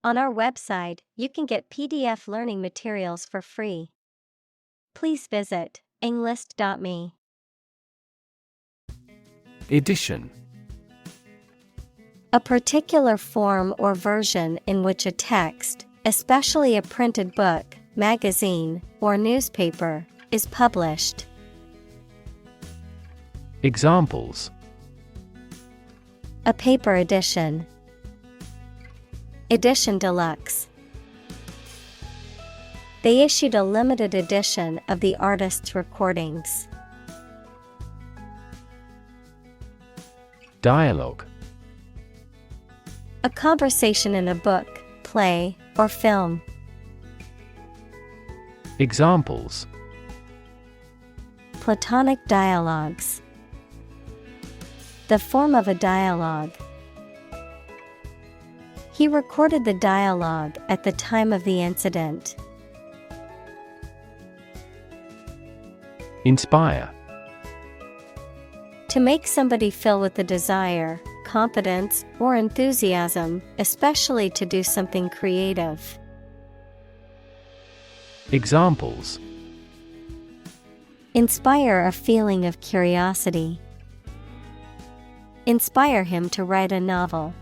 On our website, you can get PDF learning materials for free. Please visit englist.me. Edition. A particular form or version in which a text, especially a printed book, magazine, or newspaper, is published. Examples: A paper edition. Edition deluxe. They issued a limited edition of the artist's recordings. Dialogue. A conversation in a book, play, or film. Examples: Platonic dialogues. The form of a dialogue. He recorded the dialogue at the time of the incident. Inspire. To make somebody feel with the desire, confidence, or enthusiasm, especially to do something creative. Examples: Inspire a feeling of curiosity. Inspire him to write a novel.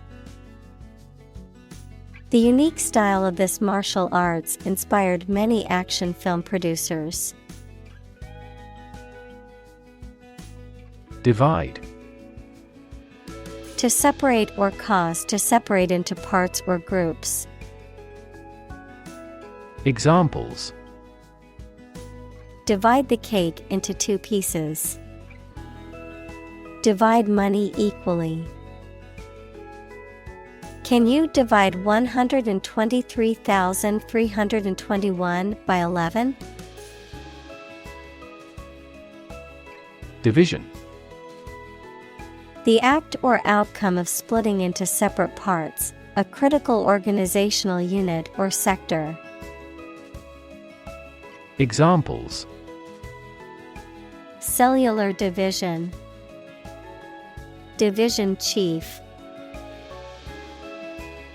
The unique style of this martial arts inspired many action film producers. Divide. To separate or cause to separate into parts or groups. Examples: Divide the cake into 2 pieces. Divide money equally. Can you divide 123,321 by 11? Division. The act or outcome of splitting into separate parts, a critical organizational unit or sector. Examples: Cellular division. Division chief.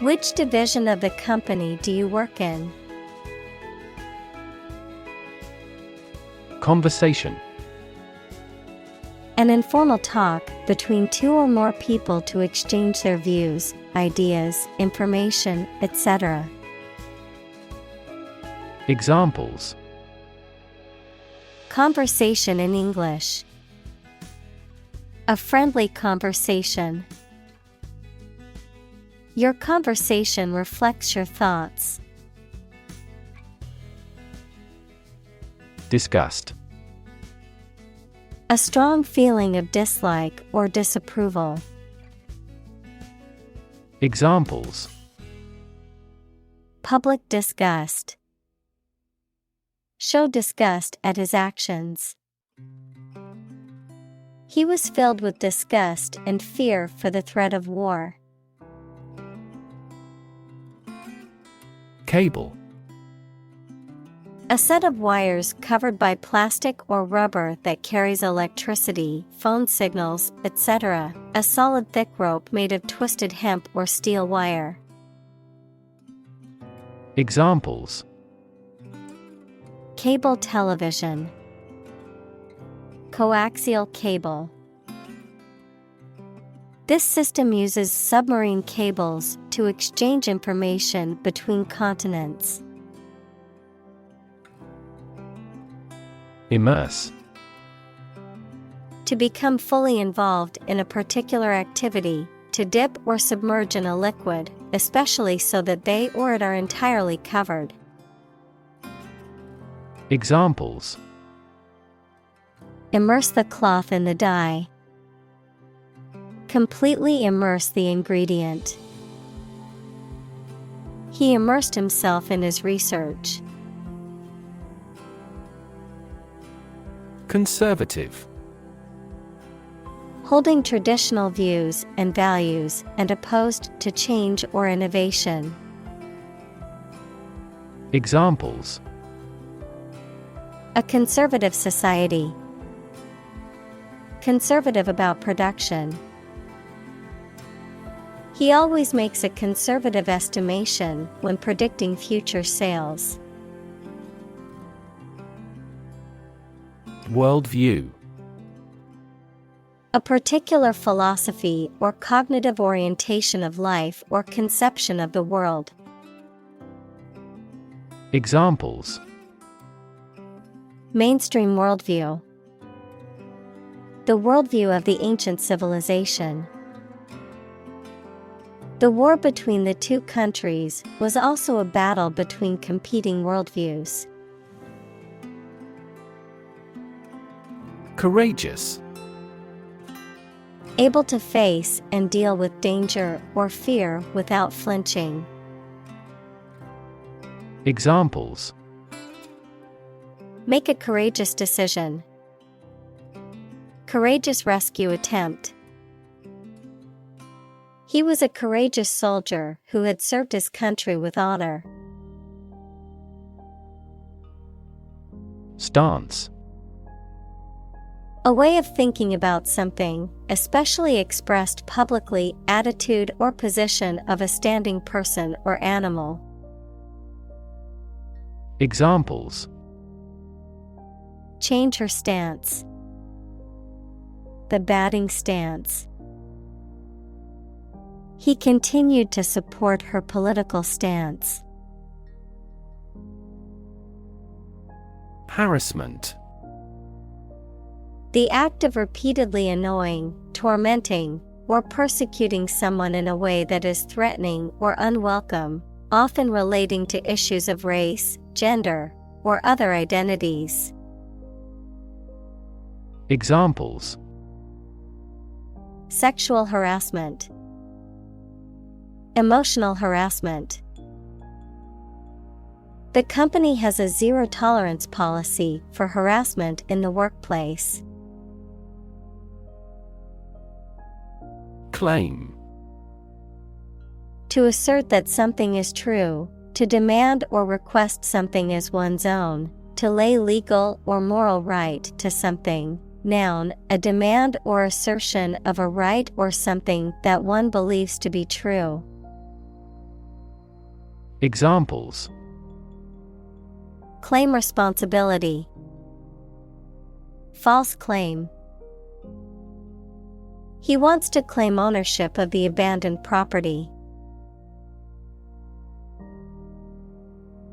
Which division of the company do you work in? Conversation. An informal talk between 2 or more people to exchange their views, ideas, information, etc. Examples: Conversation in English. A friendly conversation. Your conversation reflects your thoughts. Disgust. A strong feeling of dislike or disapproval. Examples: Public disgust. Show disgust at his actions. He was filled with disgust and fear for the threat of war. Cable. A set of wires covered by plastic or rubber that carries electricity, phone signals, etc. A solid thick rope made of twisted hemp or steel wire. Examples: Cable television. Coaxial cable. This system uses submarine cables to exchange information between continents. Immerse. To become fully involved in a particular activity, to dip or submerge in a liquid, especially so that they or it are entirely covered. Examples: Immerse the cloth in the dye. Completely immerse the ingredient. He immersed himself in his research. Conservative. Holding traditional views and values and opposed to change or innovation. Examples: A conservative society. Conservative about production. He always makes a conservative estimation when predicting future sales. Worldview. A particular philosophy or cognitive orientation of life or conception of the world. Examples: Mainstream worldview. The worldview of the ancient civilization. The war between the two countries was also a battle between competing worldviews. Courageous. Able to face and deal with danger or fear without flinching. Examples: Make a courageous decision. Courageous rescue attempt. He was a courageous soldier who had served his country with honor. Stance. A way of thinking about something, especially expressed publicly, attitude or position of a standing person or animal. Examples: Change her stance. The batting stance. He continued to support her political stance. Harassment. The act of repeatedly annoying, tormenting, or persecuting someone in a way that is threatening or unwelcome, often relating to issues of race, gender, or other identities. Examples: Sexual harassment. Emotional harassment. The company has a zero-tolerance policy for harassment in the workplace. Claim. To assert that something is true, to demand or request something as one's own, to lay legal or moral right to something. Noun, a demand or assertion of a right or something that one believes to be true. Examples: Claim responsibility. False claim. He wants to claim ownership of the abandoned property.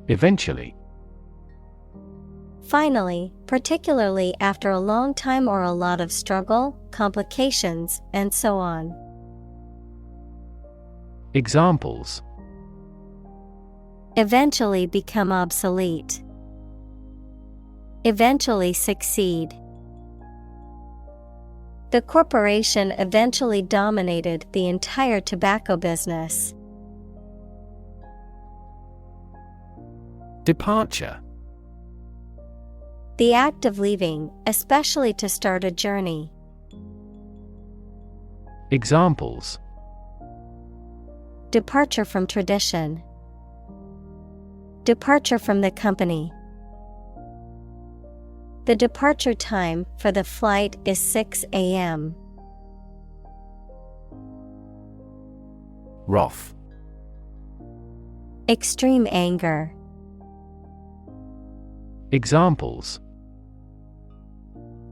Eventually. Finally, particularly after a long time or a lot of struggle, complications, and so on. Examples: Eventually become obsolete. Eventually succeed. The corporation eventually dominated the entire tobacco business. Departure. The act of leaving, especially to start a journey. Examples: Departure from tradition. Departure from the company. The departure time for the flight is 6 a.m. Wrath. Extreme anger. Examples: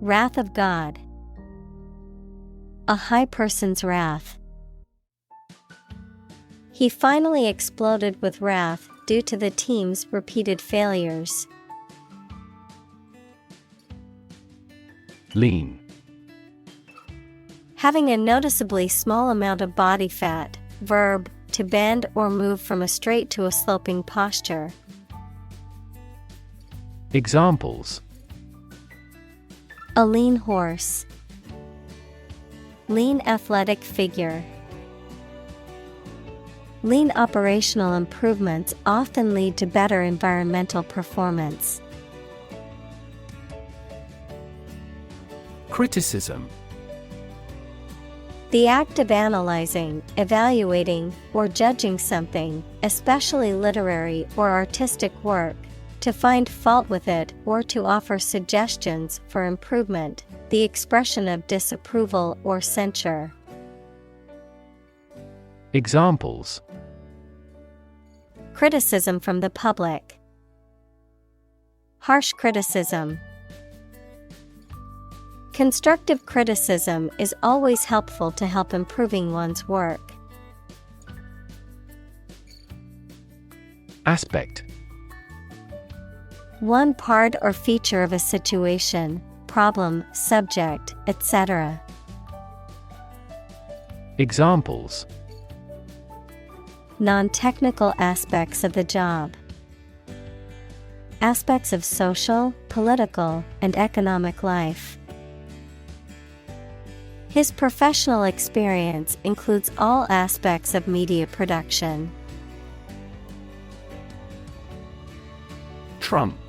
Wrath of God. A high person's wrath. He finally exploded with wrath due to the team's repeated failures. Lean. Having a noticeably small amount of body fat. Verb, to bend or move from a straight to a sloping posture. Examples: A lean horse. Lean athletic figure. Lean operational improvements often lead to better environmental performance. Criticism. The act of analyzing, evaluating, or judging something, especially literary or artistic work, to find fault with it or to offer suggestions for improvement, the expression of disapproval or censure. Examples: criticism from the public, harsh criticism. Constructive criticism is always helpful to help improving one's work. Aspect: one part or feature of a situation, problem, subject, etc. Examples: non-technical aspects of the job, aspects of social, political, and economic life. His professional experience includes all aspects of media production. Trump: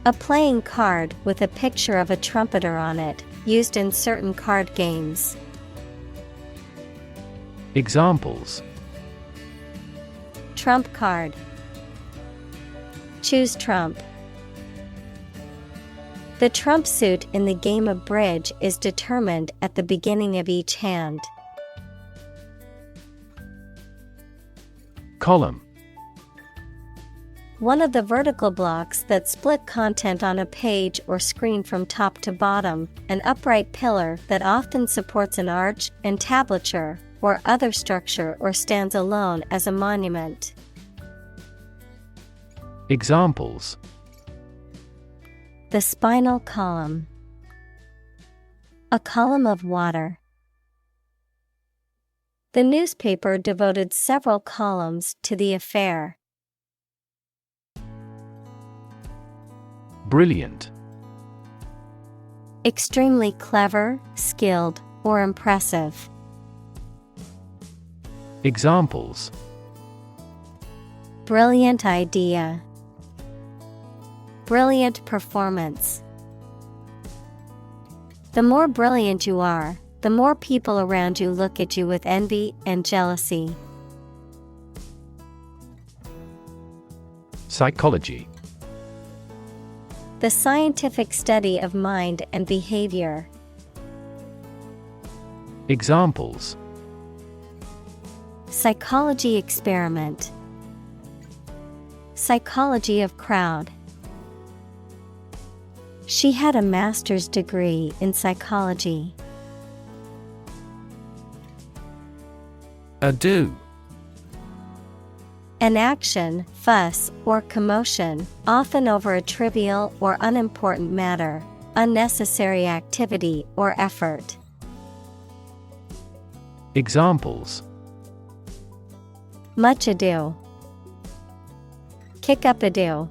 a playing card with a picture of a trumpeter on it, used in certain card games. Examples: trump card, choose Trump. The trump suit in the game of bridge is determined at the beginning of each hand. Column: one of the vertical blocks that split content on a page or screen from top to bottom, an upright pillar that often supports an arch, entablature, or other structure or stands alone as a monument. Examples: the spinal column, a column of water. The newspaper devoted several columns to the affair. Brilliant: extremely clever, skilled, or impressive. Examples: brilliant idea, brilliant performance. The more brilliant you are, the more people around you look at you with envy and jealousy. Psychology: the scientific study of mind and behavior. Examples: psychology experiment, psychology of crowd. She had a master's degree in psychology. Ado: an action, fuss, or commotion, often over a trivial or unimportant matter, unnecessary activity or effort. Examples: much ado, kick up ado.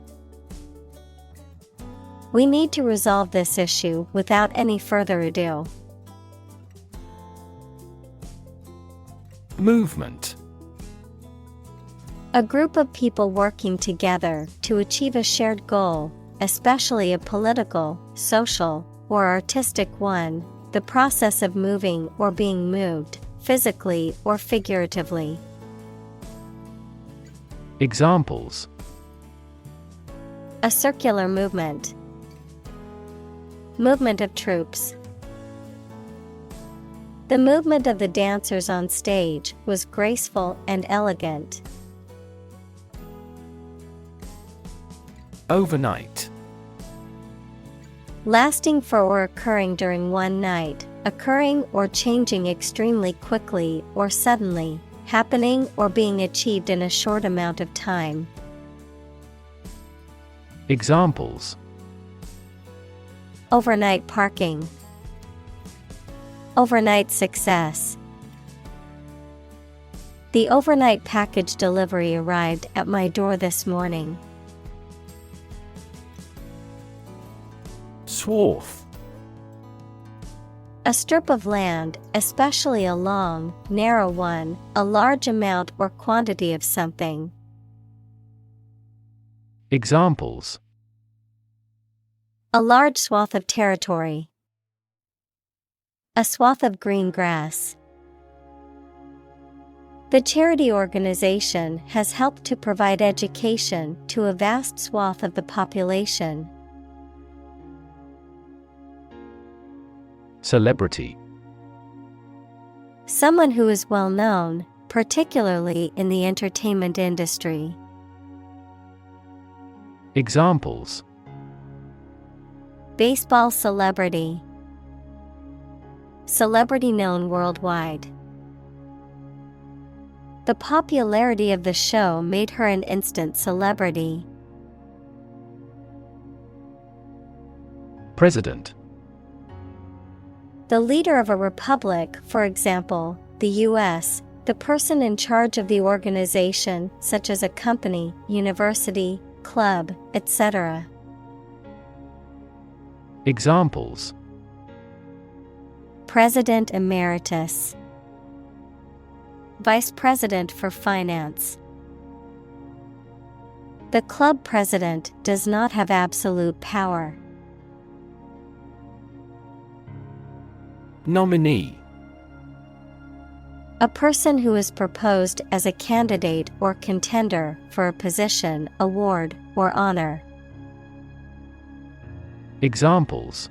We need to resolve this issue without any further ado. Movement: a group of people working together to achieve a shared goal, especially a political, social, or artistic one, the process of moving or being moved, physically or figuratively. Examples: a circular movement, movement of troops. The movement of the dancers on stage was graceful and elegant. Overnight: lasting for or occurring during one night, occurring or changing extremely quickly or suddenly, happening or being achieved in a short amount of time. Examples: overnight parking, overnight success. The overnight package delivery arrived at my door this morning. Swath: a strip of land, especially a long, narrow one, a large amount or quantity of something. Examples: a large swath of territory, a swath of green grass. The charity organization has helped to provide education to a vast swath of the population. Celebrity: Someone who is well known, particularly in the entertainment industry. Examples: Baseball celebrity. Celebrity known worldwide. The popularity of the show made her an instant celebrity. President. The leader of a republic, for example, the U.S., the person in charge of the organization, such as a company, university, club, etc. Examples: President Emeritus. Vice President for Finance. The club president does not have absolute power. Nominee. A person who is proposed as a candidate or contender for a position, award, or honor. Examples: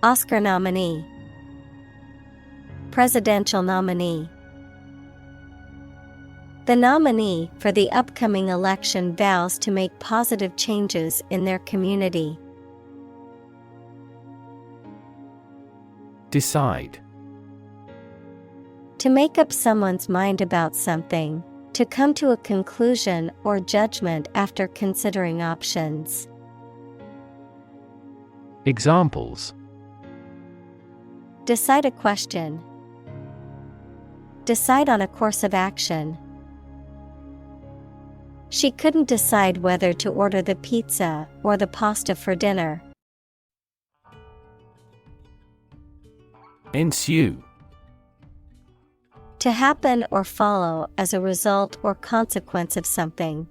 Oscar nominee. Presidential nominee. The nominee for the upcoming election vows to make positive changes in their community. Decide. To make up someone's mind about something, to come to a conclusion or judgment after considering options. Examples: Decide a question. Decide on a course of action. She couldn't decide whether to order the pizza or the pasta for dinner. Ensue. To happen or follow as a result or consequence of something.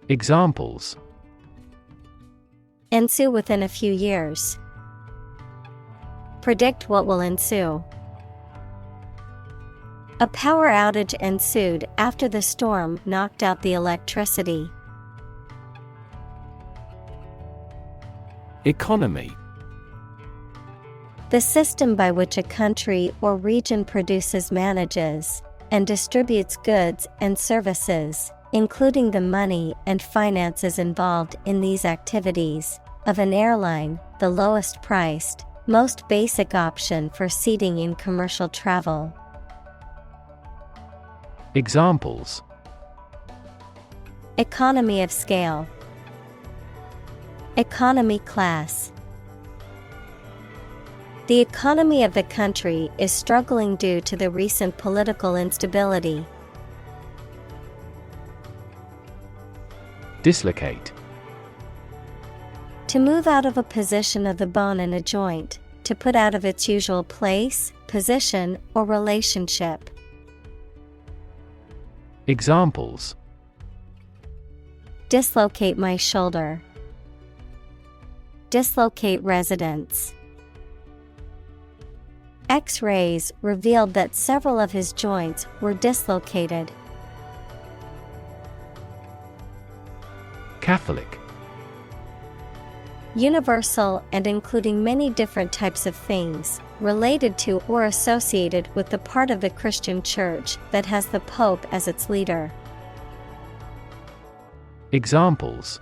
Examples: Ensue within a few years. Predict what will ensue. A power outage ensued after the storm knocked out the electricity. Economy. The system by which a country or region produces, manages, and distributes goods and services, including the money and finances involved in these activities, of an airline, the lowest priced, most basic option for seating in commercial travel. Examples: Economy of scale. Economy class. The economy of the country is struggling due to the recent political instability. Dislocate. To move out of a position of the bone in a joint, to put out of its usual place, position, or relationship. Examples: Dislocate my shoulder. Dislocate residence. X-rays revealed that several of his joints were dislocated. Catholic. Universal and including many different types of things, related to or associated with the part of the Christian Church that has the Pope as its leader. Examples: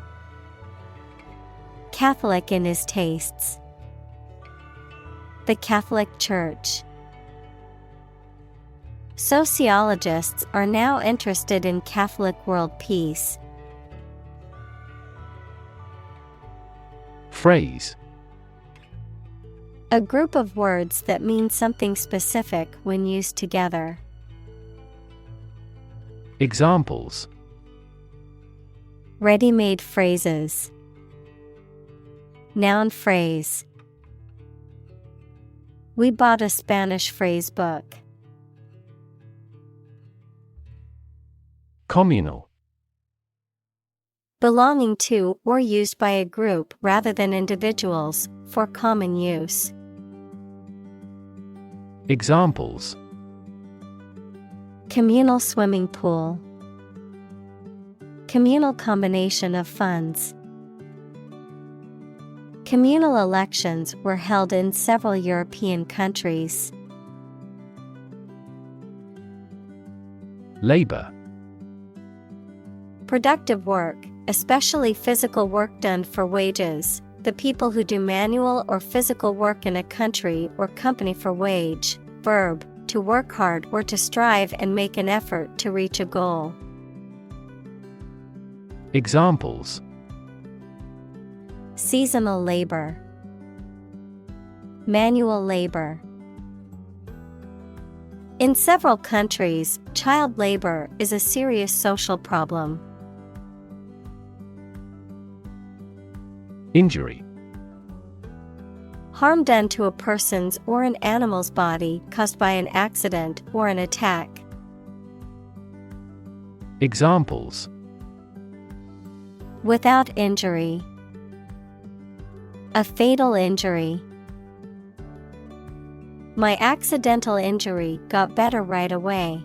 Catholic in his tastes. The Catholic Church. Sociologists are now interested in Catholic world peace. Phrase. A group of words that mean something specific when used together. Examples: Ready-made phrases. Noun phrase. We bought a Spanish phrase book. Communal. Belonging to or used by a group rather than individuals, for common use. Examples: Communal swimming pool. Communal combination of funds. Communal elections were held in several European countries. Labor. Productive work, especially physical work done for wages, the people who do manual or physical work in a country or company for wage. Verb, to work hard or to strive and make an effort to reach a goal. Examples: seasonal labor, manual labor. In several countries, child labor is a serious social problem. Injury. Harm done to a person's or an animal's body caused by an accident or an attack. Examples: without injury, a fatal injury. My accidental injury got better right away.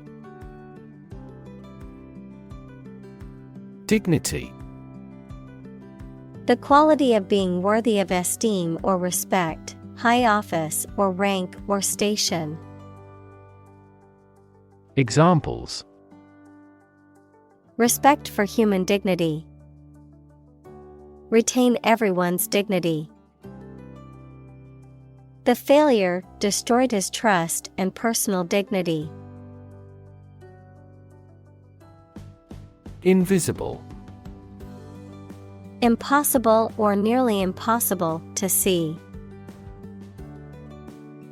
Dignity. The quality of being worthy of esteem or respect, high office or rank or station. Examples: respect for human dignity. Retain everyone's dignity. The failure destroyed his trust and personal dignity. Invisible. Impossible or nearly impossible to see.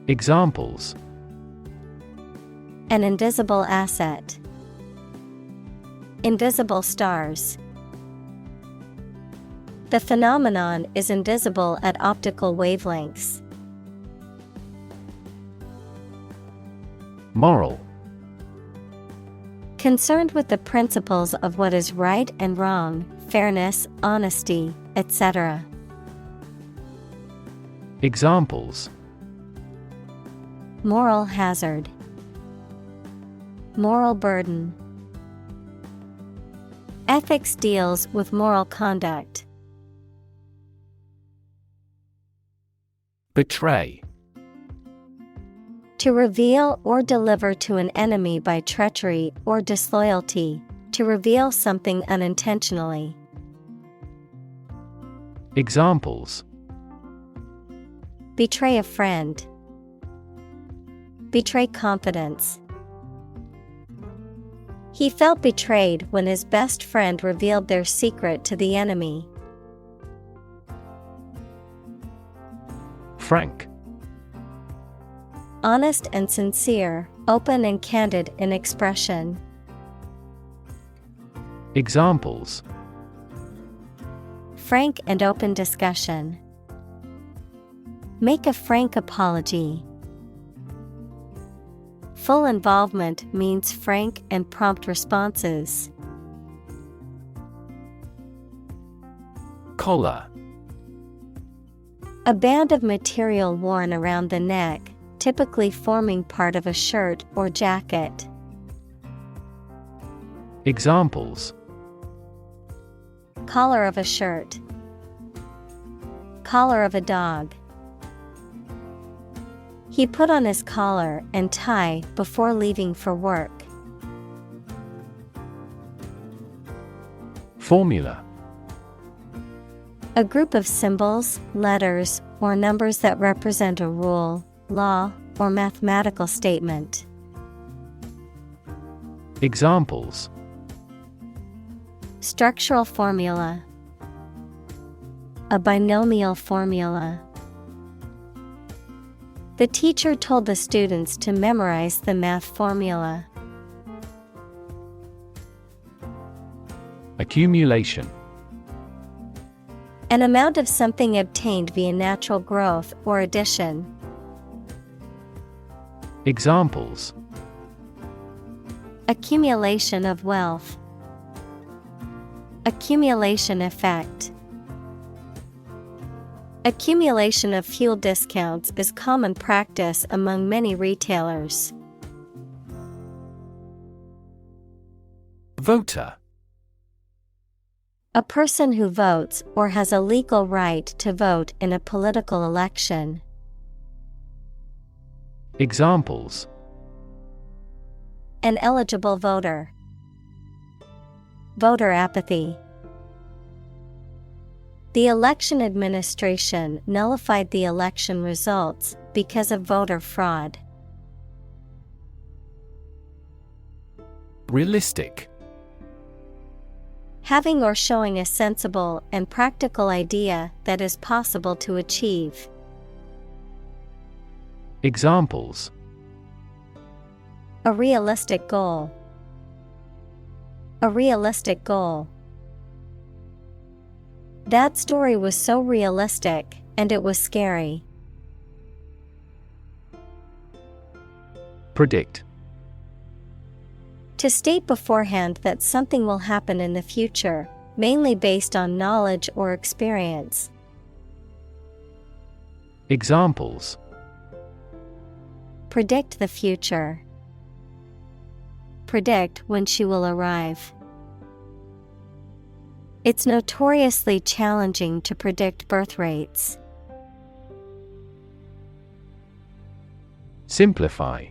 Examples: an invisible asset. Invisible stars. The phenomenon is invisible at optical wavelengths. Moral. Concerned with the principles of what is right and wrong, fairness, honesty, etc. Examples: moral hazard. Moral burden. Ethics deals with moral conduct. Betray. To reveal or deliver to an enemy by treachery or disloyalty, to reveal something unintentionally. Examples: betray a friend. Betray confidence. He felt betrayed when his best friend revealed their secret to the enemy. Frank. Honest and sincere, open and candid in expression. Examples: frank and open discussion. Make a frank apology. Full involvement means frank and prompt responses. Collar. A band of material worn around the neck, typically forming part of a shirt or jacket. Examples: collar of a shirt. Collar of a dog. He put on his collar and tie before leaving for work. Formula. A group of symbols, letters, or numbers that represent a rule, law, or mathematical statement. Examples: structural formula. A binomial formula. The teacher told the students to memorize the math formula. Accumulation. An amount of something obtained via natural growth or addition. Examples: accumulation of wealth. Accumulation effect. Accumulation of fuel discounts is common practice among many retailers. Voter. A person who votes or has a legal right to vote in a political election. Examples: An eligible voter. Voter apathy. The election administration nullified the election results because of voter fraud. Realistic. Having or showing a sensible and practical idea that is possible to achieve. Examples: A realistic goal. A realistic goal. That story was so realistic, and it was scary. Predict. To state beforehand that something will happen in the future, mainly based on knowledge or experience. Examples: Predict the future. Predict when she will arrive. It's notoriously challenging to predict birth rates. Simplify.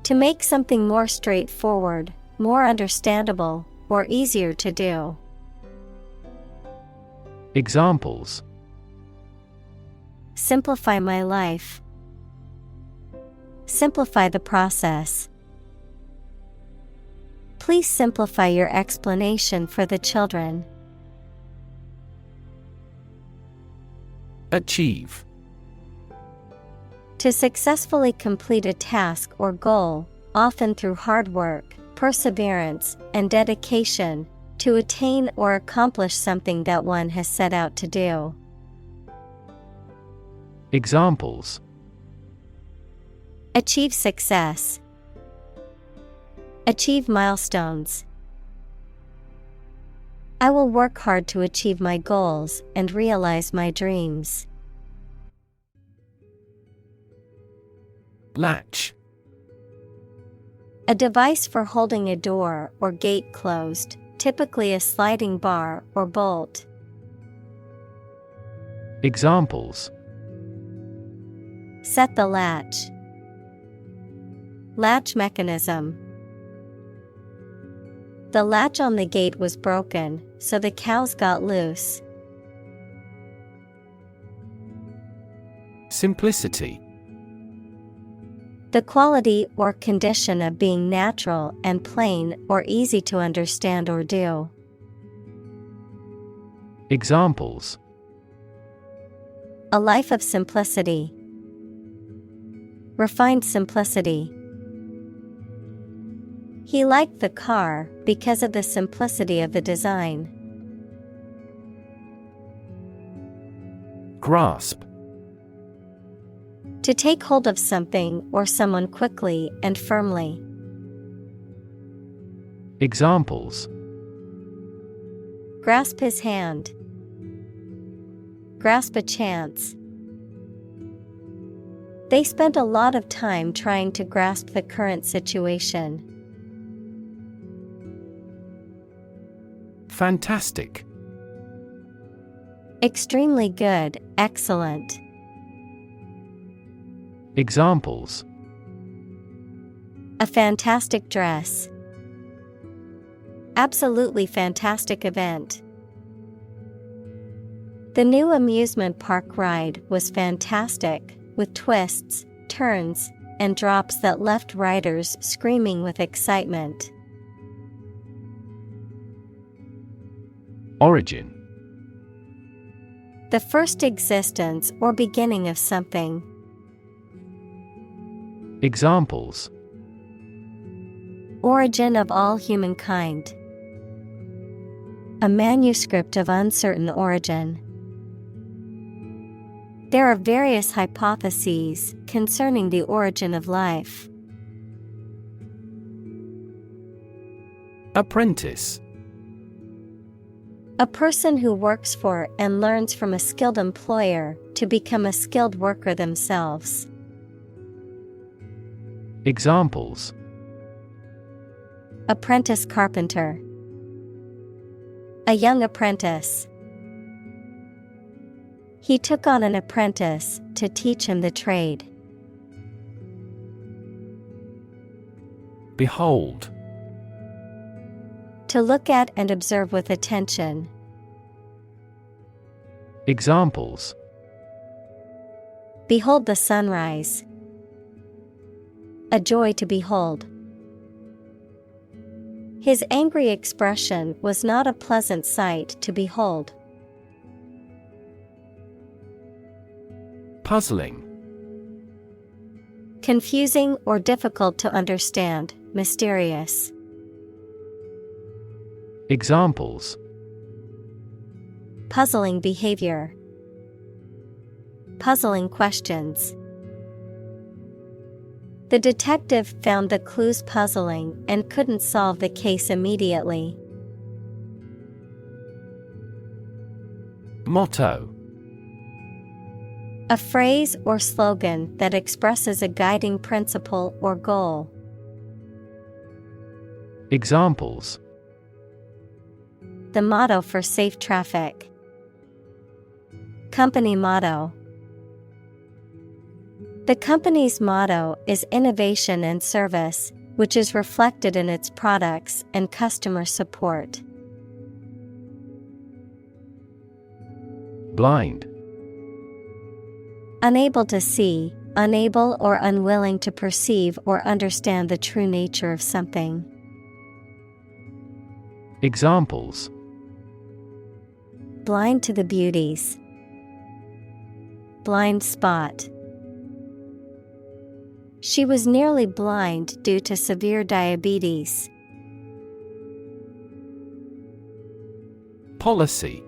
To make something more straightforward, more understandable, or easier to do. Examples: Simplify my life. Simplify the process. Please simplify your explanation for the children. Achieve. To successfully complete a task or goal, often through hard work, perseverance, and dedication, to attain or accomplish something that one has set out to do. Examples: Achieve success. Achieve milestones. I will work hard to achieve my goals and realize my dreams. Latch. A device for holding a door or gate closed, typically a sliding bar or bolt. Examples: Set the latch. Latch mechanism. The latch on the gate was broken, so the cows got loose. Simplicity. The quality or condition of being natural and plain or easy to understand or do. Examples: A life of simplicity. Refined simplicity. He liked the car because of the simplicity of the design. Grasp. To take hold of something or someone quickly and firmly. Examples: Grasp his hand. Grasp a chance. They spent a lot of time trying to grasp the current situation. Fantastic. Extremely good, excellent. Examples: A fantastic dress. Absolutely fantastic event. The new amusement park ride was fantastic, with twists, turns, and drops that left riders screaming with excitement. Origin. The first existence or beginning of something. Examples: Origin of all humankind. A manuscript of uncertain origin. There are various hypotheses concerning the origin of life. Apprentice. A person who works for and learns from a skilled employer to become a skilled worker themselves. Examples: Apprentice carpenter. A young apprentice. He took on an apprentice to teach him the trade. Behold. To look at and observe with attention. Examples. Behold the sunrise. A joy to behold. His angry expression was not a pleasant sight to behold. Puzzling. Confusing or difficult to understand, mysterious. Examples. Puzzling behavior. Puzzling questions. The detective found the clues puzzling and couldn't solve the case immediately. Motto. A phrase or slogan that expresses a guiding principle or goal. Examples. The motto for safe traffic. Company motto. The company's motto is innovation and service, which is reflected in its products and customer support. Blind. Unable to see, unable or unwilling to perceive or understand the true nature of something. Examples. Blind to the beauties. Blind spot. She was nearly blind due to severe diabetes. Policy.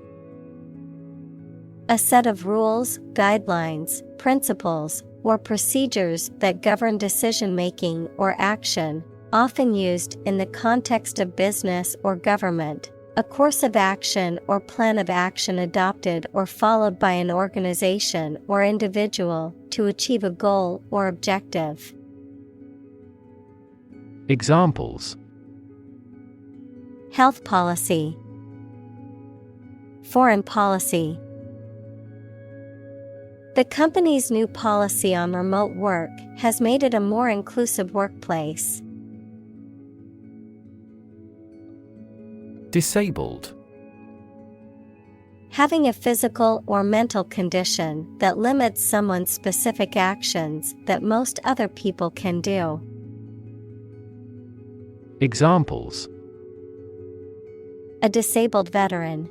A set of rules, guidelines, principles, or procedures that govern decision-making or action, often used in the context of business or government. A course of action or plan of action adopted or followed by an organization or individual to achieve a goal or objective. Examples. Health policy. Foreign policy. The company's new policy on remote work has made it a more inclusive workplace. Disabled. Having a physical or mental condition that limits someone's specific actions that most other people can do. Examples. A disabled veteran.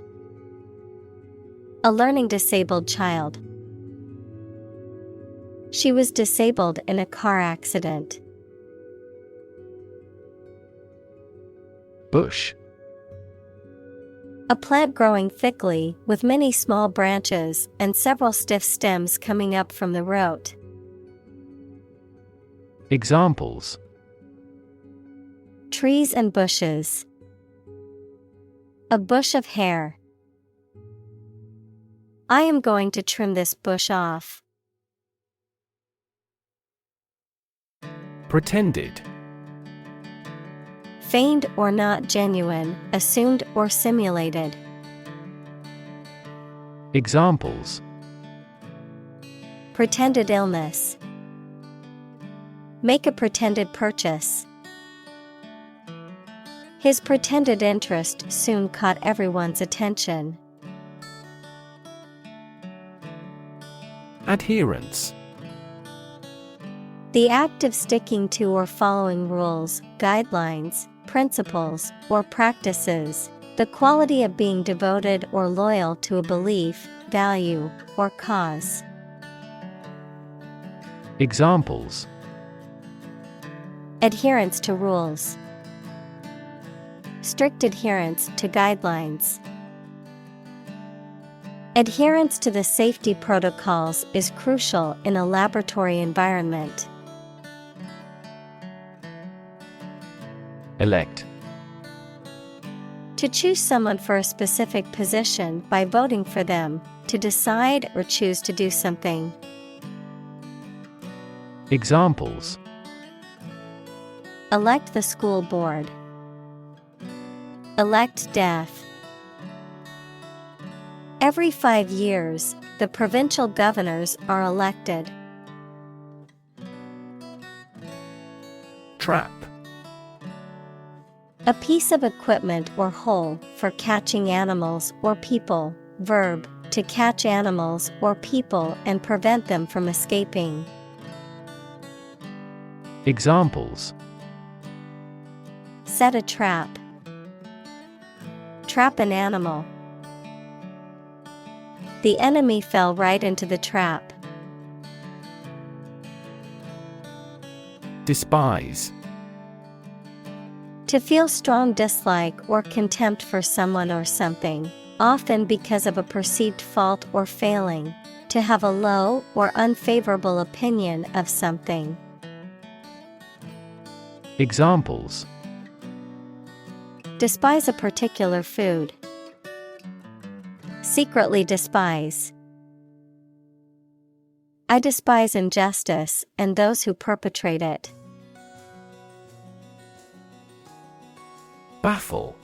A learning disabled child. She was disabled in a car accident. Bush. A plant growing thickly with many small branches and several stiff stems coming up from the root. Examples. Trees and bushes. A bush of hair. I am going to trim this bush off. Pretended. Feigned or not genuine, assumed or simulated. Examples. Pretended illness. Make a pretended purchase. His pretended interest soon caught everyone's attention. Adherence. The act of sticking to or following rules, guidelines, principles, or practices, the quality of being devoted or loyal to a belief, value, or cause. Examples. Adherence to rules. Strict adherence to guidelines. Adherence to the safety protocols is crucial in a laboratory environment. Elect. To choose someone for a specific position by voting for them, to decide or choose to do something. Examples. Elect the school board. Elect death. Every 5 years, the provincial governors are elected. Trap. A piece of equipment or hole for catching animals or people. Verb, to catch animals or people and prevent them from escaping. Examples: Set a trap. Trap an animal. The enemy fell right into the trap. Despise. To feel strong dislike or contempt for someone or something, often because of a perceived fault or failing. To have a low or unfavorable opinion of something. Examples: Despise a particular food. Secretly despise. I despise injustice and those who perpetrate it. Baffle.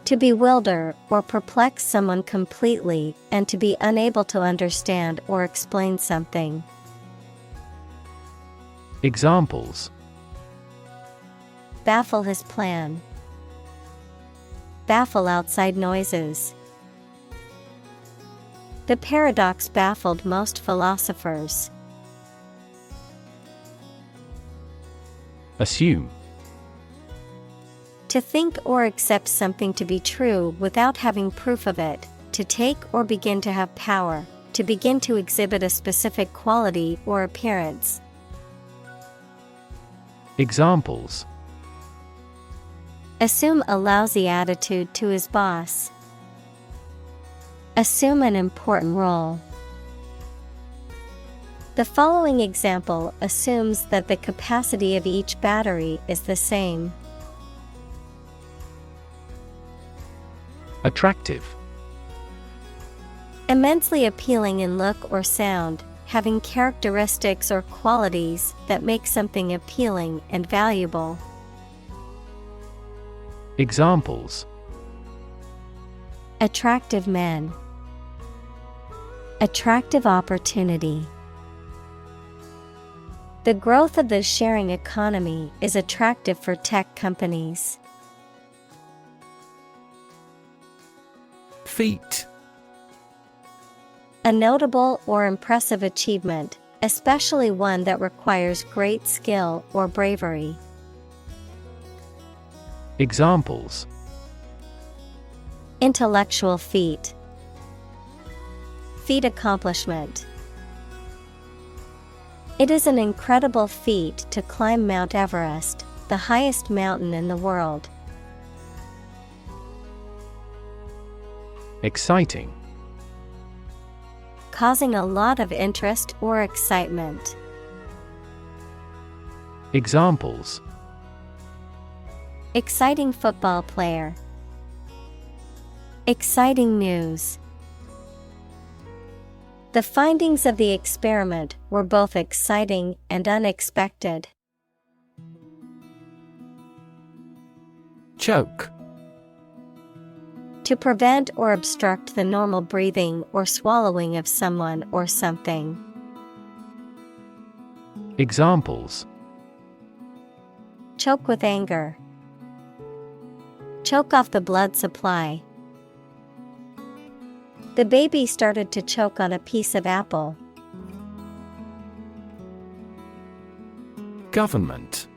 To bewilder or perplex someone completely and to be unable to understand or explain something. Examples: Baffle his plan. Baffle outside noises. The paradox baffled most philosophers. Assume. To think or accept something to be true without having proof of it, to take or begin to have power, to begin to exhibit a specific quality or appearance. Examples: Assume a lousy attitude to his boss. Assume an important role. The following example assumes that the capacity of each battery is the same. Attractive. Immensely appealing in look or sound, having characteristics or qualities that make something appealing and valuable. Examples: Attractive men. Attractive opportunity. The growth of the sharing economy is attractive for tech companies. Feat. A notable or impressive achievement, especially one that requires great skill or bravery. Examples: Intellectual feat. Feat accomplishment. It is an incredible feat to climb Mount Everest, the highest mountain in the world. Exciting. Causing a lot of interest or excitement. Examples: Exciting football player. Exciting news. The findings of the experiment were both exciting and unexpected. Choke. To prevent or obstruct the normal breathing or swallowing of someone or something. Examples: Choke with anger. Choke off the blood supply. The baby started to choke on a piece of apple. Government.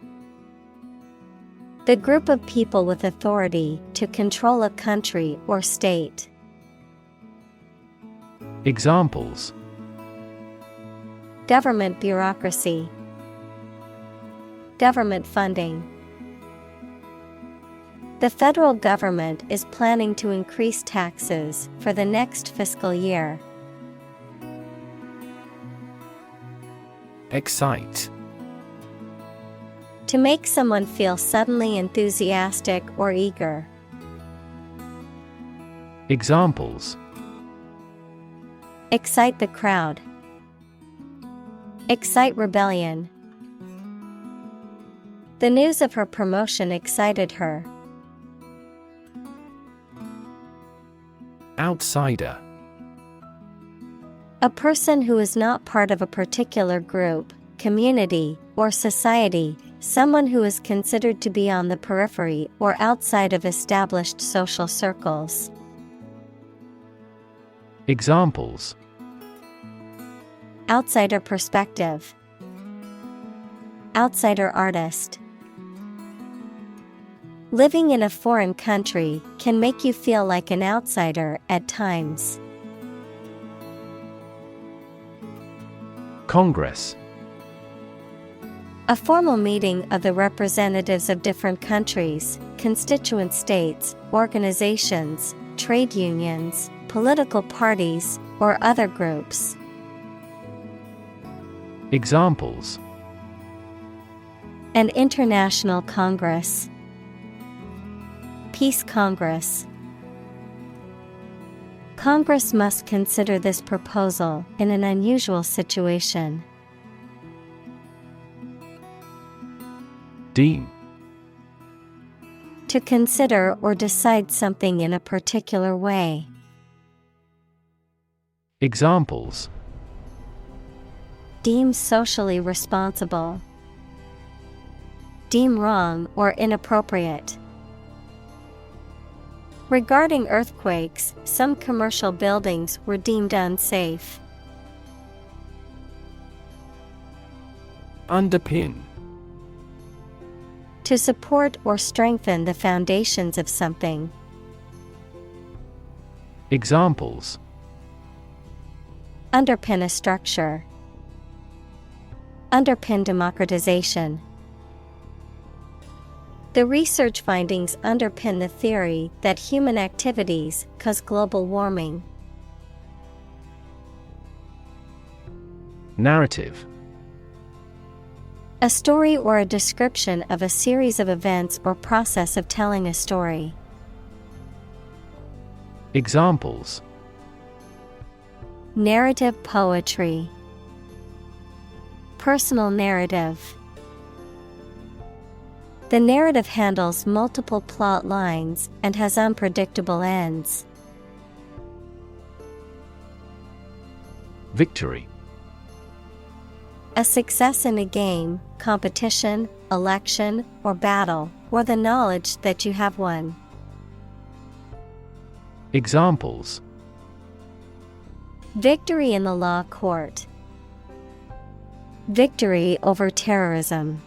The group of people with authority to control a country or state. Examples: Government bureaucracy. Government funding. The federal government is planning to increase taxes for the next fiscal year. Excite. To make someone feel suddenly enthusiastic or eager. Examples: Excite the crowd. Excite rebellion. The news of her promotion excited her. Outsider. A person who is not part of a particular group, community, or society, someone who is considered to be on the periphery or outside of established social circles. Examples: Outsider perspective. Outsider artist. Living in a foreign country can make you feel like an outsider at times. Congress. A formal meeting of the representatives of different countries, constituent states, organizations, trade unions, political parties, or other groups. Examples: An international congress. Peace Congress. Congress must consider this proposal in an unusual situation. Deem. To consider or decide something in a particular way. Examples: Deem socially responsible. Deem wrong or inappropriate. Regarding earthquakes, some commercial buildings were deemed unsafe. Underpin. To support or strengthen the foundations of something. Examples: Underpin a structure. Underpin democratization. The research findings underpin the theory that human activities cause global warming. Narrative. A story or a description of a series of events or process of telling a story. Examples: Narrative poetry. Personal narrative. The narrative handles multiple plot lines and has unpredictable ends. Victory. A success in a game, competition, election, or battle, or the knowledge that you have won. Examples: Victory in the law court. Victory over terrorism.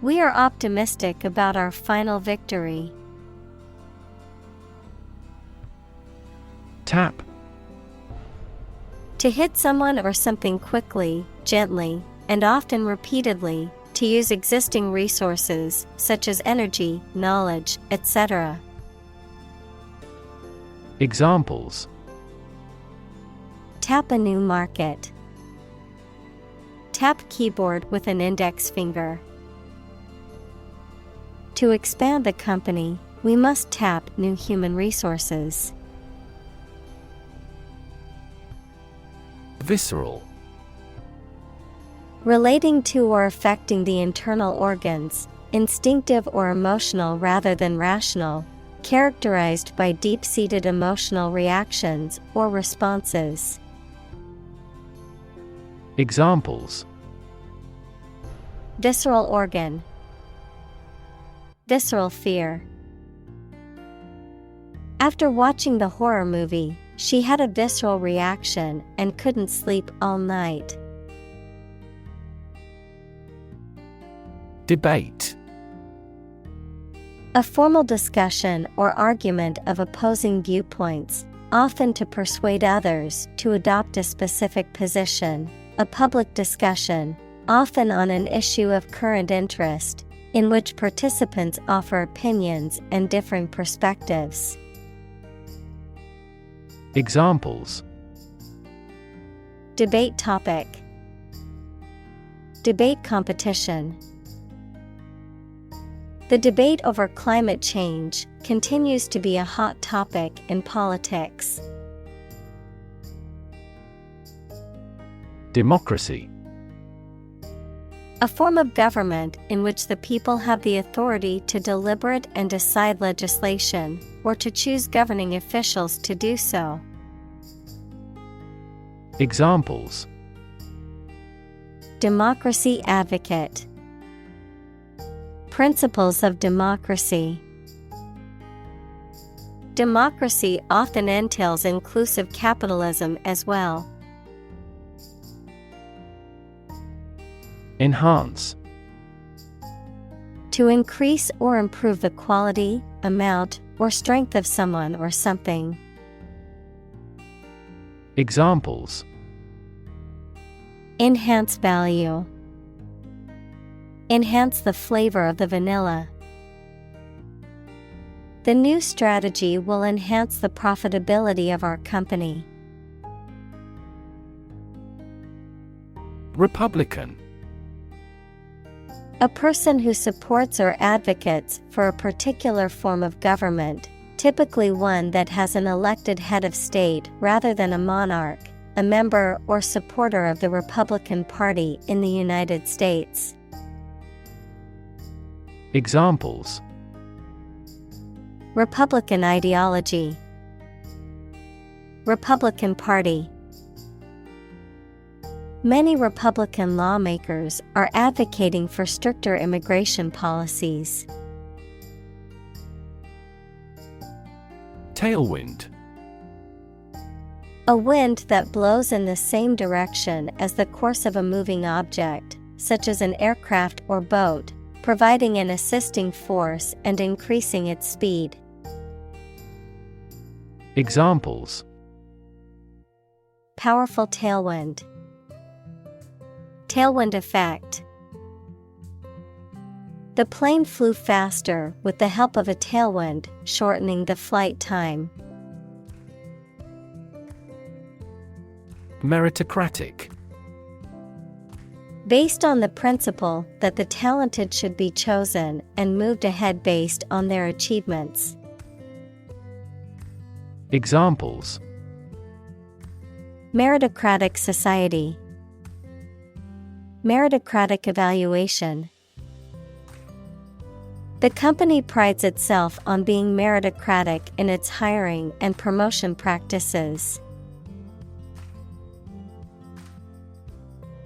We are optimistic about our final victory. Tap. To hit someone or something quickly, gently, and often repeatedly, to use existing resources, such as energy, knowledge, etc. Examples: Tap a new market. Tap keyboard with an index finger. To expand the company, we must tap new human resources. Visceral. Relating to or affecting the internal organs, instinctive or emotional rather than rational, characterized by deep-seated emotional reactions or responses. Examples: Visceral organ. Visceral fear. After watching the horror movie, she had a visceral reaction and couldn't sleep all night. Debate. A formal discussion or argument of opposing viewpoints, often to persuade others to adopt a specific position. A public discussion, often on an issue of current interest, in which participants offer opinions and differing perspectives. Examples: Debate topic. Debate competition. The debate over climate change continues to be a hot topic in politics. Democracy. A form of government in which the people have the authority to deliberate and decide legislation, or to choose governing officials to do so. Examples: democracy advocate, principles of democracy. Democracy often entails inclusive capitalism as well. Enhance. To increase or improve the quality, amount, or strength of someone or something. Examples: enhance value, enhance the flavor of the vanilla. The new strategy will enhance the profitability of our company. Republican. A person who supports or advocates for a particular form of government, typically one that has an elected head of state rather than a monarch, a member or supporter of the Republican Party in the United States. Examples: Republican ideology, Republican Party. Many Republican lawmakers are advocating for stricter immigration policies. Tailwind. A wind that blows in the same direction as the course of a moving object, such as an aircraft or boat, providing an assisting force and increasing its speed. Examples: powerful tailwind, tailwind effect. The plane flew faster with the help of a tailwind, shortening the flight time. Meritocratic. Based on the principle that the talented should be chosen and moved ahead based on their achievements. Examples: meritocratic society, meritocratic evaluation. The company prides itself on being meritocratic in its hiring and promotion practices.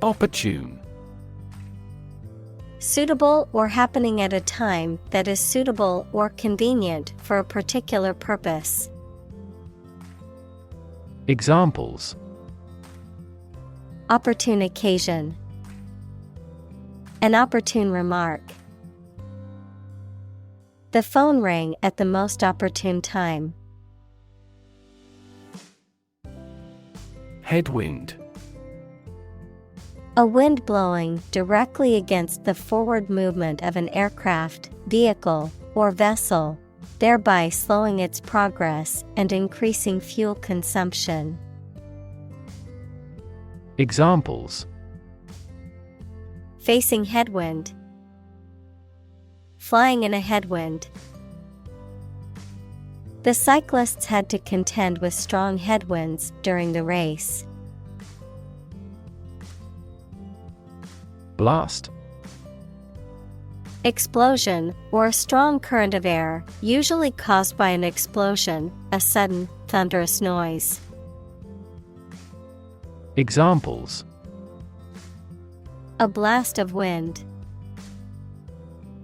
Opportune. Suitable or happening at a time that is suitable or convenient for a particular purpose. Examples: opportune occasion, an opportune remark. The phone rang at the most opportune time. Headwind. A wind blowing directly against the forward movement of an aircraft, vehicle, or vessel, thereby slowing its progress and increasing fuel consumption. Examples: facing headwind, flying in a headwind. The cyclists had to contend with strong headwinds during the race. Blast. Explosion, or a strong current of air, usually caused by an explosion, a sudden, thunderous noise. Examples: a blast of wind,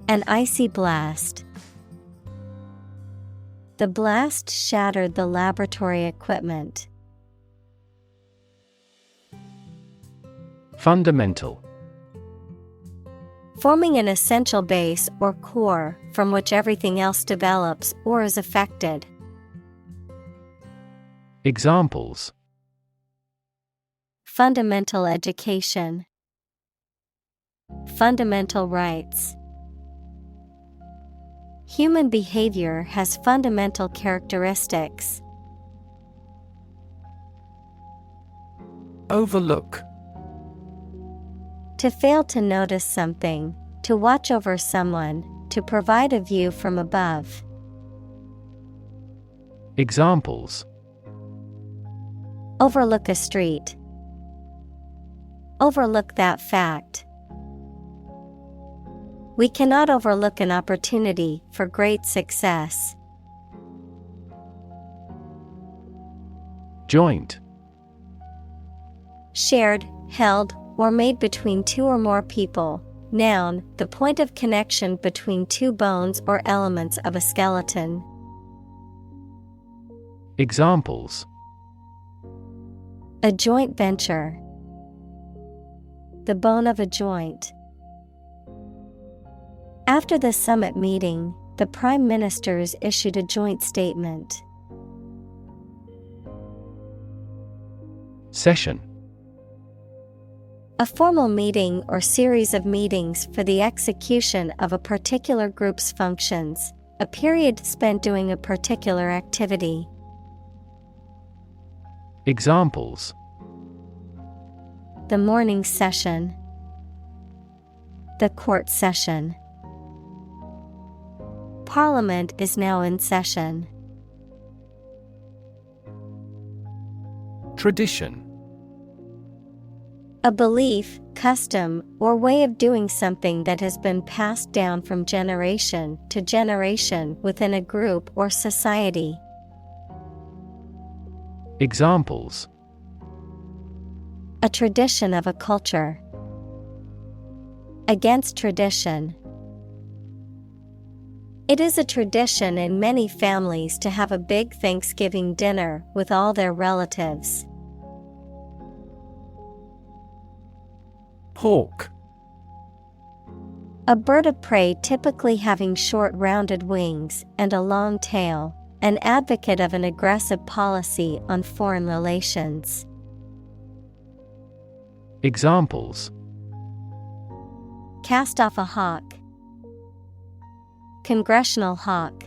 an icy blast. The blast shattered the laboratory equipment. Fundamental. Forming an essential base or core from which everything else develops or is affected. Examples: fundamental education, fundamental rights. Human behavior has fundamental characteristics. Overlook. To fail to notice something, to watch over someone, to provide a view from above. Examples: overlook a street, overlook that fact. We cannot overlook an opportunity for great success. Joint. Shared, held, or made between two or more people. Noun, the point of connection between two bones or elements of a skeleton. Examples: A joint venture. The bone of a joint. After the summit meeting, the prime ministers issued a joint statement. Session. A formal meeting or series of meetings for the execution of a particular group's functions, a period spent doing a particular activity. Examples: The morning session. The court session. Parliament is now in session. Tradition. A belief, custom, or way of doing something that has been passed down from generation to generation within a group or society. Examples: A tradition of a culture. Against tradition. It is a tradition in many families to have a big Thanksgiving dinner with all their relatives. Hawk. A bird of prey typically having short rounded wings and a long tail, an advocate of an aggressive policy on foreign relations. Examples: Cast off a hawk. Congressional hawk.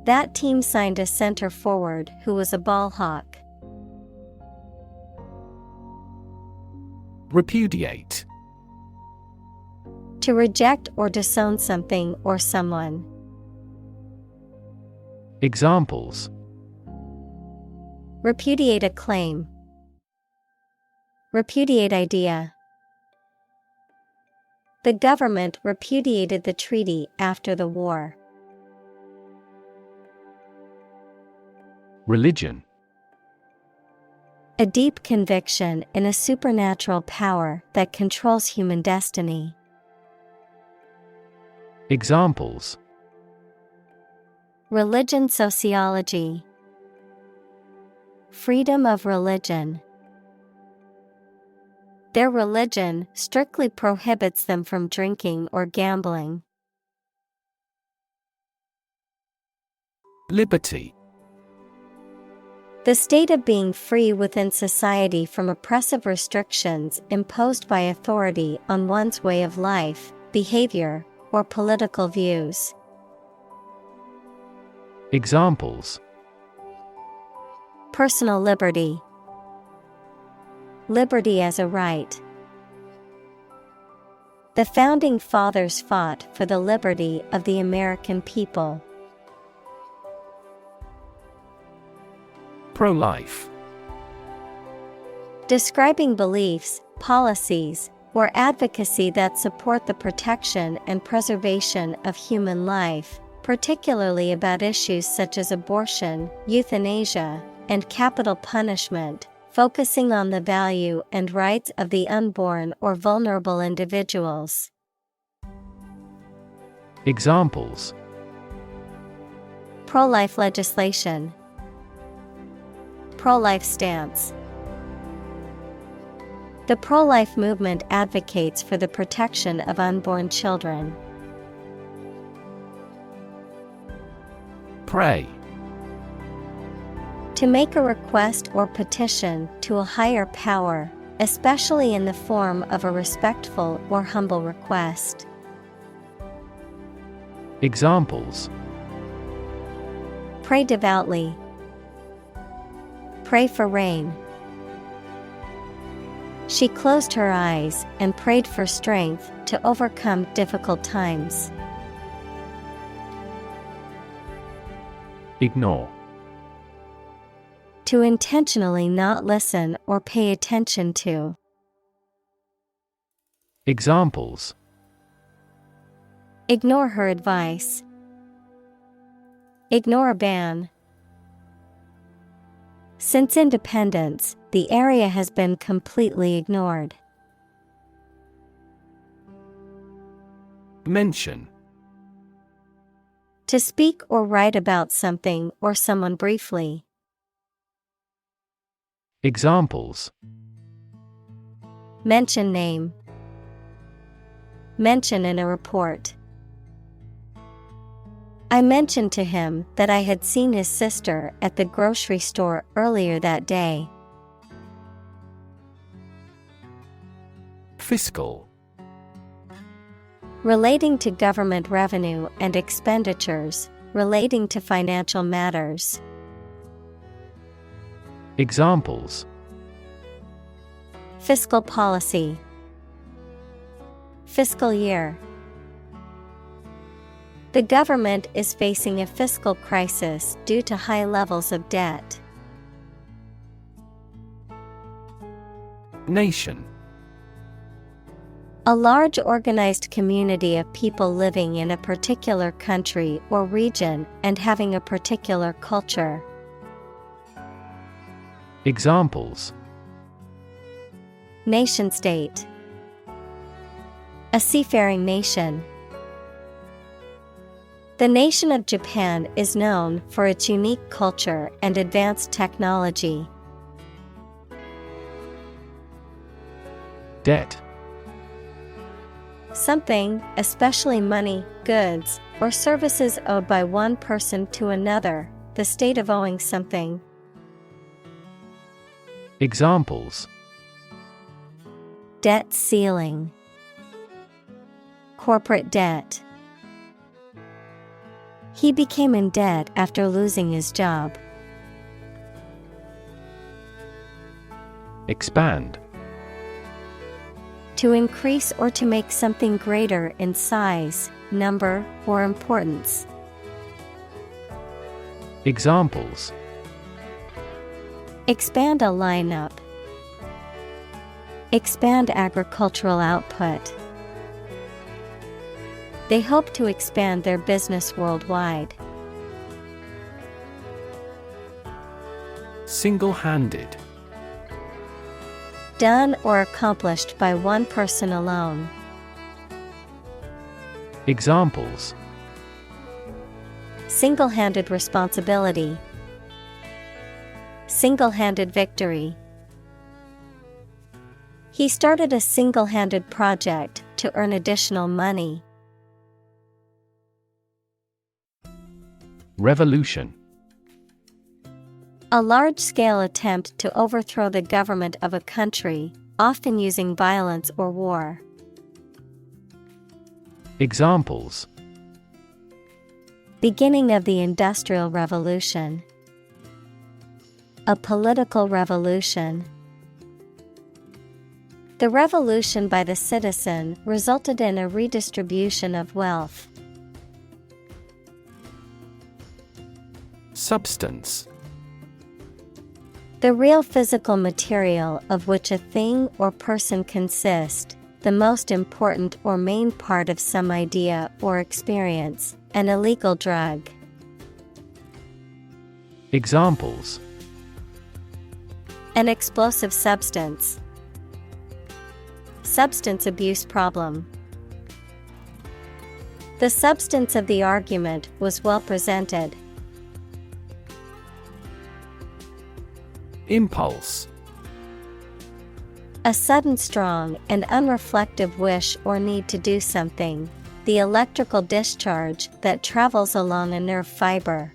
That team signed a center forward who was a ball hawk. Repudiate. To reject or disown something or someone. Examples: Repudiate a claim. Repudiate idea. The government repudiated the treaty after the war. Religion. A deep conviction in a supernatural power that controls human destiny. Examples: Religion sociology. Freedom of religion. Their religion strictly prohibits them from drinking or gambling. Liberty. The state of being free within society from oppressive restrictions imposed by authority on one's way of life, behavior, or political views. Examples: Personal liberty. Liberty as a right. The founding fathers fought for the liberty of the American people. Pro-life. Describing beliefs, policies, or advocacy that support the protection and preservation of human life, particularly about issues such as abortion, euthanasia, and capital punishment, focusing on the value and rights of the unborn or vulnerable individuals. Examples: Pro-life legislation. Pro-life stance. The pro-life movement advocates for the protection of unborn children. Pray. To make a request or petition to a higher power, especially in the form of a respectful or humble request. Examples: Pray devoutly. Pray for rain. She closed her eyes and prayed for strength to overcome difficult times. Ignore. To intentionally not listen or pay attention to. Examples: Ignore her advice. Ignore a ban. Since independence, the area has been completely ignored. Mention. To speak or write about something or someone briefly. Examples. Mention name. Mention in a report. I mentioned to him that I had seen his sister at the grocery store earlier that day. Fiscal. Relating to government revenue and expenditures, relating to financial matters. Examples. Fiscal policy. Fiscal year. The government is facing a fiscal crisis due to high levels of debt. Nation. A large organized community of people living in a particular country or region and having a particular culture. Examples. Nation-state. A seafaring nation. The nation of Japan is known for its unique culture and advanced technology. Debt. Something, especially money, goods, or services owed by one person to another, the state of owing something. Examples. Debt ceiling. Corporate debt. He became in debt after losing his job. Expand. To increase or to make something greater in size, number, or importance. Examples. Expand a lineup. Expand agricultural output. They hope to expand their business worldwide. Single-handed. Done or accomplished by one person alone. Examples. Single-handed responsibility. Single-handed victory. He started a single-handed project to earn additional money. Revolution. A large-scale attempt to overthrow the government of a country, often using violence or war. Examples. Beginning of the Industrial Revolution. A political revolution. The revolution by the citizen resulted in a redistribution of wealth. Substance. The real physical material of which a thing or person consists, the most important or main part of some idea or experience, an illegal drug. Examples. An explosive substance. Substance abuse problem. The substance of the argument was well presented. Impulse. A sudden strong and unreflective wish or need to do something. The electrical discharge that travels along a nerve fiber.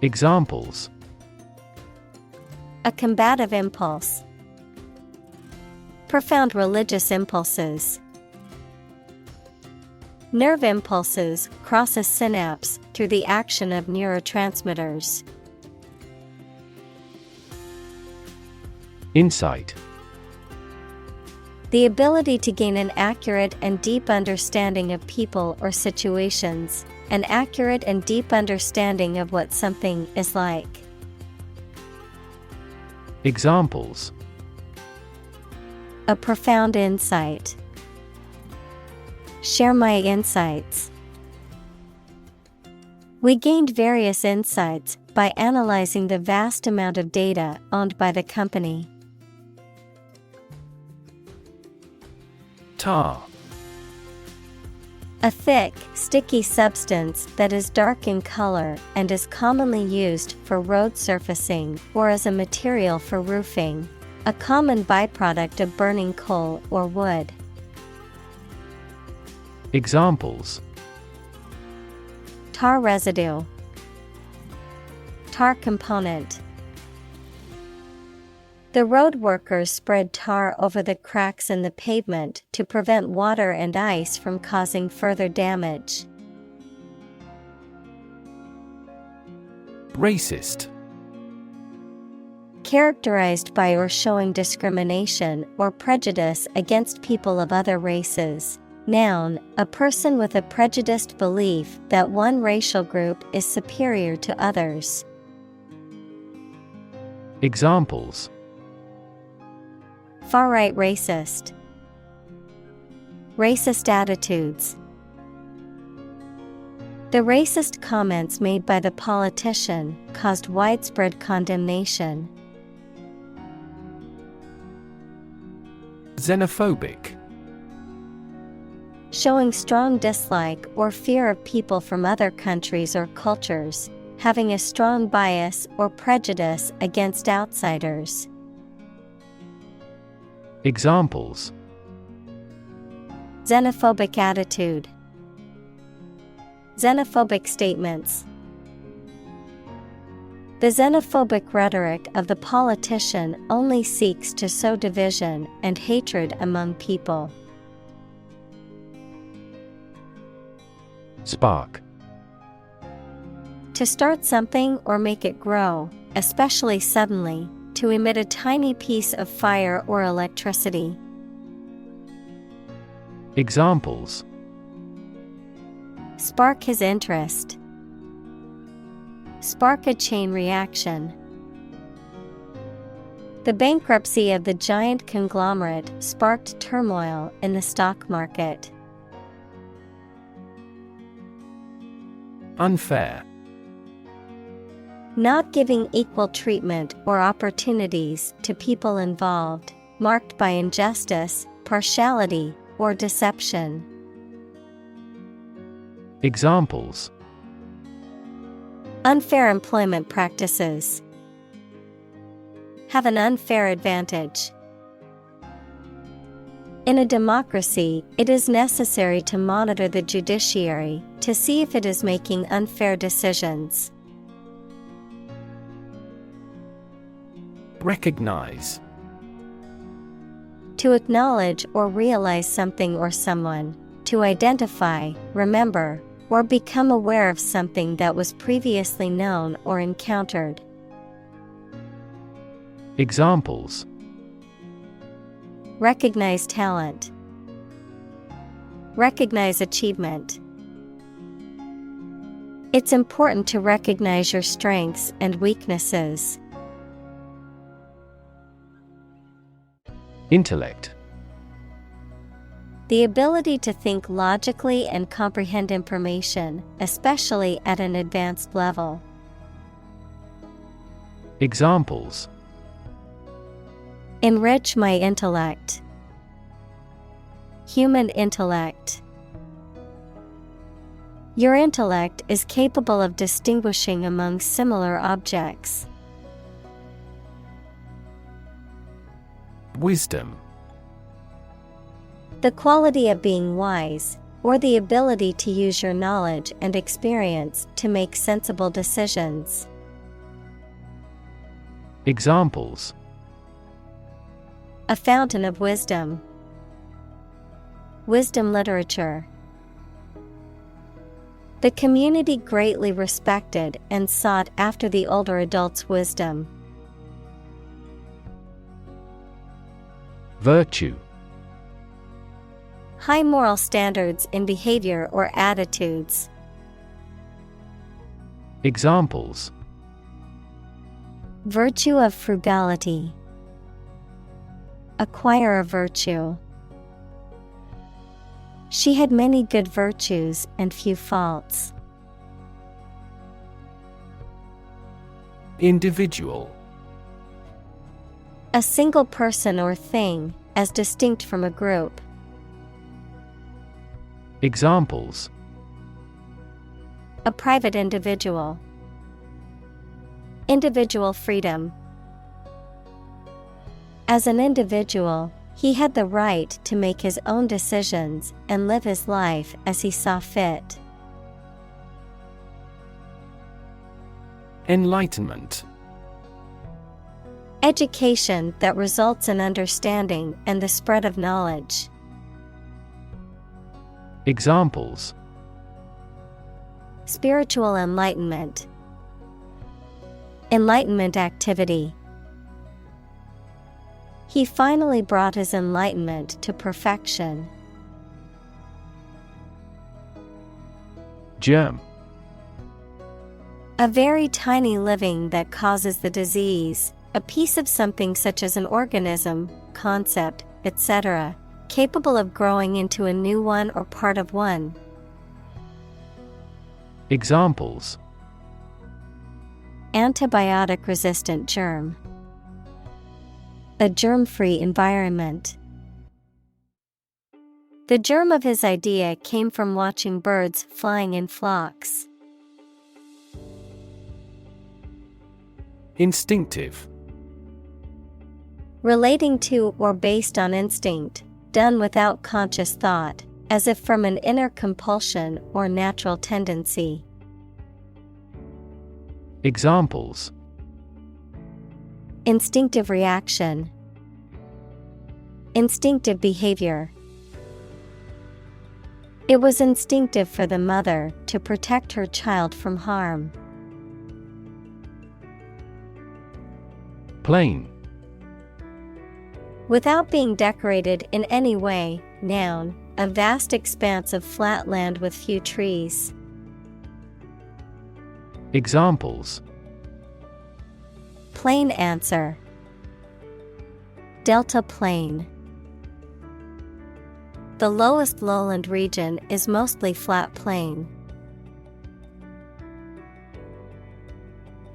Examples. A combative impulse. Profound religious impulses. Nerve impulses cross a synapse through the action of neurotransmitters. Insight. The ability to gain an accurate and deep understanding of people or situations, an accurate and deep understanding of what something is like. Examples. A profound insight. Share my insights. We gained various insights by analyzing the vast amount of data owned by the company. Tar. A thick, sticky substance that is dark in color and is commonly used for road surfacing or as a material for roofing, a common byproduct of burning coal or wood. Examples: Tar residue, tar component. The road workers spread tar over the cracks in the pavement to prevent water and ice from causing further damage. Racist. Characterized by or showing discrimination or prejudice against people of other races. Noun, a person with a prejudiced belief that one racial group is superior to others. Examples: Far-right racist. Racist attitudes. The racist comments made by the politician caused widespread condemnation. Xenophobic. Showing strong dislike or fear of people from other countries or cultures, having a strong bias or prejudice against outsiders. Examples: Xenophobic attitude. Xenophobic statements. The xenophobic rhetoric of the politician only seeks to sow division and hatred among people. Spark. To start something or make it grow, especially suddenly, to emit a tiny piece of fire or electricity. Examples: Spark his interest. Spark a chain reaction. The bankruptcy of the giant conglomerate sparked turmoil in the stock market. Unfair. Not giving equal treatment or opportunities to people involved, marked by injustice, partiality, or deception. Examples: Unfair employment practices. Have an unfair advantage. In a democracy, it is necessary to monitor the judiciary to see if it is making unfair decisions. Recognize. To acknowledge or realize something or someone, to identify, remember, or become aware of something that was previously known or encountered. Examples: Recognize talent. Recognize achievement. It's important to recognize your strengths and weaknesses. Intellect. The ability to think logically and comprehend information, especially at an advanced level. Examples: Enrich my intellect. Human intellect. Your intellect is capable of distinguishing among similar objects. Wisdom. The quality of being wise, or the ability to use your knowledge and experience to make sensible decisions. Examples: A fountain of wisdom. Wisdom literature. The community greatly respected and sought after the older adult's wisdom. Virtue. High moral standards in behavior or attitudes. Examples: Virtue of frugality. Acquire a virtue. She had many good virtues and few faults. Individual. A single person or thing, as distinct from a group. Examples: A private individual. Individual freedom. As an individual, he had the right to make his own decisions and live his life as he saw fit. Enlightenment. Education that results in understanding and the spread of knowledge. Examples: Spiritual enlightenment. Enlightenment activity. He finally brought his enlightenment to perfection. Germ. A very tiny living that causes the disease, a piece of something such as an organism, concept, etc., capable of growing into a new one or part of one. Examples: Antibiotic-resistant germ. A germ-free environment. The germ of his idea came from watching birds flying in flocks. Instinctive. Relating to or based on instinct, done without conscious thought, as if from an inner compulsion or natural tendency. Examples: Instinctive reaction. Instinctive behavior. It was instinctive for the mother to protect her child from harm. Plain. Without being decorated in any way, noun, a vast expanse of flat land with few trees. Examples: Plain answer. Delta plain. The lowest lowland region is mostly flat plain.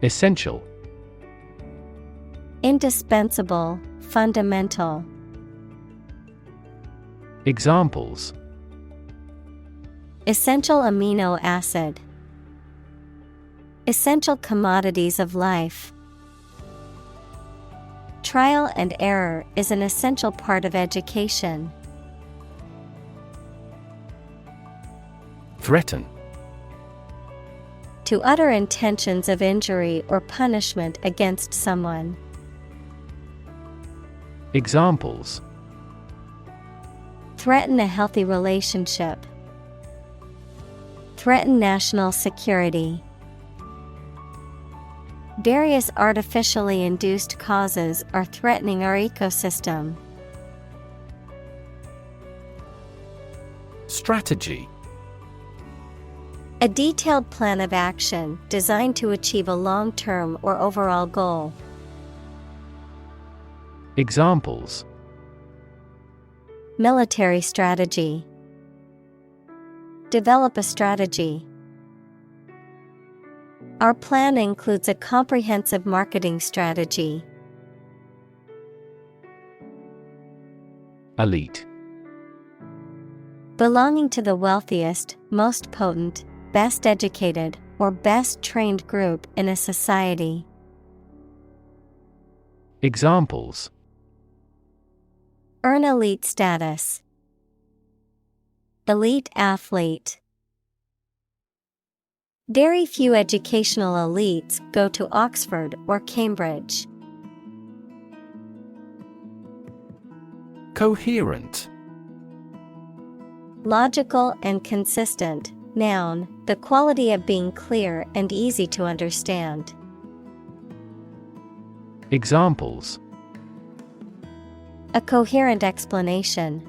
Essential. Indispensable, fundamental. Examples: Essential amino acid. Essential commodities of life. Trial and error is an essential part of education. Threaten. To utter intentions of injury or punishment against someone. Examples: Threaten a healthy relationship. Threaten national security. Various artificially induced causes are threatening our ecosystem. Strategy. A detailed plan of action designed to achieve a long-term or overall goal. Examples: Military strategy. Develop a strategy. Our plan includes a comprehensive marketing strategy. Elite. Belonging to the wealthiest, most potent, best educated, or best trained group in a society. Examples: Earn elite status. Elite athlete. Very few educational elites go to Oxford or Cambridge. Coherent. Logical and consistent, noun, the quality of being clear and easy to understand. Examples: A coherent explanation.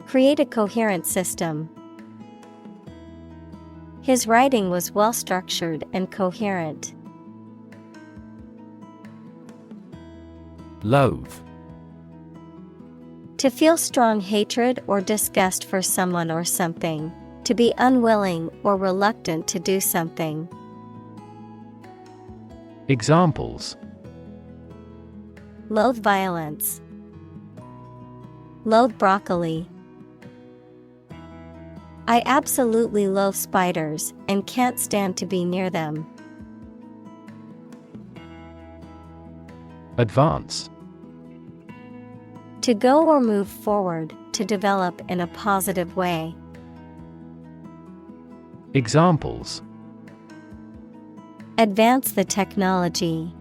Create a coherent system. His writing was well structured and coherent. Loathe. To feel strong hatred or disgust for someone or something. To be unwilling or reluctant to do something. Examples: Loathe violence. Loathe broccoli. I absolutely loathe spiders and can't stand to be near them. Advance. To go or move forward, to develop in a positive way. Examples: Advance the technology.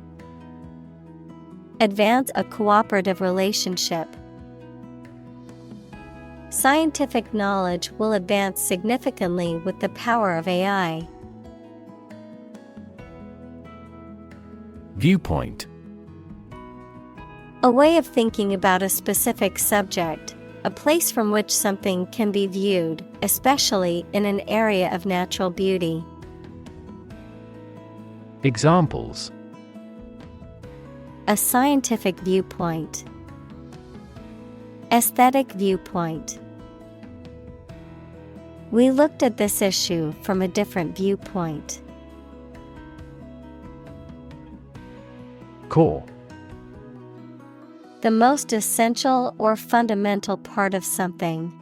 Advance a cooperative relationship. Scientific knowledge will advance significantly with the power of AI. Viewpoint. A way of thinking about a specific subject, a place from which something can be viewed, especially in an area of natural beauty. Examples: A scientific viewpoint. Aesthetic viewpoint. We looked at this issue from a different viewpoint. Core. The most essential or fundamental part of something.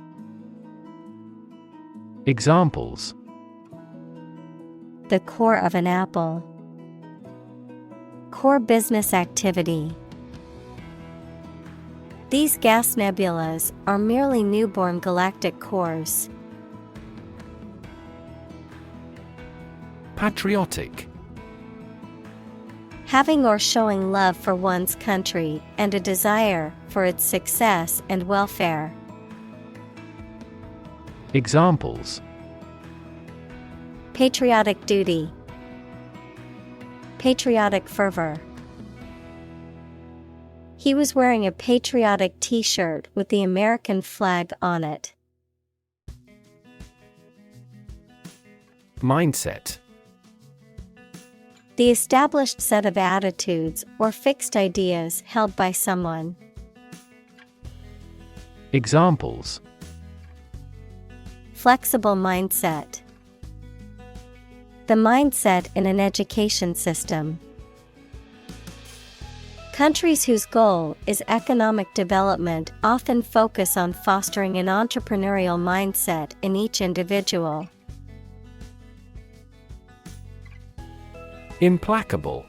Examples: The core of an apple. Core business activity. These gas nebulas are merely newborn galactic cores. Patriotic. Having or showing love for one's country and a desire for its success and welfare. Examples: Patriotic duty. Patriotic fervor. He was wearing a patriotic t-shirt with the American flag on it. Mindset. The established set of attitudes or fixed ideas held by someone. Examples: Flexible mindset. The mindset in an education system. Countries whose goal is economic development often focus on fostering an entrepreneurial mindset in each individual. Implacable.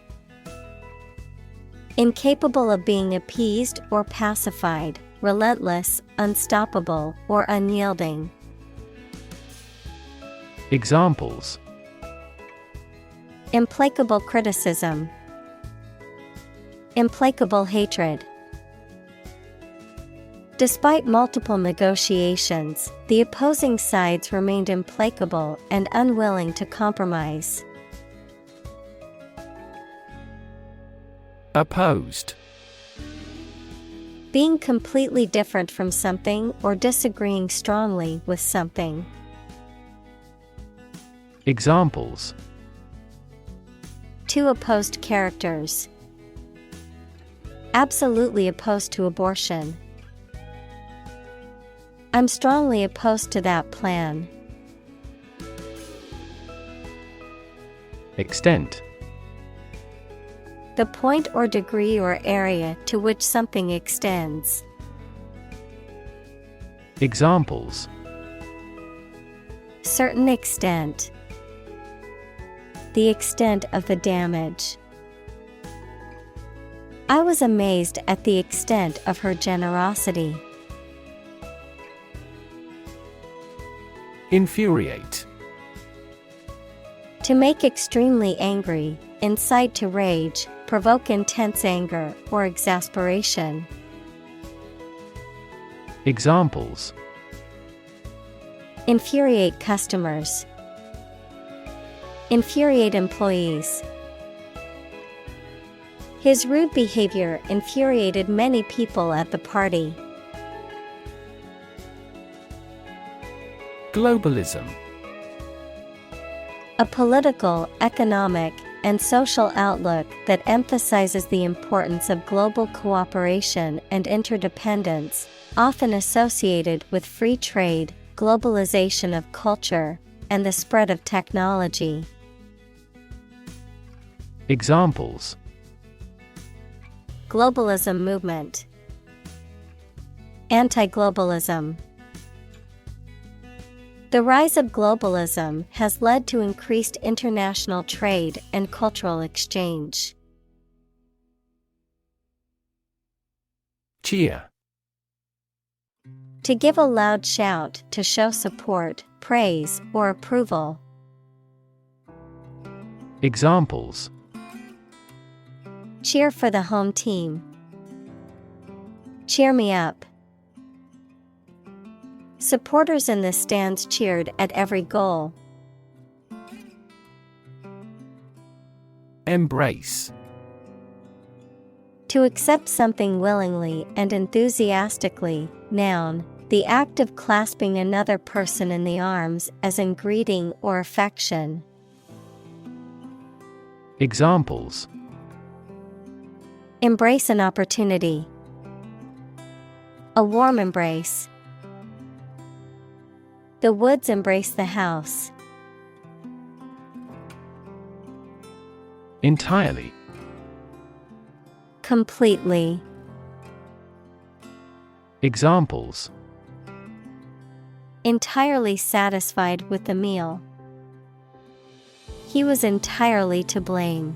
Incapable of being appeased or pacified, relentless, unstoppable, or unyielding. Examples: Implacable criticism. Implacable hatred. Despite multiple negotiations, the opposing sides remained implacable and unwilling to compromise. Opposed. Being completely different from something or disagreeing strongly with something. Examples: Two opposed characters. Absolutely opposed to abortion. I'm strongly opposed to that plan. Extent. The point or degree or area to which something extends. Examples: Certain extent. The extent of the damage. I was amazed at the extent of her generosity. Infuriate. To make extremely angry, incite to rage, provoke intense anger or exasperation. Examples: Infuriate customers. Infuriate employees. His rude behavior infuriated many people at the party. Globalism. A political, economic, and social outlook that emphasizes the importance of global cooperation and interdependence, often associated with free trade, globalization of culture, and the spread of technology. Examples: Globalism movement, anti-globalism. The rise of globalism has led to increased international trade and cultural exchange. Cheer. To give a loud shout to show support, praise, or approval. Examples: Cheer for the home team. Cheer me up. Supporters in the stands cheered at every goal. Embrace. To accept something willingly and enthusiastically. Noun, the act of clasping another person in the arms as in greeting or affection. Examples: Embrace an opportunity. A warm embrace. The woods embrace the house. Entirely. Completely. Examples: Entirely satisfied with the meal. He was entirely to blame.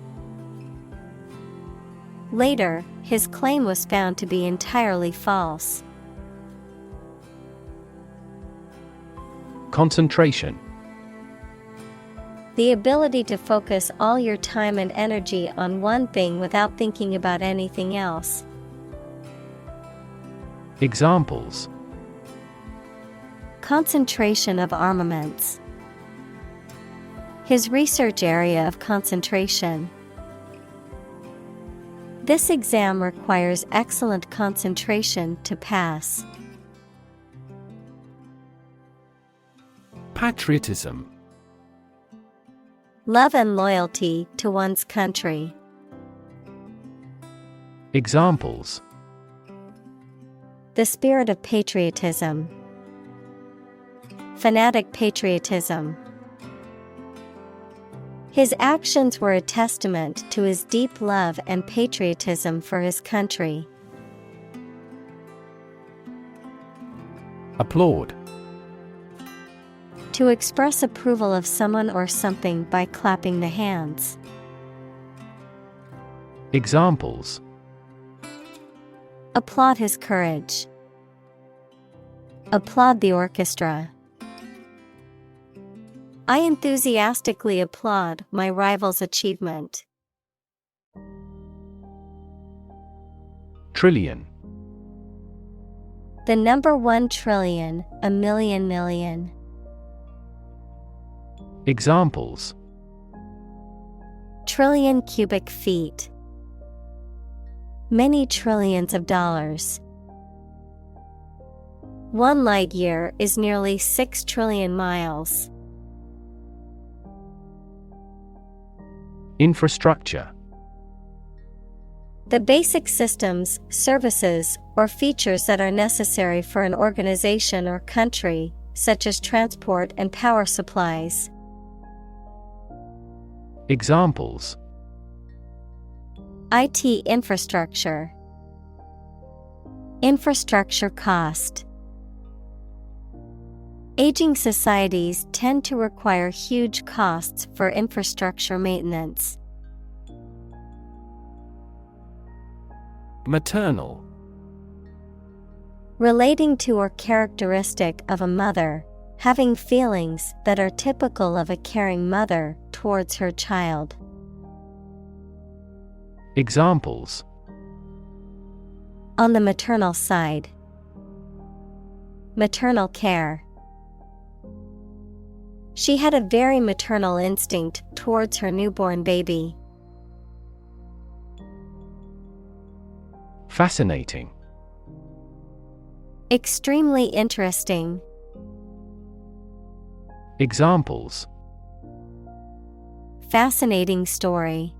Later, his claim was found to be entirely false. Concentration. The ability to focus all your time and energy on one thing without thinking about anything else. Examples: Concentration of armaments. His research area of concentration. This exam requires excellent concentration to pass. Patriotism. Love and loyalty to one's country. Examples: The spirit of patriotism. Fanatic patriotism. His actions were a testament to his deep love and patriotism for his country. Applaud. To express approval of someone or something by clapping the hands. Examples: Applaud his courage. Applaud the orchestra. I enthusiastically applaud my rival's achievement. Trillion. The number 1 trillion, a million million. Examples: Trillion cubic feet. Many trillions of dollars. 1 light year is nearly 6 trillion miles. Infrastructure. The basic systems, services, or features that are necessary for an organization or country, such as transport and power supplies. Examples: IT infrastructure. Infrastructure cost. Aging societies tend to require huge costs for infrastructure maintenance. Maternal. Relating to or characteristic of a mother, having feelings that are typical of a caring mother towards her child. Examples: On the maternal side. Maternal care. She had a very maternal instinct towards her newborn baby. Fascinating. Extremely interesting. Examples: Fascinating story.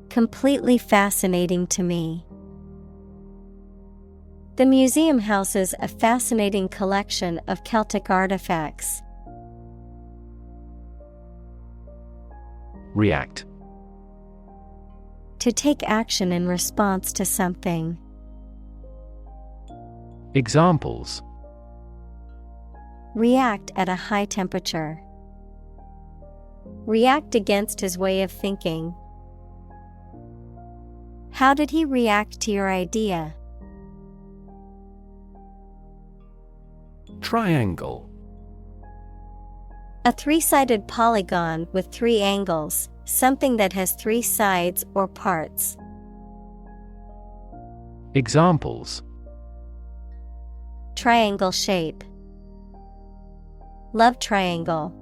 Completely fascinating to me. The museum houses a fascinating collection of Celtic artifacts. React. To take action in response to something. Examples: React at a high temperature. React against his way of thinking. How did he react to your idea? Triangle. A three-sided polygon with three angles, something that has three sides or parts. Examples: Triangle shape. Love triangle.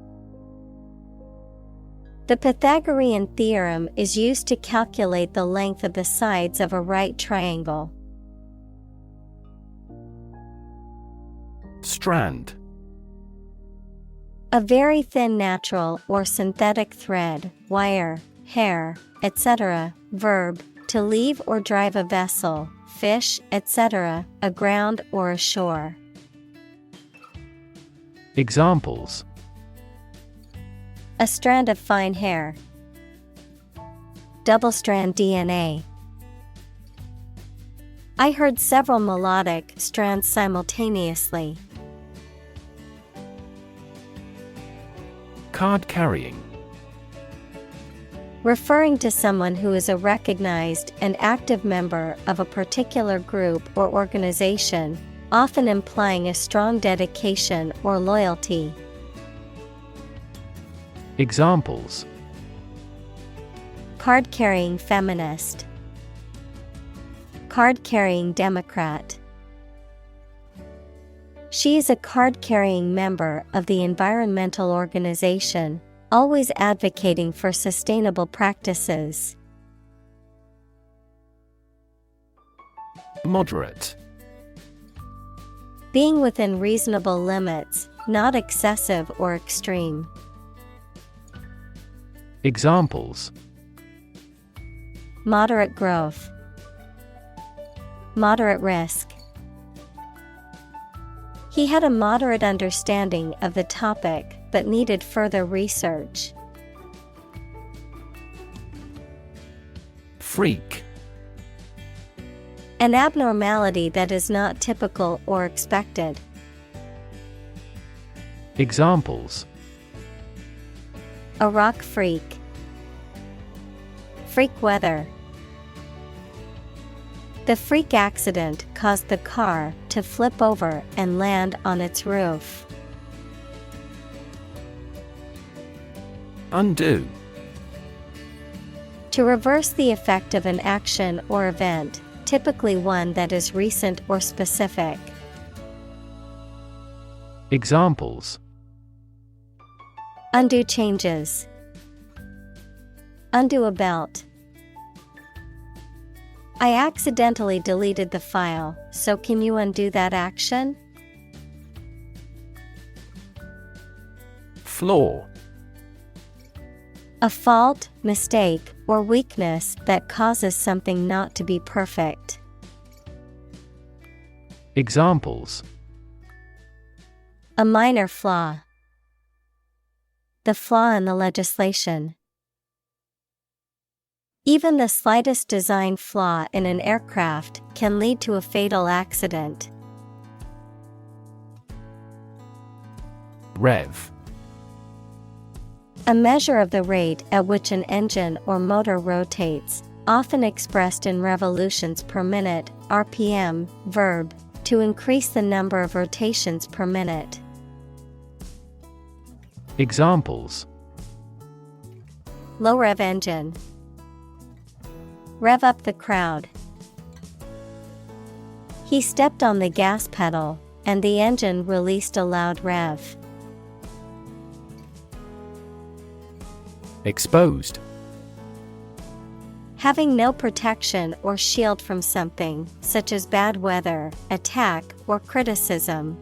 The Pythagorean theorem is used to calculate the length of the sides of a right triangle. Strand. A very thin natural or synthetic thread, wire, hair, etc. Verb, to leave or drive a vessel, fish, etc., aground or ashore. Examples: A strand of fine hair. Double-strand DNA. I heard several melodic strands simultaneously. Card carrying. Referring to someone who is a recognized and active member of a particular group or organization, often implying a strong dedication or loyalty. Examples: Card-carrying feminist. Card-carrying Democrat. She is a card-carrying member of the environmental organization, always advocating for sustainable practices. Moderate. Being within reasonable limits, not excessive or extreme. Examples: Moderate growth. Moderate risk. He had a moderate understanding of the topic but needed further research. Freak. An abnormality that is not typical or expected. Examples: A rock freak. Freak weather. The freak accident caused the car to flip over and land on its roof. Undo. To reverse the effect of an action or event, typically one that is recent or specific. Examples: Undo changes. Undo a belt. I accidentally deleted the file, so can you undo that action? Flaw. A fault, mistake, or weakness that causes something not to be perfect. Examples: A minor flaw. The flaw in the legislation. Even the slightest design flaw in an aircraft can lead to a fatal accident. Rev. A measure of the rate at which an engine or motor rotates, often expressed in revolutions per minute, RPM, verb, to increase the number of rotations per minute. Examples: Low rev engine. Rev up the crowd. He stepped on the gas pedal, and the engine released a loud rev. Exposed. Having no protection or shield from something, such as bad weather, attack, or criticism.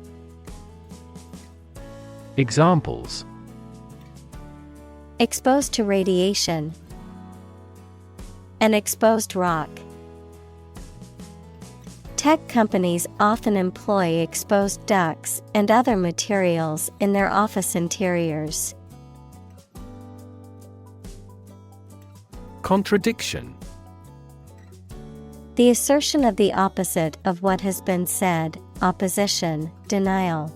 Examples: Exposed to radiation. An exposed rock. Tech companies often employ exposed ducts and other materials in their office interiors. Contradiction. The assertion of the opposite of what has been said, opposition, denial.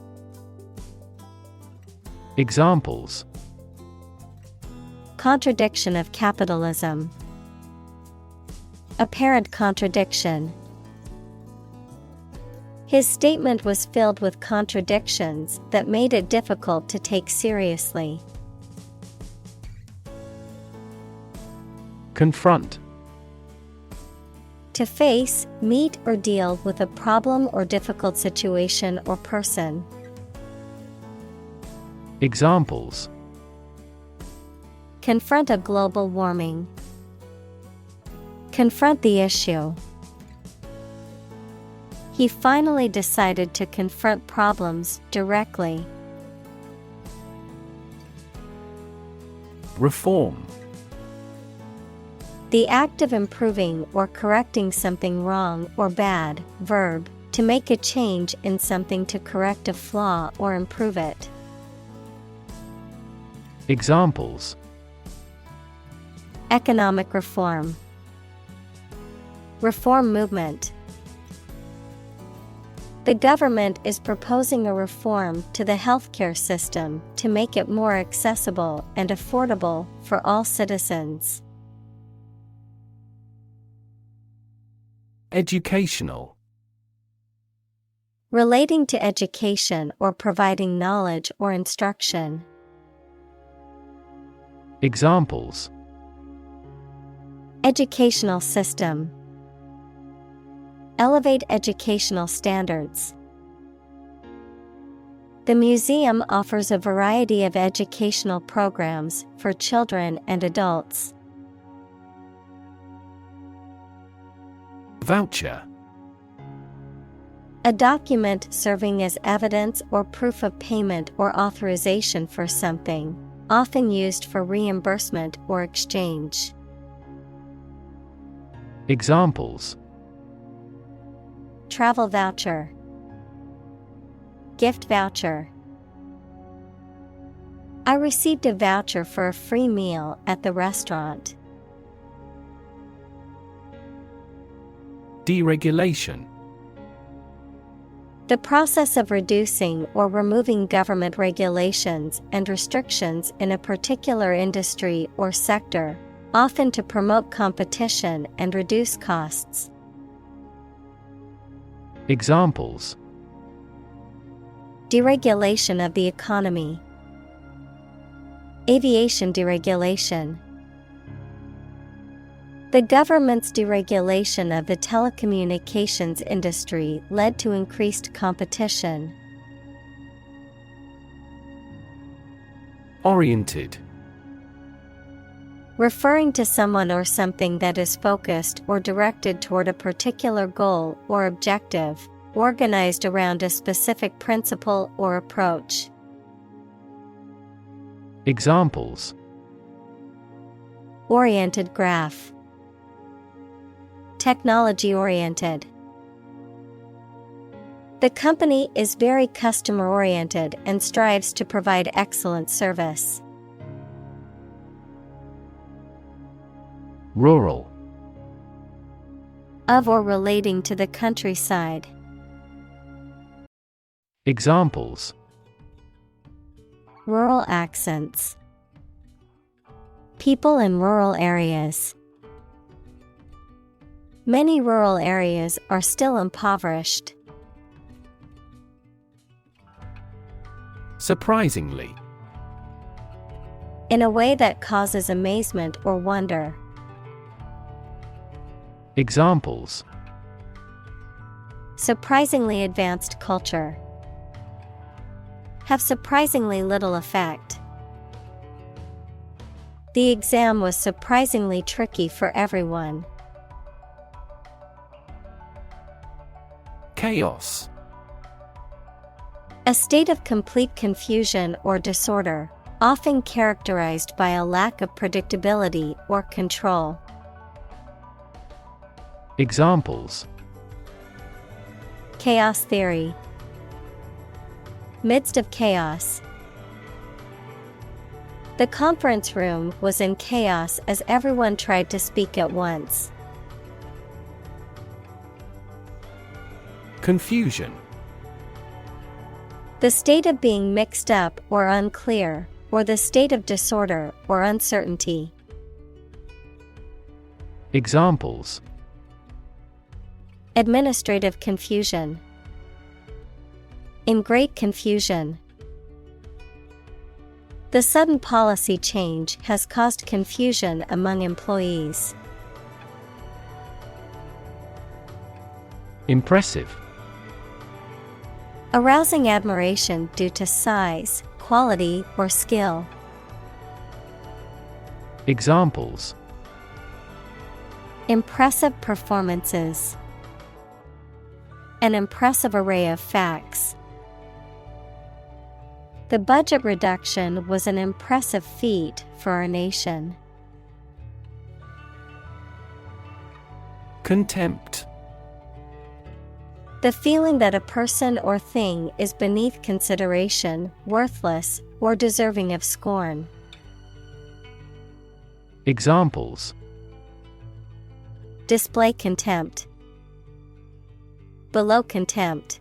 Examples: contradiction of capitalism. Apparent contradiction. His statement was filled with contradictions that made it difficult to take seriously. Confront. To face, meet, or deal with a problem or difficult situation or person. Examples: confront a global warming. Confront the issue. He finally decided to confront problems directly. Reform. The act of improving or correcting something wrong or bad. Verb, to make a change in something to correct a flaw or improve it. Examples: economic reform. Reform movement. The government is proposing a reform to the healthcare system to make it more accessible and affordable for all citizens. Educational. Relating to education or providing knowledge or instruction. Examples: educational system. Elevate educational standards. The museum offers a variety of educational programs for children and adults. Voucher. A document serving as evidence or proof of payment or authorization for something, often used for reimbursement or exchange. Examples: travel voucher. Gift voucher. I received a voucher for a free meal at the restaurant. Deregulation. The process of reducing or removing government regulations and restrictions in a particular industry or sector, often to promote competition and reduce costs. Examples: deregulation of the economy. Aviation deregulation. The government's deregulation of the telecommunications industry led to increased competition. Oriented. Referring to someone or something that is focused or directed toward a particular goal or objective, organized around a specific principle or approach. Examples: oriented graph. Technology-oriented. The company is very customer-oriented and strives to provide excellent service. Rural. Of or relating to the countryside. Examples: rural accents. People in rural areas. Many rural areas are still impoverished. Surprisingly. In a way that causes amazement or wonder. Examples: surprisingly advanced culture. Have surprisingly little effect. The exam was surprisingly tricky for everyone. Chaos. A state of complete confusion or disorder, often characterized by a lack of predictability or control. Examples: Chaos theory. Midst of chaos. The conference room was in chaos as everyone tried to speak at once. Confusion. The state of being mixed up or unclear, or the state of disorder or uncertainty. Examples: Administrative confusion. In great confusion. The sudden policy change has caused confusion among employees. Impressive. Arousing admiration due to size, quality, or skill. Examples: Impressive performances. An impressive array of facts. The budget reduction was an impressive feat for our nation. Contempt. The feeling that a person or thing is beneath consideration, worthless, or deserving of scorn. Examples: Display contempt. Below contempt.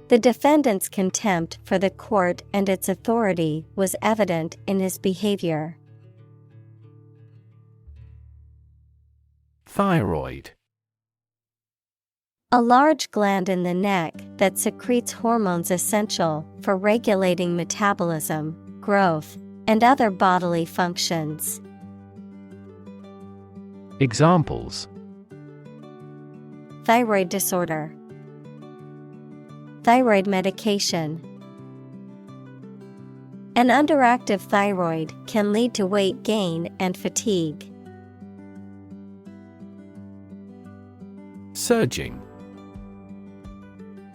The defendant's contempt for the court and its authority was evident in his behavior. Thyroid. A large gland in the neck that secretes hormones essential for regulating metabolism, growth, and other bodily functions. Examples: Thyroid disorder. Thyroid medication. An underactive thyroid can lead to weight gain and fatigue. Surging.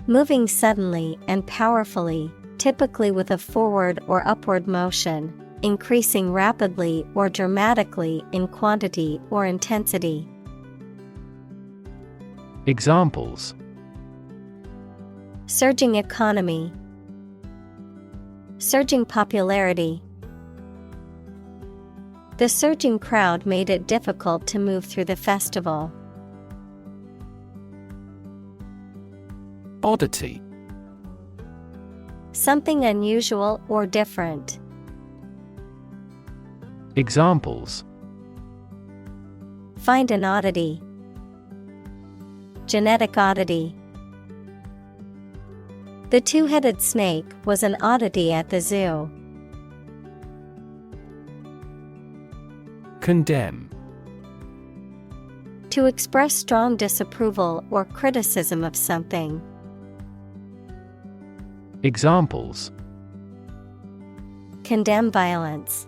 Moving suddenly and powerfully, typically with a forward or upward motion, increasing rapidly or dramatically in quantity or intensity. Examples: Surging economy. Surging popularity. The surging crowd made it difficult to move through the festival. Oddity. Something unusual or different. Examples: Find an oddity. Genetic oddity. The two-headed snake was an oddity at the zoo. Condemn. To express strong disapproval or criticism of something. Examples: Condemn violence.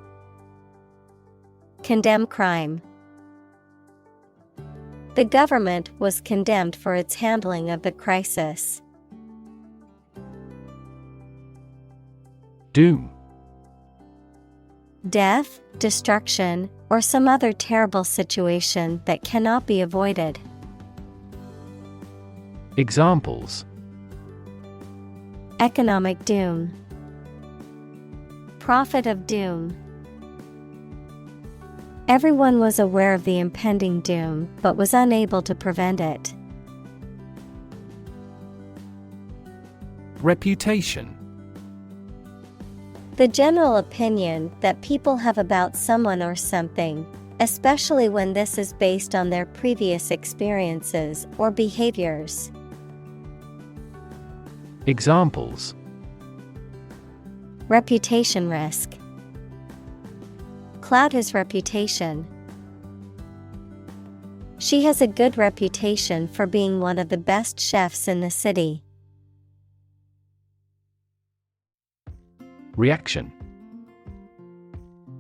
Condemn crime. The government was condemned for its handling of the crisis. Doom. Death, destruction, or some other terrible situation that cannot be avoided. Examples: Economic doom. Prophet of doom. Everyone was aware of the impending doom but was unable to prevent it. Reputation. The general opinion that people have about someone or something, especially when this is based on their previous experiences or behaviors. Examples: Reputation risk. Cloud his reputation. She has a good reputation for being one of the best chefs in the city. Reaction.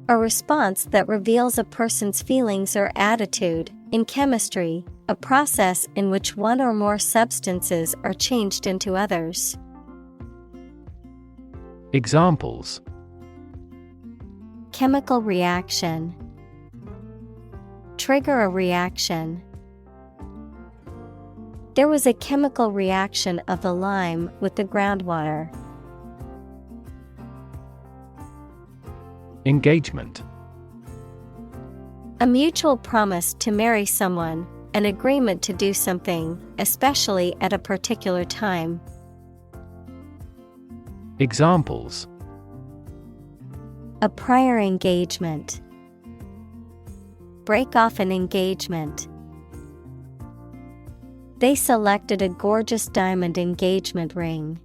A response that reveals a person's feelings or attitude. In chemistry, a process in which one or more substances are changed into others. Examples: Chemical reaction. Trigger a reaction. There was a chemical reaction of the lime with the groundwater. Engagement. A mutual promise to marry someone, an agreement to do something, especially at a particular time. Examples: A prior engagement. Break off an engagement. They selected a gorgeous diamond engagement ring.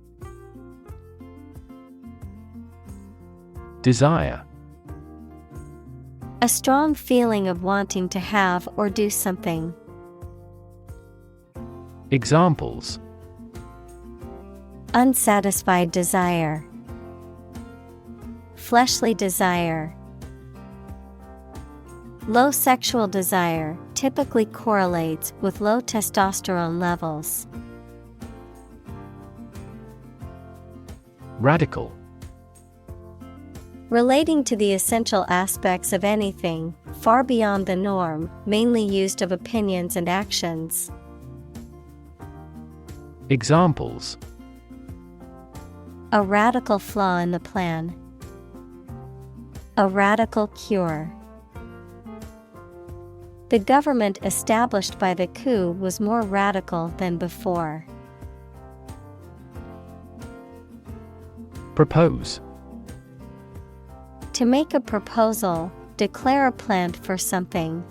Desire. A strong feeling of wanting to have or do something. Examples: Unsatisfied desire. Fleshly desire. Low sexual desire typically correlates with low testosterone levels. Radical. Relating to the essential aspects of anything, far beyond the norm, mainly used of opinions and actions. Examples: A radical flaw in the plan. A radical cure. The government established by the coup was more radical than before. Propose. To make a proposal, declare a plan for something.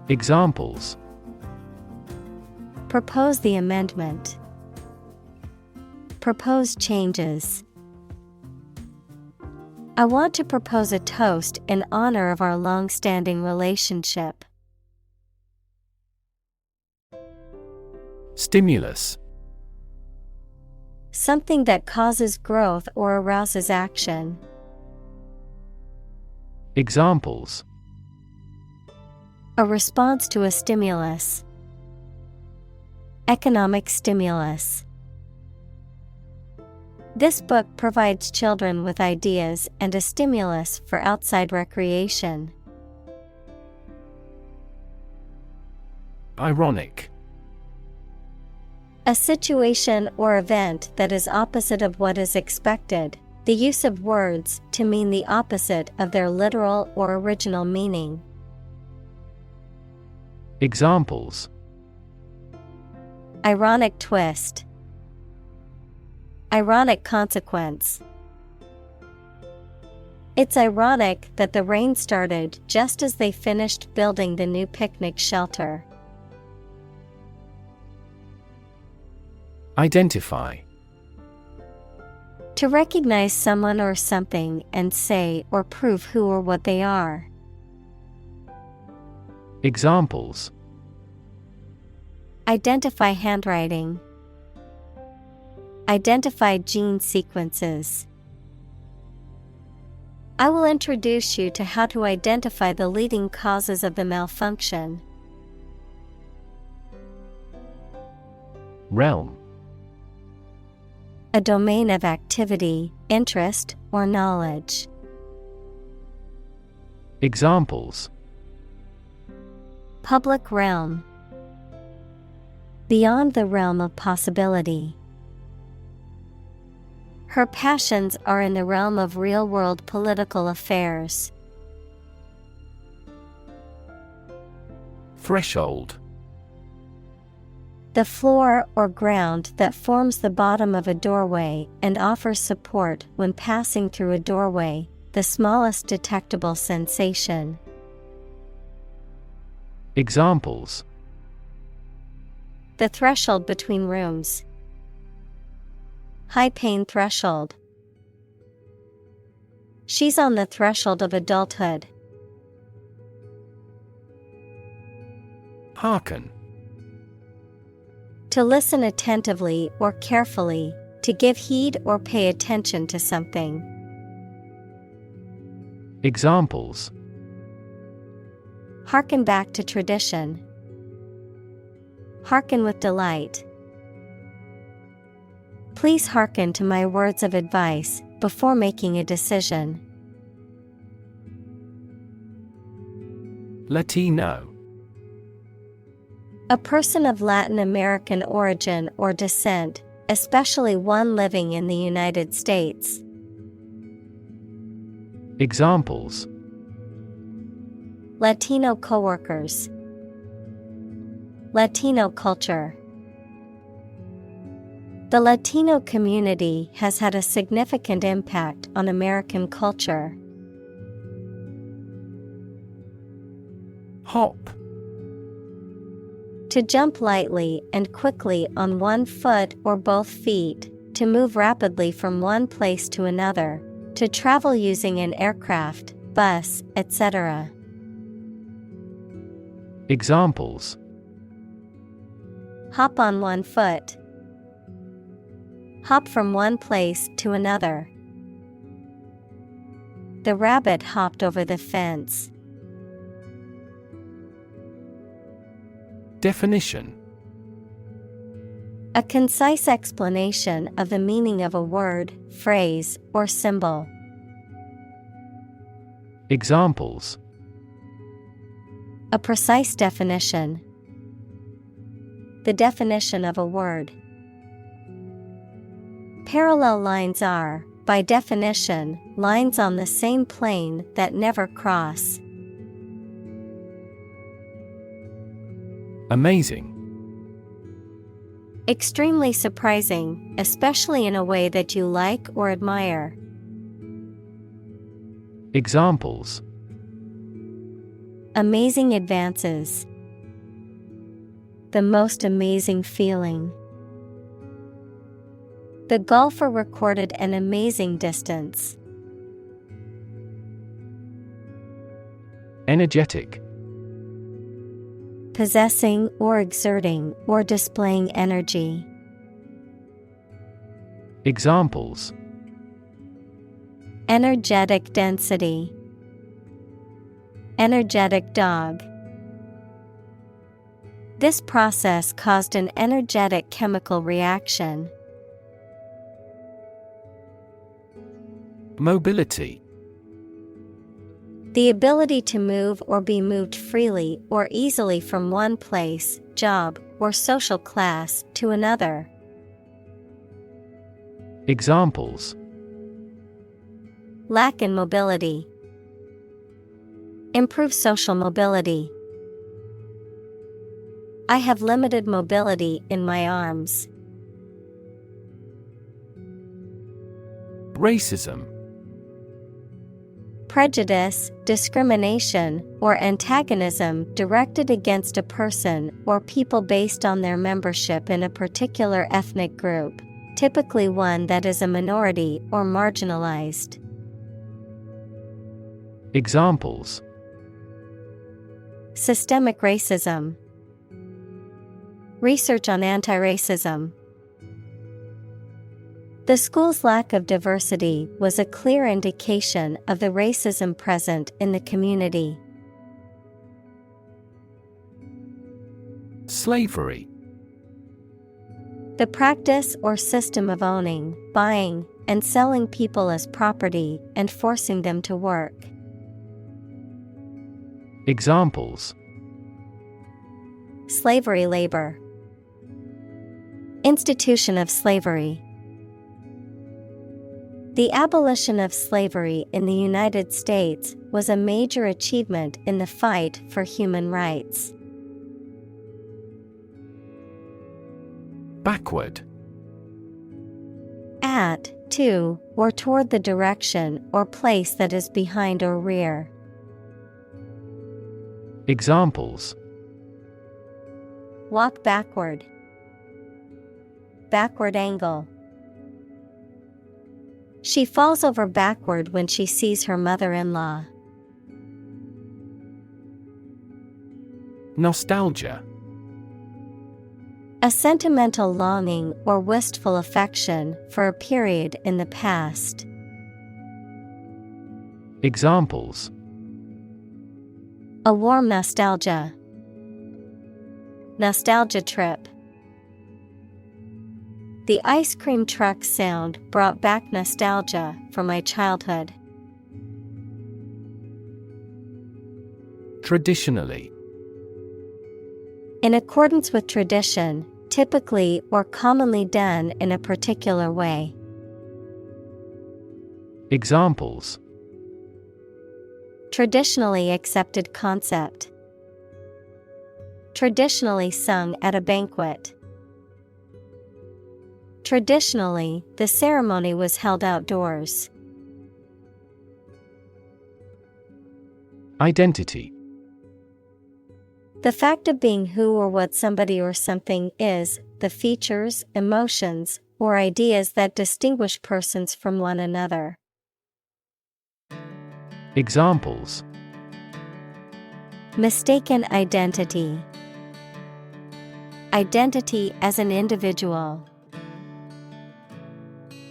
Examples: Propose the amendment. Propose changes. I want to propose a toast in honor of our long-standing relationship. Stimulus. Something that causes growth or arouses action. Examples: A response to a stimulus. Economic stimulus. This book provides children with ideas and a stimulus for outside recreation. Ironic. A situation or event that is opposite of what is expected, the use of words to mean the opposite of their literal or original meaning. Examples: Ironic twist. Ironic consequence. It's ironic that the rain started just as they finished building the new picnic shelter. Identify. To recognize someone or something and say or prove who or what they are. Examples: Identify handwriting. Identify gene sequences. I will introduce you to how to identify the leading causes of the malfunction. Realm. A domain of activity, interest, or knowledge. Examples: Public realm. Beyond the realm of possibility. Her passions are in the realm of real-world political affairs. Threshold. The floor or ground that forms the bottom of a doorway and offers support when passing through a doorway, the smallest detectable sensation. Examples: The threshold between rooms. High pain threshold. She's on the threshold of adulthood. Hearken. To listen attentively or carefully, to give heed or pay attention to something. Examples: Hearken back to tradition. Hearken with delight. Please hearken to my words of advice before making a decision. Latino. A person of Latin American origin or descent, especially one living in the United States. Examples: Latino coworkers. Latino culture. The Latino community has had a significant impact on American culture. Hop. To jump lightly and quickly on one foot or both feet, to move rapidly from one place to another, to travel using an aircraft, bus, etc. Examples: Hop on one foot. Hop from one place to another. The rabbit hopped over the fence. Definition: A concise explanation of the meaning of a word, phrase, or symbol. Examples: A precise definition. The definition of a word. Parallel lines are, by definition, lines on the same plane that never cross. Amazing. Extremely surprising, especially in a way that you like or admire. Examples: Amazing advances. The most amazing feeling. The golfer recorded an amazing distance. Energetic. Possessing or exerting or displaying energy. Examples: Energetic density. Energetic dog. This process caused an energetic chemical reaction. Mobility. The ability to move or be moved freely or easily from one place, job, or social class to another. Examples: Lack in mobility. Improve social mobility. I have limited mobility in my arms. Racism. Prejudice, discrimination, or antagonism directed against a person or people based on their membership in a particular ethnic group, typically one that is a minority or marginalized. Examples: Systemic racism. Research on anti-racism. The school's lack of diversity was a clear indication of the racism present in the community. Slavery. The practice or system of owning, buying, and selling people as property and forcing them to work. Examples: Slavery labor. Institution of slavery. The abolition of slavery in the United States was a major achievement in the fight for human rights. Backward. At, to, or toward the direction or place that is behind or rear. Examples: Walk backward. Backward angle. She falls over backward when she sees her mother-in-law. Nostalgia. A sentimental longing or wistful affection for a period in the past. Examples: A warm nostalgia. Nostalgia trip. The ice cream truck sound brought back nostalgia from my childhood. Traditionally. In accordance with tradition, typically or commonly done in a particular way. Examples: Traditionally accepted concept. Traditionally sung at a banquet. Traditionally, the ceremony was held outdoors. Identity. The fact of being who or what somebody or something is, the features, emotions, or ideas that distinguish persons from one another. Examples: Mistaken identity. Identity as an individual.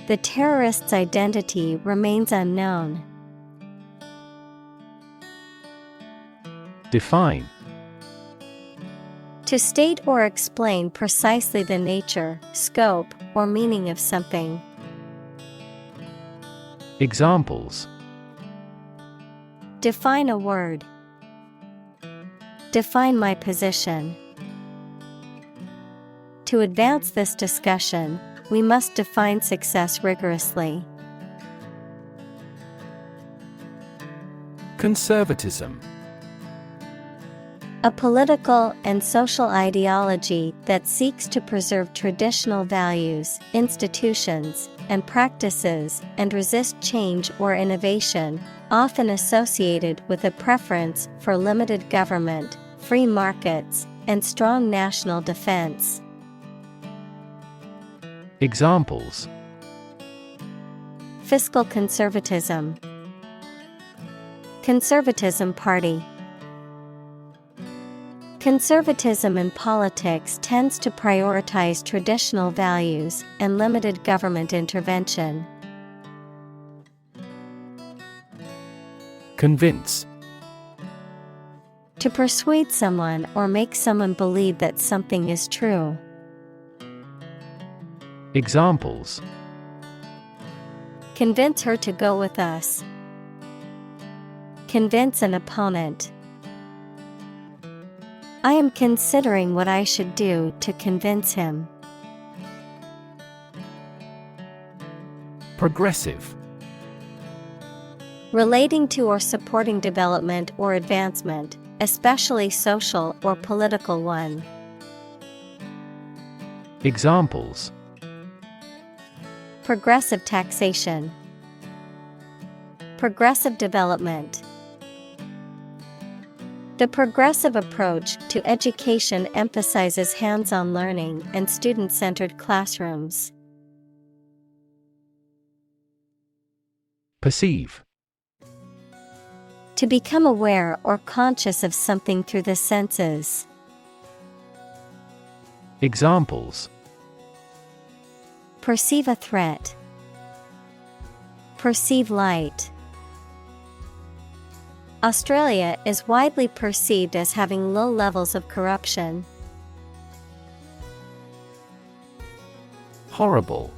The terrorist's identity remains unknown. Define. To state or explain precisely the nature, scope, or meaning of something. Examples: Define a word. Define my position. To advance this discussion, we must define success rigorously. Conservatism. A political and social ideology that seeks to preserve traditional values, institutions, and practices and resist change or innovation, often associated with a preference for limited government, free markets, and strong national defense. Examples: Fiscal conservatism. Conservatism Party. Conservatism in politics tends to prioritize traditional values and limited government intervention. Convince. To persuade someone or make someone believe that something is true. Examples: Convince her to go with us. Convince an opponent. I am considering what I should do to convince him. Progressive. Relating to or supporting development or advancement, especially social or political one. Examples: Progressive taxation. Progressive development. The progressive approach to education emphasizes hands-on learning and student-centered classrooms. Perceive. To become aware or conscious of something through the senses. Examples: Perceive a threat. Perceive light. Australia is widely perceived as having low levels of corruption. Horrible.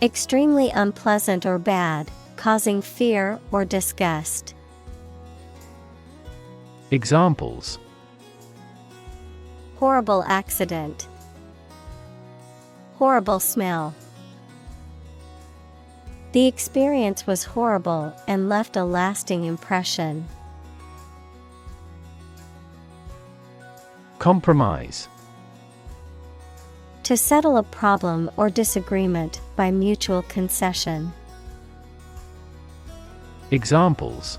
Extremely unpleasant or bad, causing fear or disgust. Examples: Horrible accident. Horrible smell. The experience was horrible and left a lasting impression. Compromise. To settle a problem or disagreement by mutual concession. Examples: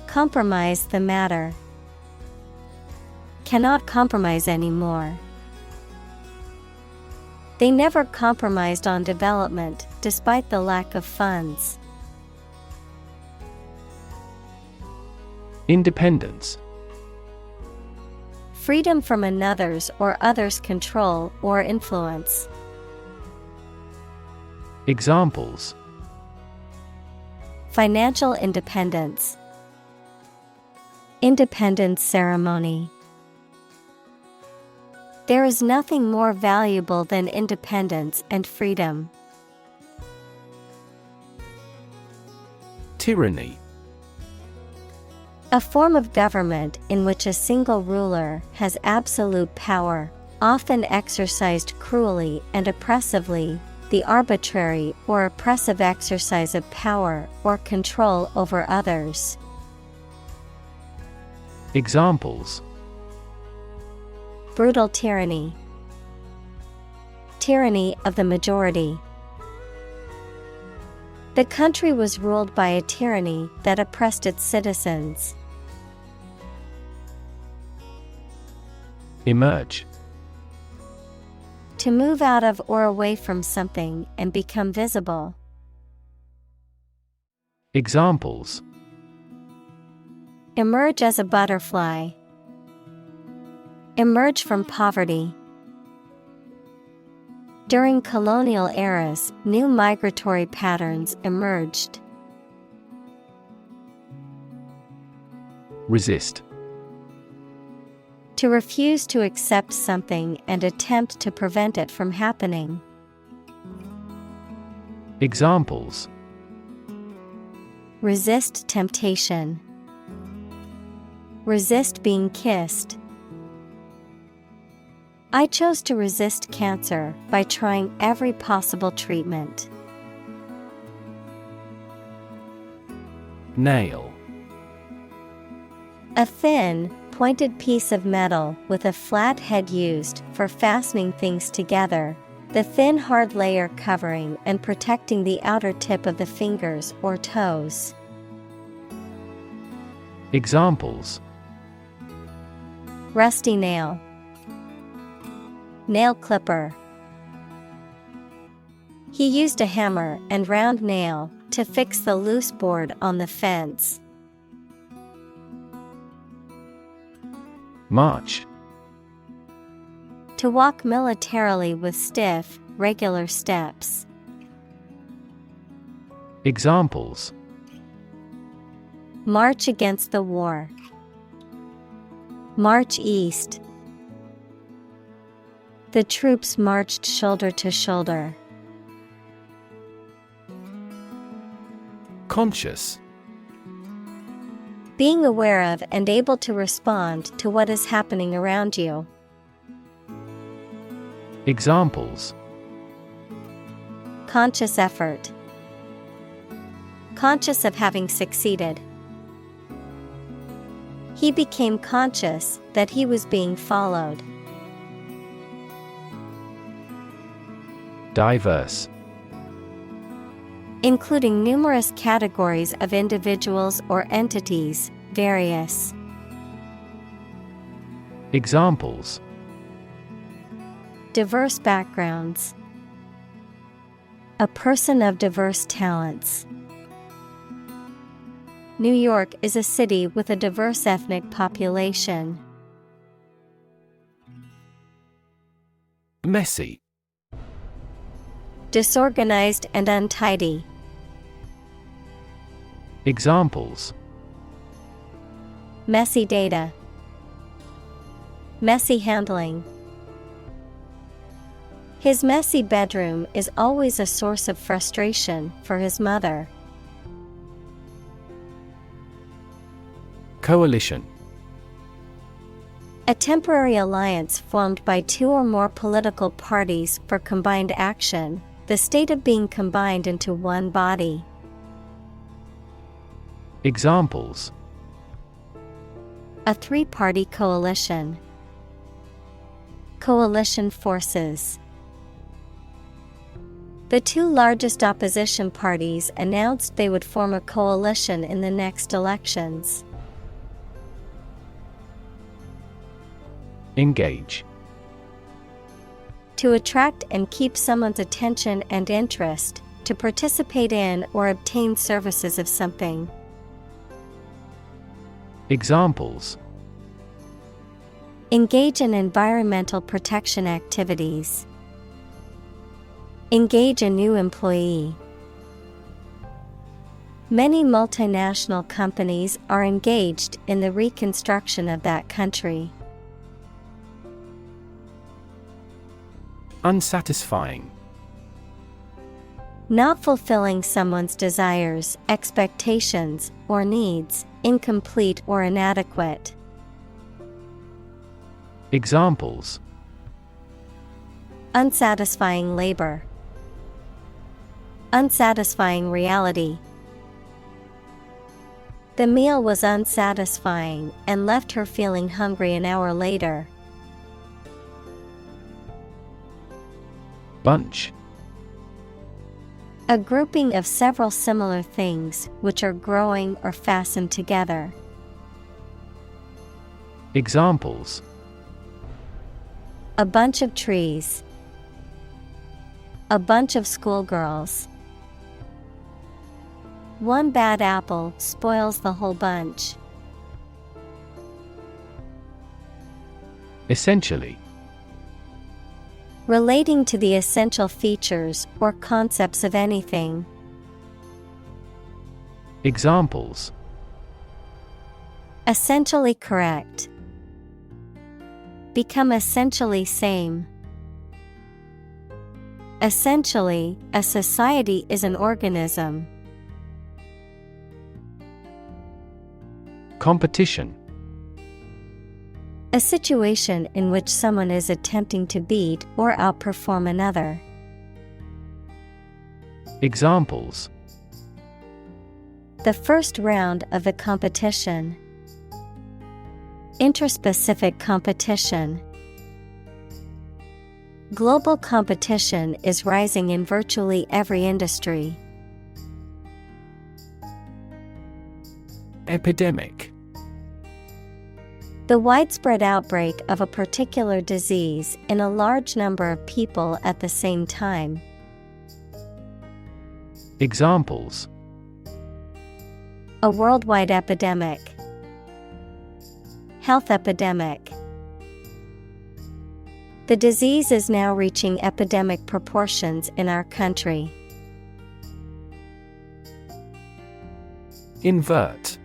Compromise the matter. Cannot compromise anymore. They never compromised on development, despite the lack of funds. Independence. Freedom from another's or others' control or influence. Examples: Financial independence. Independence ceremony. There is nothing more valuable than independence and freedom. Tyranny. A form of government in which a single ruler has absolute power, often exercised cruelly and oppressively, the arbitrary or oppressive exercise of power or control over others. Examples: Brutal tyranny. Tyranny of the majority. The country was ruled by a tyranny that oppressed its citizens. Emerge. To move out of or away from something and become visible. Examples: Emerge as a butterfly. Emerge from poverty. During colonial eras, new migratory patterns emerged. Resist. To refuse to accept something and attempt to prevent it from happening. Examples: Resist temptation. Resist being kissed. I chose to resist cancer by trying every possible treatment. Nail. A thin, pointed piece of metal with a flat head used for fastening things together, the thin hard layer covering and protecting the outer tip of the fingers or toes. Examples: Rusty nail. Nail clipper. He used a hammer and round nail to fix the loose board on the fence. March. To walk militarily with stiff, regular steps. Examples: March against the war. March east. The troops marched shoulder to shoulder. Conscious. Being aware of and able to respond to what is happening around you. Examples: Conscious effort. Conscious of having succeeded. He became conscious that he was being followed. Diverse. Including numerous categories of individuals or entities, various. Examples: Diverse backgrounds. A person of diverse talents. New York is a city with a diverse ethnic population. Messy. Disorganized and untidy. Examples: Messy data. Messy handling. His messy bedroom is always a source of frustration for his mother. Coalition. A temporary alliance formed by two or more political parties for combined action, the state of being combined into one body. Examples: A three-party coalition. Coalition forces. The two largest opposition parties announced they would form a coalition in the next elections. Engage. To attract and keep someone's attention and interest, to participate in or obtain services of something. Examples: Engage in environmental protection activities. Engage a new employee. Many multinational companies are engaged in the reconstruction of that country. Unsatisfying. Not fulfilling someone's desires, expectations, or needs, incomplete or inadequate. Examples: Unsatisfying labor. Unsatisfying reality. The meal was unsatisfying and left her feeling hungry an hour later. Bunch. A grouping of several similar things which are growing or fastened together. Examples: A bunch of trees. A bunch of schoolgirls. One bad apple spoils the whole bunch. Essentially. Relating to the essential features or concepts of anything. Examples: Essentially correct. Become essentially same. Essentially, a society is an organism. Competition. A situation in which someone is attempting to beat or outperform another. Examples: The first round of the competition. Interspecific competition. Global competition is rising in virtually every industry. Epidemic. The widespread outbreak of a particular disease in a large number of people at the same time. Examples: A worldwide epidemic. Health epidemic. The disease is now reaching epidemic proportions in our country. Invert.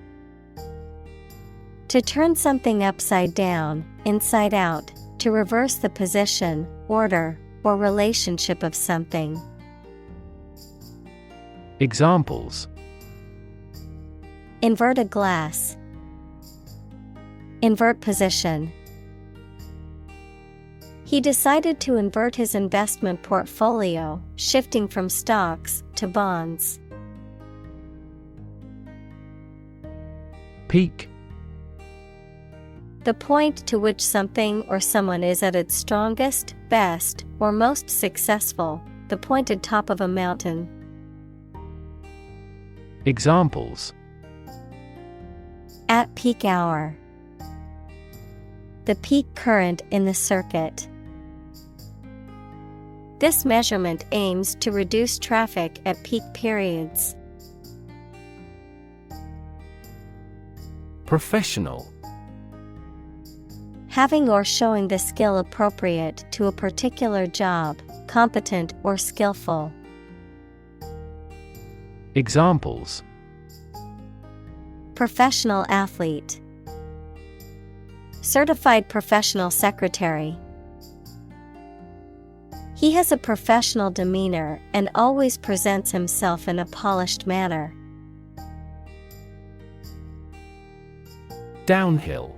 To turn something upside down, inside out, to reverse the position, order, or relationship of something. Examples: Invert a glass. Invert position. He decided to invert his investment portfolio, shifting from stocks to bonds. Peak. The point to which something or someone is at its strongest, best, or most successful, the pointed top of a mountain. Examples: At peak hour. The peak current in the circuit. This measurement aims to reduce traffic at peak periods. Professional. Having or showing the skill appropriate to a particular job, competent or skillful. Examples: Professional athlete. Certified professional secretary. He has a professional demeanor and always presents himself in a polished manner. Downhill.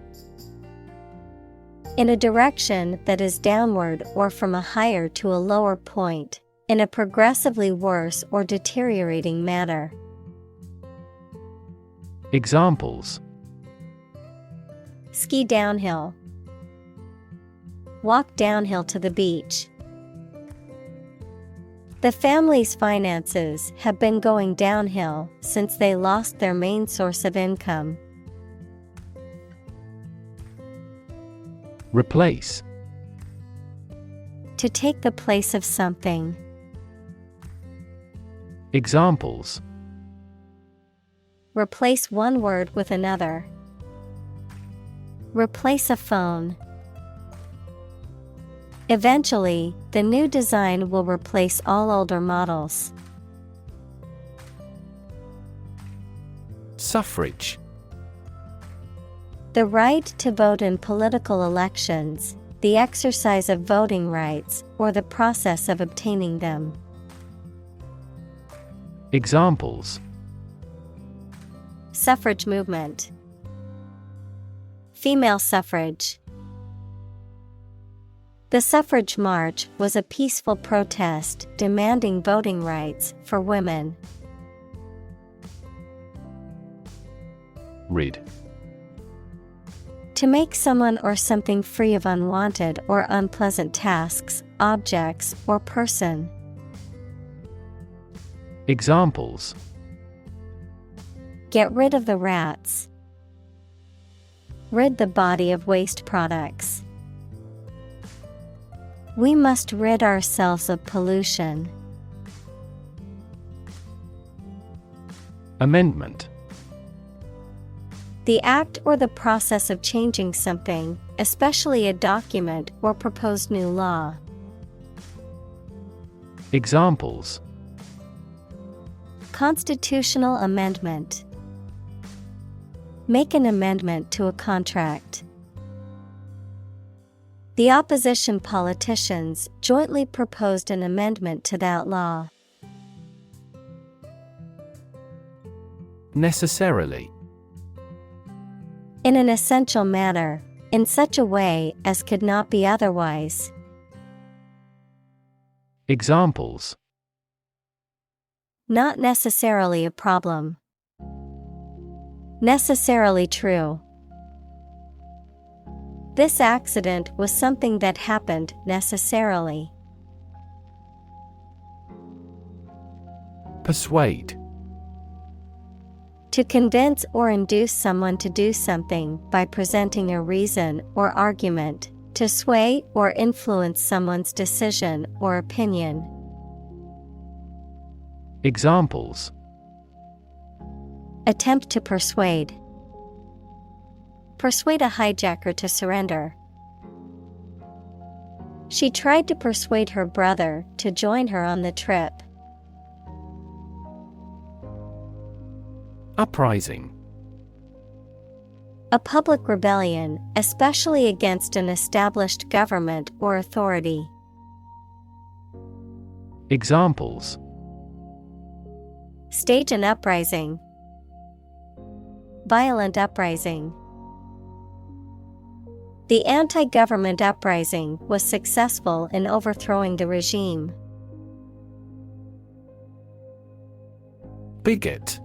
In a direction that is downward or from a higher to a lower point, in a progressively worse or deteriorating manner. Examples: Ski downhill. Walk downhill to the beach. The family's finances have been going downhill since they lost their main source of income. Replace. To take the place of something. Examples: Replace one word with another. Replace a phone. Eventually, the new design will replace all older models. Suffrage. The right to vote in political elections, the exercise of voting rights, or the process of obtaining them. Examples: suffrage movement, female suffrage. The suffrage march was a peaceful protest demanding voting rights for women. Rid. To make someone or something free of unwanted or unpleasant tasks, objects, or person. Examples: get rid of the rats, rid the body of waste products. We must rid ourselves of pollution. Amendment. The act or the process of changing something, especially a document or proposed new law. Examples: constitutional amendment, make an amendment to a contract. The opposition politicians jointly proposed an amendment to that law. Necessarily. In an essential manner, in such a way as could not be otherwise. Examples: not necessarily a problem. Necessarily true. This accident was something that happened necessarily. Persuade. To convince or induce someone to do something by presenting a reason or argument, to sway or influence someone's decision or opinion. Examples: attempt to persuade. Persuade a hijacker to surrender. She tried to persuade her brother to join her on the trip. Uprising. A public rebellion, especially against an established government or authority. Examples: stage an uprising. Violent uprising. The anti-government uprising was successful in overthrowing the regime. Bigot.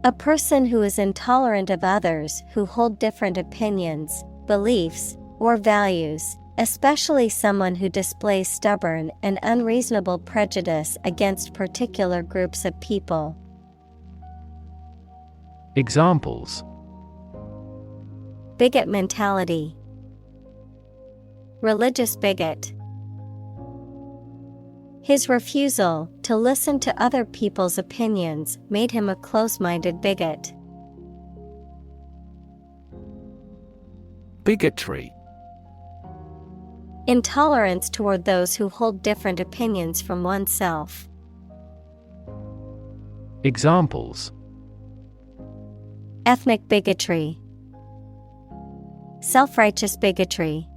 A person who is intolerant of others who hold different opinions, beliefs, or values, especially someone who displays stubborn and unreasonable prejudice against particular groups of people. Examples: bigot mentality. Religious bigot. His refusal to listen to other people's opinions made him a close-minded bigot. Bigotry. Intolerance toward those who hold different opinions from oneself. Examples: ethnic bigotry. Self-righteous bigotry.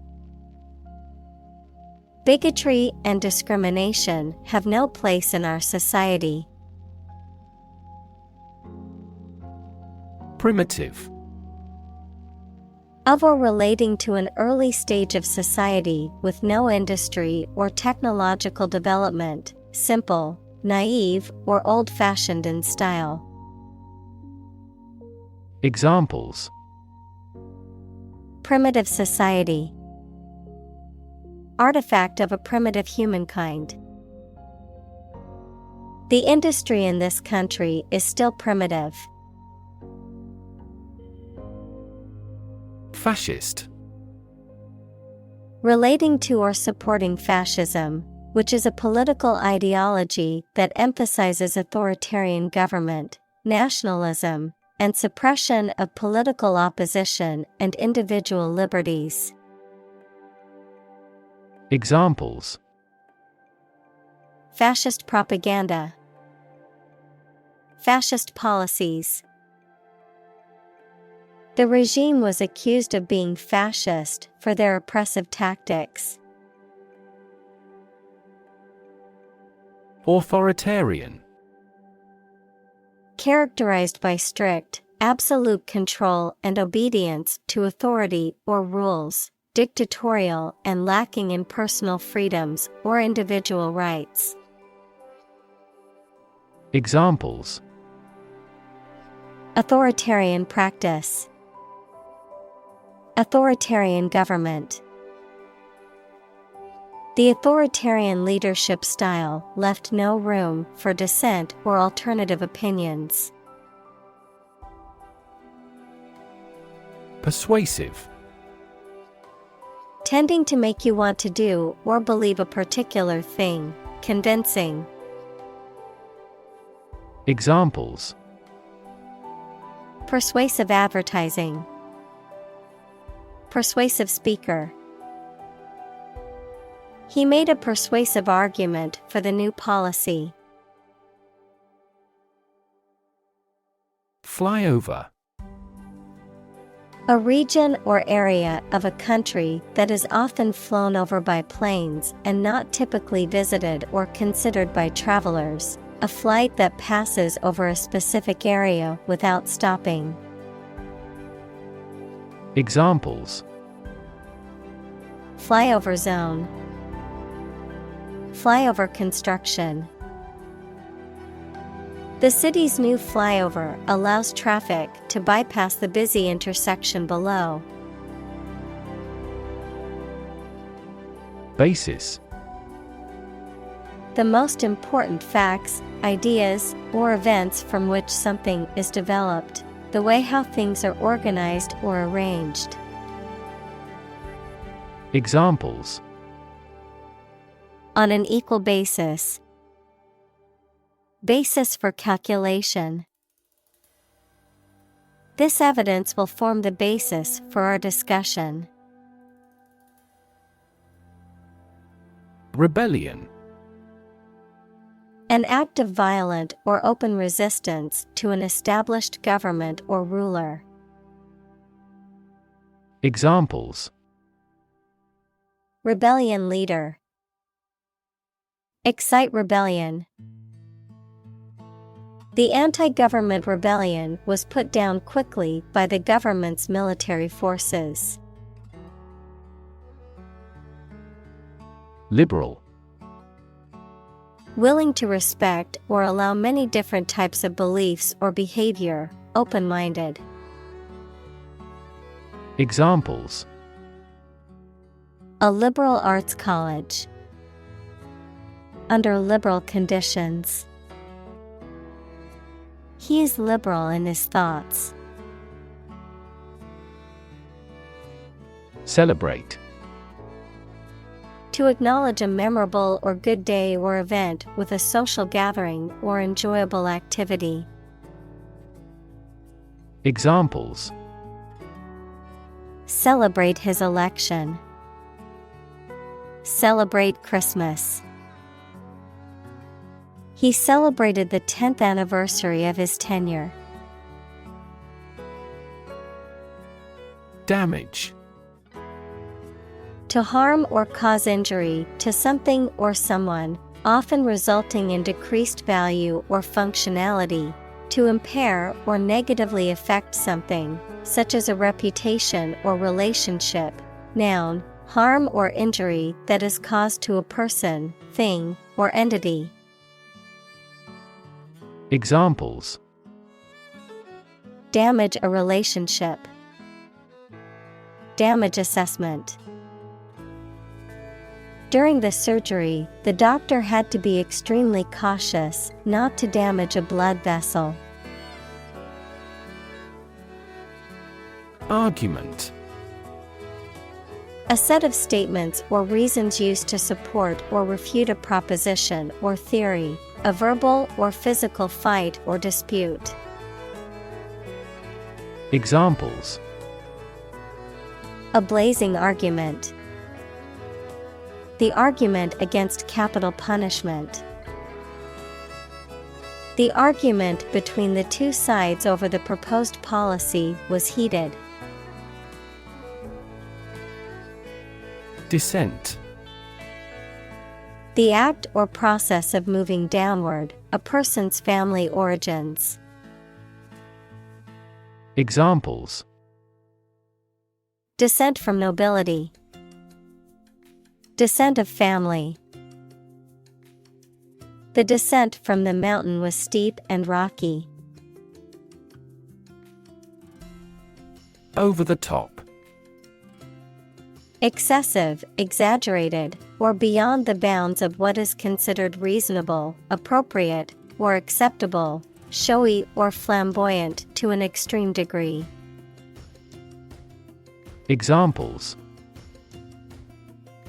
Bigotry and discrimination have no place in our society. Primitive. Of or relating to an early stage of society with no industry or technological development, simple, naive, or old-fashioned in style. Examples: primitive society. Artifact of a primitive humankind. The industry in this country is still primitive. Fascist. Relating to or supporting fascism, which is a political ideology that emphasizes authoritarian government, nationalism, and suppression of political opposition and individual liberties. Examples: fascist propaganda. Fascist policies. The regime was accused of being fascist for their oppressive tactics. Authoritarian. Characterized by strict, absolute control and obedience to authority or rules, dictatorial and lacking in personal freedoms or individual rights. Examples: Authoritarian practice. Authoritarian government. The authoritarian leadership style left no room for dissent or alternative opinions. Persuasive. Tending to make you want to do or believe a particular thing, convincing. Examples: Persuasive advertising. Persuasive speaker. He made a persuasive argument for the new policy. Flyover. A region or area of a country that is often flown over by planes and not typically visited or considered by travelers. A flight that passes over a specific area without stopping. Examples: Flyover zone. Flyover construction. The city's new flyover allows traffic to bypass the busy intersection below. Basis. The most important facts, ideas, or events from which something is developed, the way how things are organized or arranged. Examples: On an equal basis. Basis for calculation. This evidence will form the basis for our discussion. Rebellion. An act of violent or open resistance to an established government or ruler. Examples: Rebellion leader. Excite rebellion. The anti-government rebellion was put down quickly by the government's military forces. Liberal. Willing to respect or allow many different types of beliefs or behavior, open-minded. Examples: A liberal arts college. Under liberal conditions. He is liberal in his thoughts. Celebrate. To acknowledge a memorable or good day or event with a social gathering or enjoyable activity. Examples: Celebrate his election. Celebrate Christmas. He celebrated the 10th anniversary of his tenure. Damage. To harm or cause injury to something or someone, often resulting in decreased value or functionality. To impair or negatively affect something, such as a reputation or relationship. Noun, harm or injury that is caused to a person, thing, or entity. Examples: Damage a relationship. Damage assessment. During the surgery, the doctor had to be extremely cautious not to damage a blood vessel. Argument. A set of statements or reasons used to support or refute a proposition or theory, a verbal or physical fight or dispute. Examples: A blazing argument. The argument against capital punishment. The argument between the two sides over the proposed policy was heated. Dissent. The act or process of moving downward, a person's family origins. Examples: Descent from nobility. Descent of family. The descent from the mountain was steep and rocky. Over the top. Excessive, exaggerated, or beyond the bounds of what is considered reasonable, appropriate, or acceptable, showy or flamboyant to an extreme degree. Examples: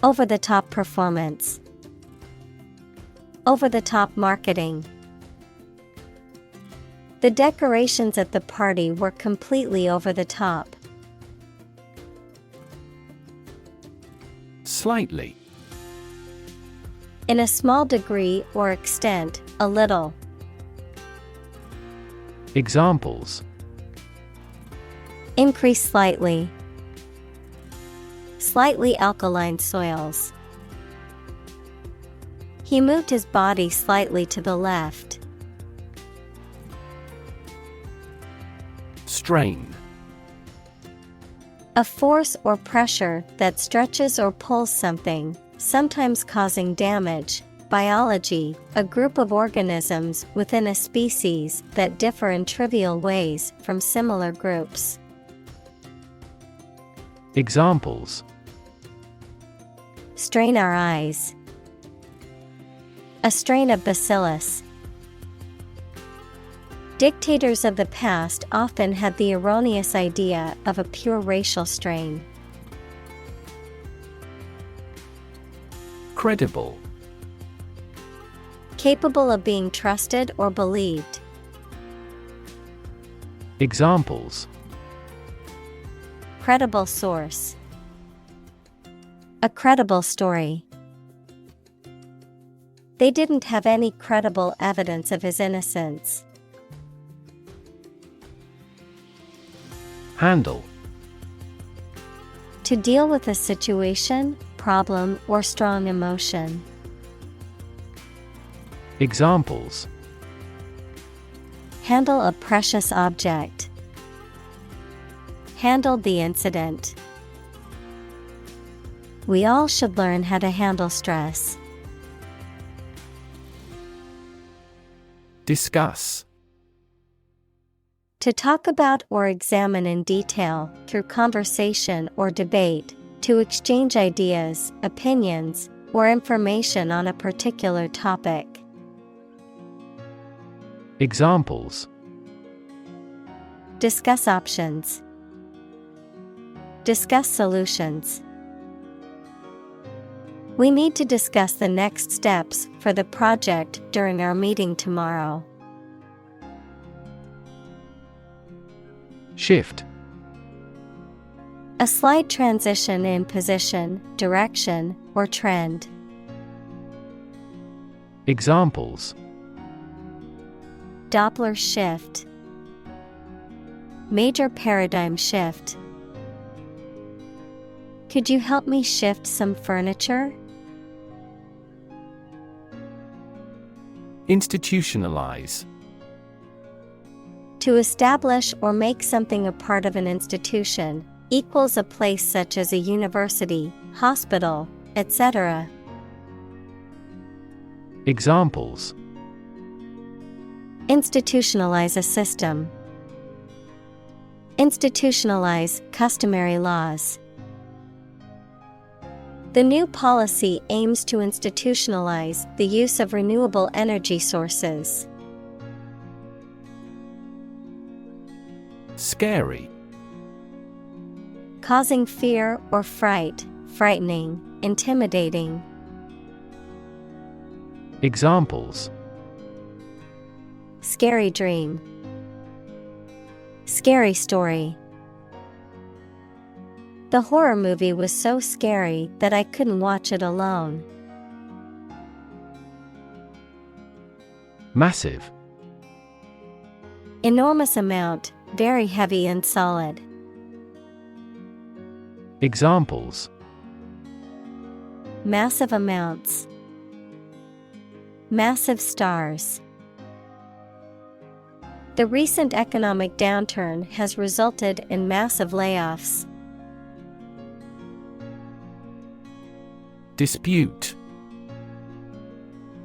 Over-the-top performance. Over-the-top marketing. The decorations at the party were completely over the top. Slightly. In a small degree or extent, a little. Examples: Increase slightly. Slightly alkaline soils. He moved his body slightly to the left. Strain. A force or pressure that stretches or pulls something, sometimes causing damage. Biology, a group of organisms within a species that differ in trivial ways from similar groups. Examples: Strain our eyes. A strain of bacillus. Dictators of the past often had the erroneous idea of a pure racial strain. Credible. Capable of being trusted or believed. Examples: Credible source. A credible story. They didn't have any credible evidence of his innocence. Handle. To deal with a situation, problem, or strong emotion. Examples: Handle a precious object. Handled the incident. We all should learn how to handle stress. Discuss. To talk about or examine in detail, through conversation or debate, to exchange ideas, opinions, or information on a particular topic. Examples: Discuss options. Discuss solutions. We need to discuss the next steps for the project during our meeting tomorrow. Shift. A slight transition in position, direction, or trend. Examples: Doppler shift. Major paradigm shift. Could you help me shift some furniture? Institutionalize. To establish or make something a part of an institution, equals a place such as a university, hospital, etc. Examples: Institutionalize a system. Institutionalize customary laws. The new policy aims to institutionalize the use of renewable energy sources. Scary. Causing fear or fright, frightening, intimidating. Examples: Scary dream. Scary story. The horror movie was so scary that I couldn't watch it alone. Massive. Enormous amount, very heavy and solid. Examples: Massive amounts. Massive stars. The recent economic downturn has resulted in massive layoffs. Dispute.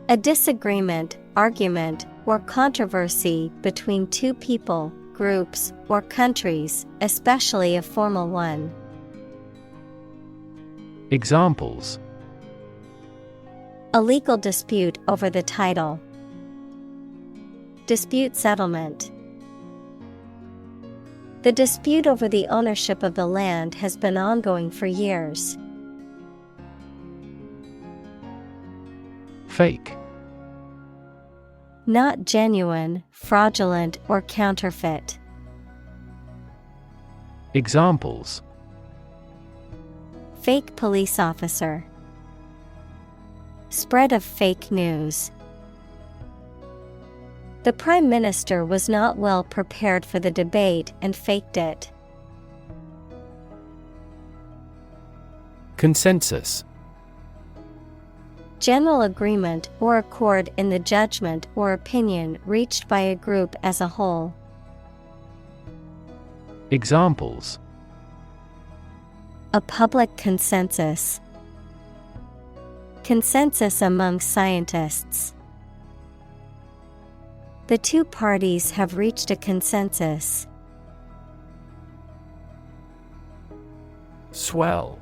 A disagreement, argument, or controversy between two people, groups, or countries, especially a formal one. Examples: a legal dispute over the title. Dispute settlement. The dispute over the ownership of the land has been ongoing for years. Fake. Not genuine, fraudulent, or counterfeit. Examples: fake police officer. Spread of fake news. The Prime Minister was not well prepared for the debate and faked it. Consensus. General agreement or accord in the judgment or opinion reached by a group as a whole. Examples: a public consensus. Consensus among scientists. The two parties have reached a consensus. Swell.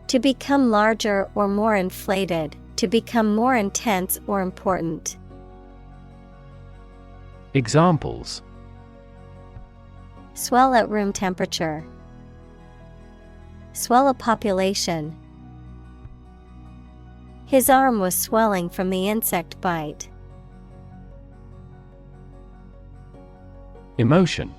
To become larger or more inflated, to become more intense or important. Examples: swell at room temperature. Swell a population. His arm was swelling from the insect bite. Emotion.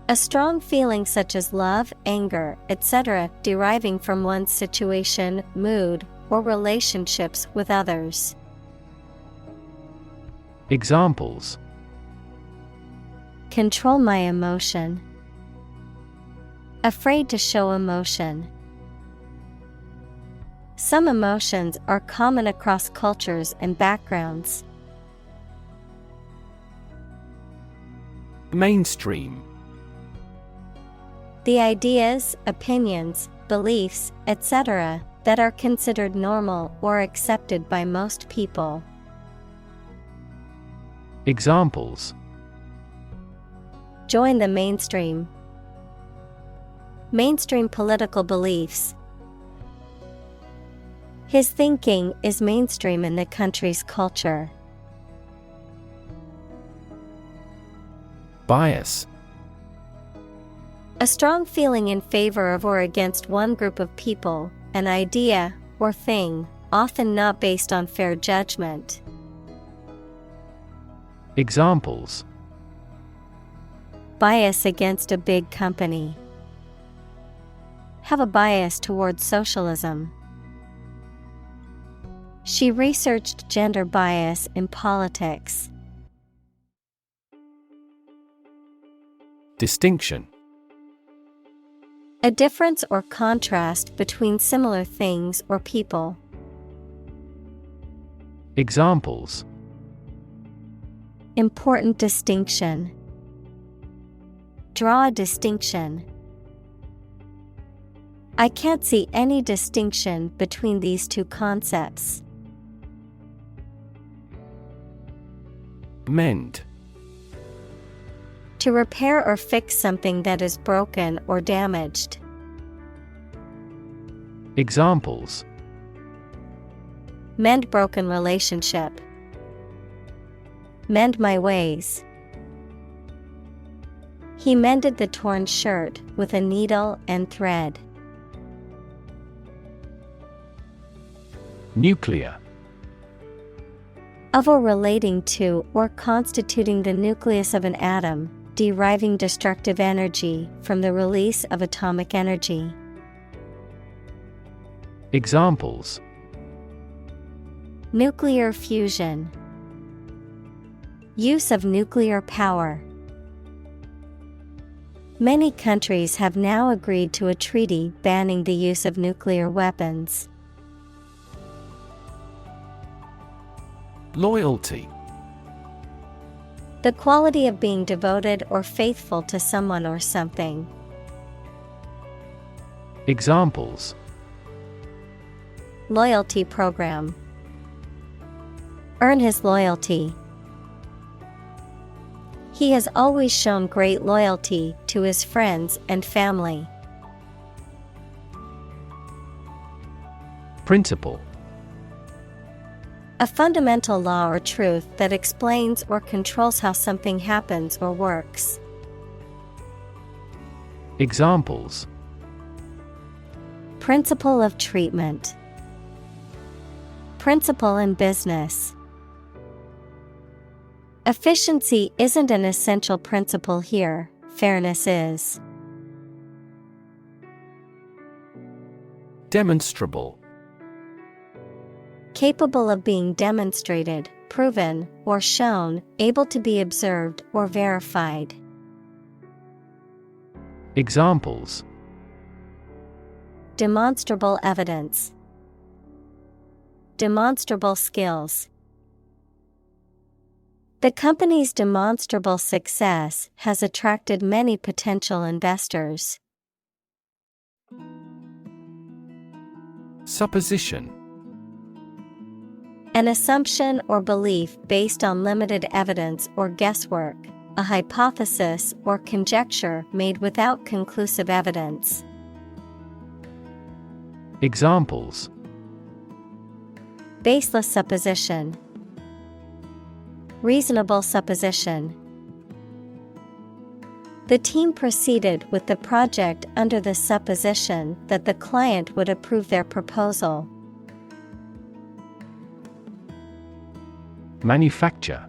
A strong feeling such as love, anger, etc., deriving from one's situation, mood, or relationships with others. Examples: control my emotion. Afraid to show emotion. Some emotions are common across cultures and backgrounds. Mainstream. The ideas, opinions, beliefs, etc., that are considered normal or accepted by most people. Examples: join the mainstream. Mainstream political beliefs. His thinking is mainstream in the country's culture. Bias. A strong feeling in favor of or against one group of people, an idea, or thing, often not based on fair judgment. Examples: bias against a big company. Have a bias towards socialism. She researched gender bias in politics. Distinction. A difference or contrast between similar things or people. Examples: important distinction. Draw a distinction. I can't see any distinction between these two concepts. Mend. To repair or fix something that is broken or damaged. Examples: mend broken relationship. Mend my ways. He mended the torn shirt with a needle and thread. Nuclear. Of or relating to or constituting the nucleus of an atom, deriving destructive energy from the release of atomic energy. Examples: nuclear fusion. Use of nuclear power. Many countries have now agreed to a treaty banning the use of nuclear weapons. Loyalty. The quality of being devoted or faithful to someone or something. Examples: Loyalty program. Earn his loyalty. He has always shown great loyalty to his friends and family. Principle. A fundamental law or truth that explains or controls how something happens or works. Examples: Principle of treatment. Principle in business. Efficiency isn't an essential principle here, fairness is. Demonstrable. Capable of being demonstrated, proven, or shown, able to be observed or verified. Examples: Demonstrable evidence. Demonstrable skills. The company's demonstrable success has attracted many potential investors. Supposition. An assumption or belief based on limited evidence or guesswork, a hypothesis or conjecture made without conclusive evidence. Examples: Baseless supposition. Reasonable supposition. The team proceeded with the project under the supposition that the client would approve their proposal. Manufacture.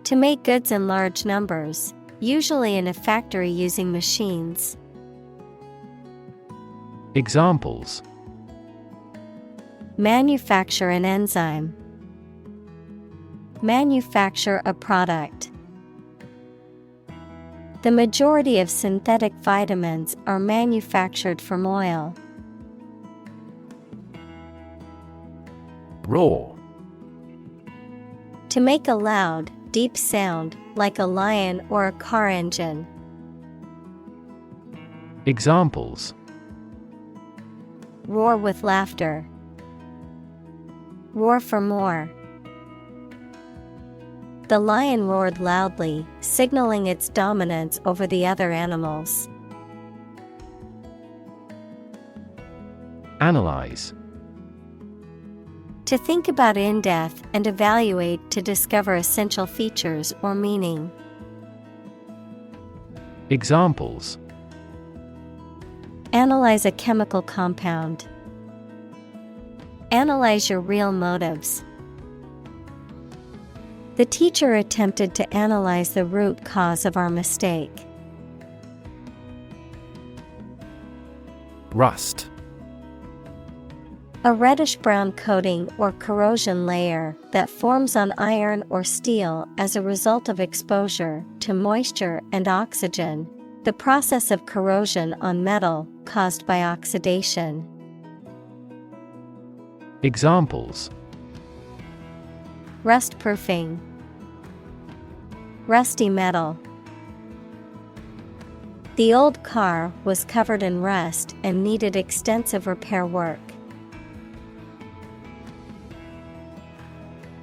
To make goods in large numbers, usually in a factory using machines. Examples: Manufacture an enzyme. Manufacture a product. The majority of synthetic vitamins are manufactured from oil. Roar. To make a loud, deep sound, like a lion or a car engine. Examples: Roar with laughter. Roar for more. The lion roared loudly, signaling its dominance over the other animals. Analyze. To think about in depth and evaluate to discover essential features or meaning. Examples: Analyze a chemical compound. Analyze your real motives. The teacher attempted to analyze the root cause of our mistake. Rust. A reddish-brown coating or corrosion layer that forms on iron or steel as a result of exposure to moisture and oxygen, the process of corrosion on metal caused by oxidation. Examples: Rust-proofing. Rusty metal. The old car was covered in rust and needed extensive repair work.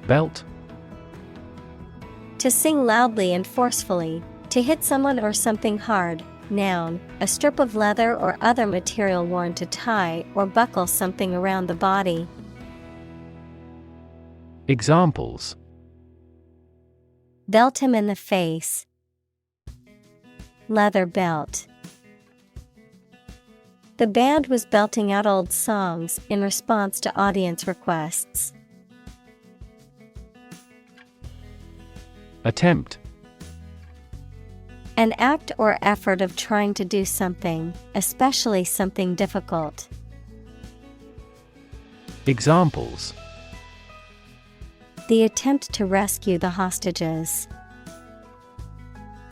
Belt. To sing loudly and forcefully, to hit someone or something hard. Noun, a strip of leather or other material worn to tie or buckle something around the body. Examples: Belt him in the face. Leather belt. The band was belting out old songs in response to audience requests. Attempt. An act or effort of trying to do something, especially something difficult. Examples: The attempt to rescue the hostages.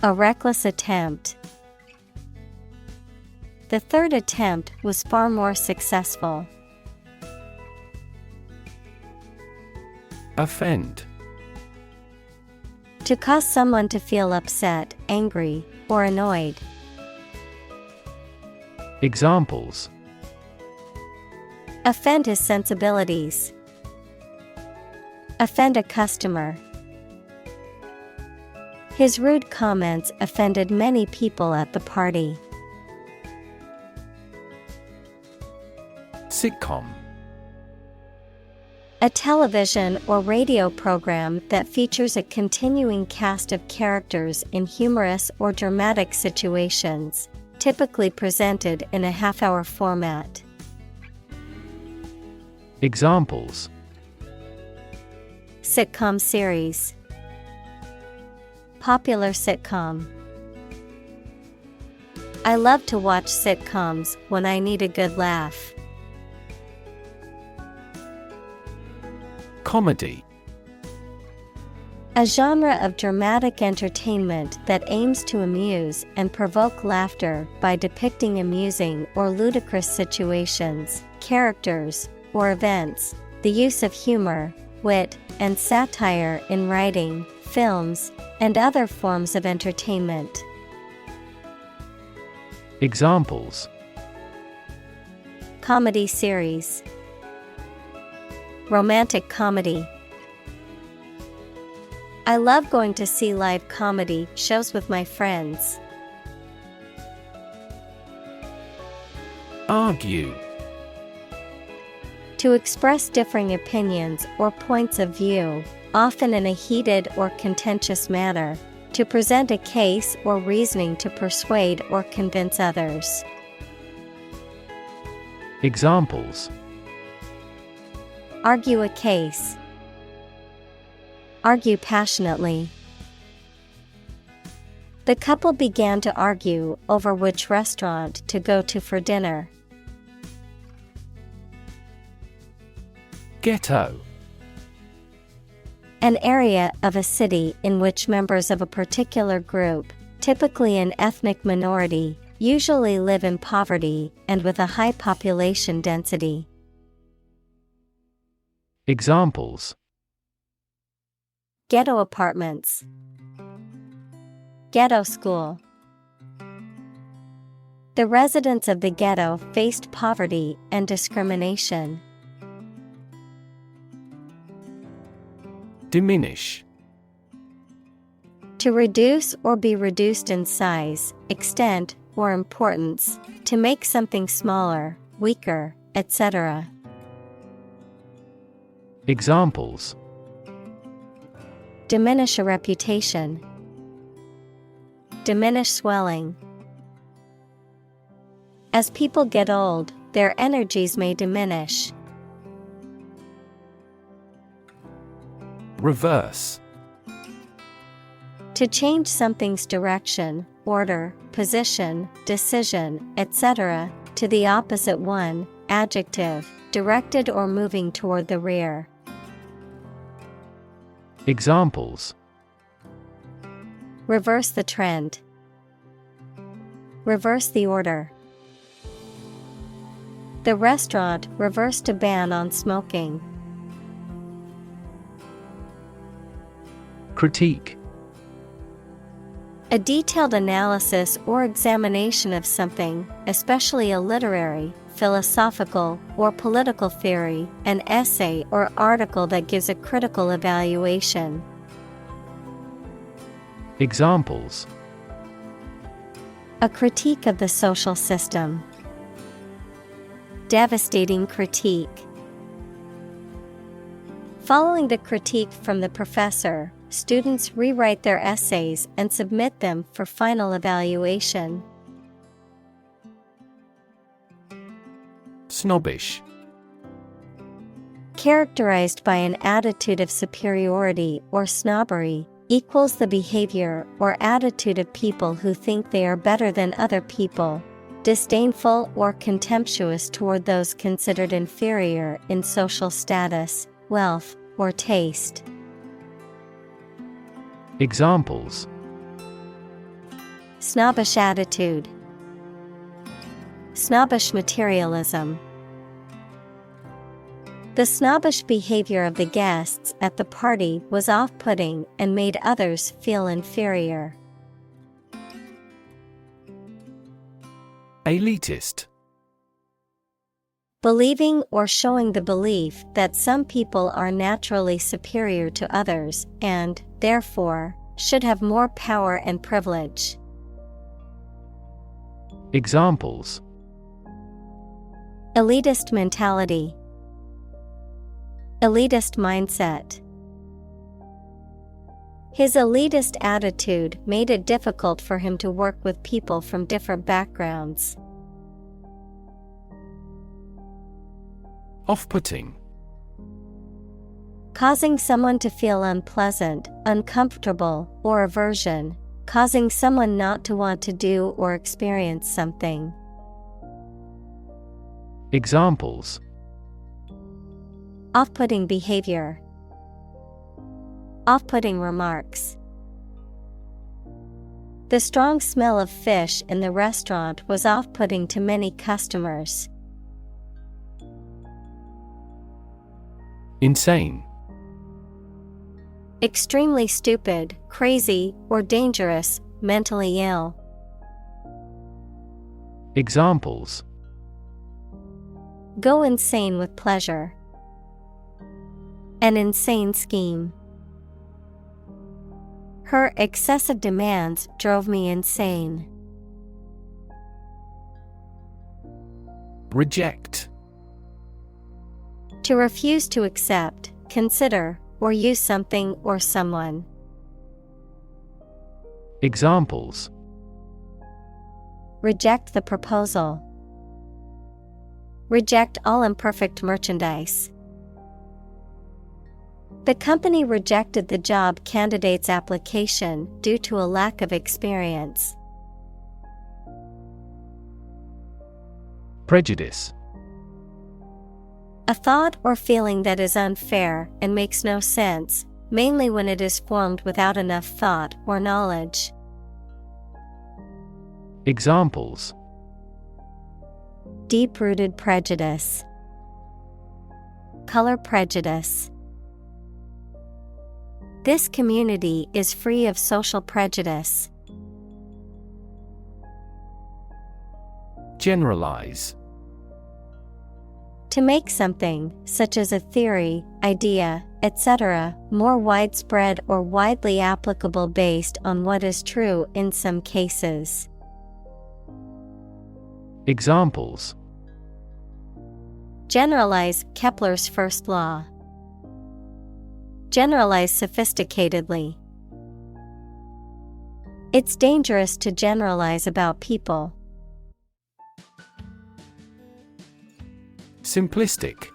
A reckless attempt. The third attempt was far more successful. Offend. To cause someone to feel upset, angry, or annoyed. Examples: Offend his sensibilities. Offend a customer. His rude comments offended many people at the party. Sitcom. A television or radio program that features a continuing cast of characters in humorous or dramatic situations, typically presented in a half-hour format. Examples: Sitcom series. Popular sitcom. I love to watch sitcoms when I need a good laugh. Comedy. A genre of dramatic entertainment that aims to amuse and provoke laughter by depicting amusing or ludicrous situations, characters, or events. The use of humor, wit, and satire in writing, films, and other forms of entertainment. Examples: Comedy series. Romantic comedy. I love going to see live comedy shows with my friends. Argue. To express differing opinions or points of view, often in a heated or contentious manner, to present a case or reasoning to persuade or convince others. Examples: Argue a case. Argue passionately. The couple began to argue over which restaurant to go to for dinner. Ghetto. An area of a city in which members of a particular group, typically an ethnic minority, usually live in poverty and with a high population density. Examples: Ghetto apartments. Ghetto school. The residents of the ghetto faced poverty and discrimination. Diminish. To reduce or be reduced in size, extent, or importance, to make something smaller, weaker, etc. Examples: Diminish a reputation. Diminish swelling. As people get old, their energies may diminish. Reverse. To change something's direction, order, position, decision, etc., to the opposite one, adjective, directed or moving toward the rear. Examples: Reverse the trend. Reverse the order. The restaurant reversed a ban on smoking. Critique. A detailed analysis or examination of something, especially a literary, philosophical, or political theory, an essay or article that gives a critical evaluation. Examples: A critique of the social system. Devastating critique. Following the critique from the professor, students rewrite their essays and submit them for final evaluation. Snobbish. Characterized by an attitude of superiority or snobbery, equals the behavior or attitude of people who think they are better than other people, disdainful or contemptuous toward those considered inferior in social status, wealth, or taste. Examples: Snobbish attitude. Snobbish materialism. The snobbish behavior of the guests at the party was off-putting and made others feel inferior. Elitist. Believing or showing the belief that some people are naturally superior to others and, therefore, should have more power and privilege. Examples: Elitist mentality. Elitist mindset. His elitist attitude made it difficult for him to work with people from different backgrounds. Off-putting. Causing someone to feel unpleasant, uncomfortable, or aversion, causing someone not to want to do or experience something. Examples: Off-putting behavior. Off-putting remarks. The strong smell of fish in the restaurant was off-putting to many customers. Insane. Extremely stupid, crazy, or dangerous, mentally ill. Examples: Go insane with pleasure. An insane scheme. Her excessive demands drove me insane. Reject. To refuse to accept, consider, or use something or someone. Examples: Reject the proposal. Reject all imperfect merchandise. The company rejected the job candidate's application due to a lack of experience. Prejudice. A thought or feeling that is unfair and makes no sense, mainly when it is formed without enough thought or knowledge. Examples: Deep-rooted prejudice. Color prejudice. This community is free of social prejudice. Generalize. To make something, such as a theory, idea, etc., more widespread or widely applicable based on what is true in some cases. Examples: Generalize Kepler's first law. Generalize sophisticatedly. It's dangerous to generalize about people. Simplistic.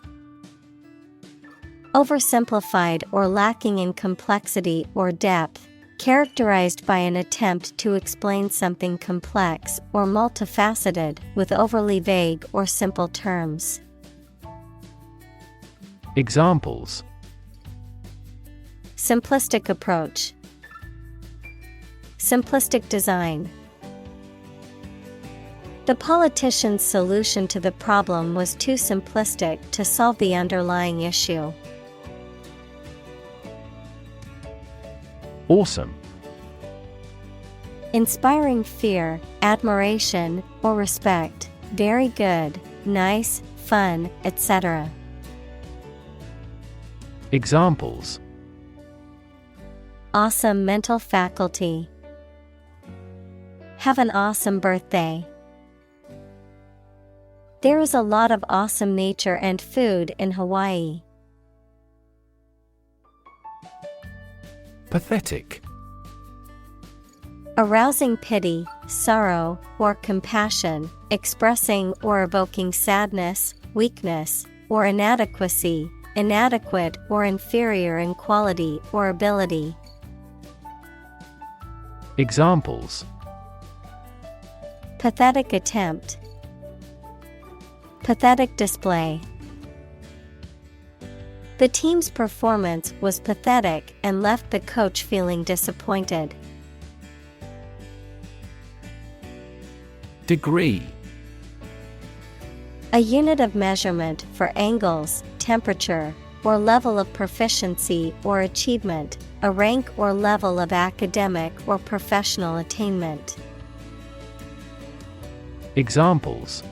Oversimplified or lacking in complexity or depth, characterized by an attempt to explain something complex or multifaceted with overly vague or simple terms. Examples: Simplistic approach. Simplistic design. The politician's solution to the problem was too simplistic to solve the underlying issue. Awesome. Inspiring fear, admiration, or respect. Very good, nice, fun, etc. Examples: Awesome mental faculty. Have an awesome birthday. There is a lot of awesome nature and food in Hawaii. Pathetic. Arousing pity, sorrow, or compassion, expressing or evoking sadness, weakness, or inadequacy, inadequate or inferior in quality or ability. Examples: Pathetic attempt. Pathetic display. The team's performance was pathetic and left the coach feeling disappointed. Degree. A unit of measurement for angles, temperature, or level of proficiency or achievement, a rank or level of academic or professional attainment. Examples: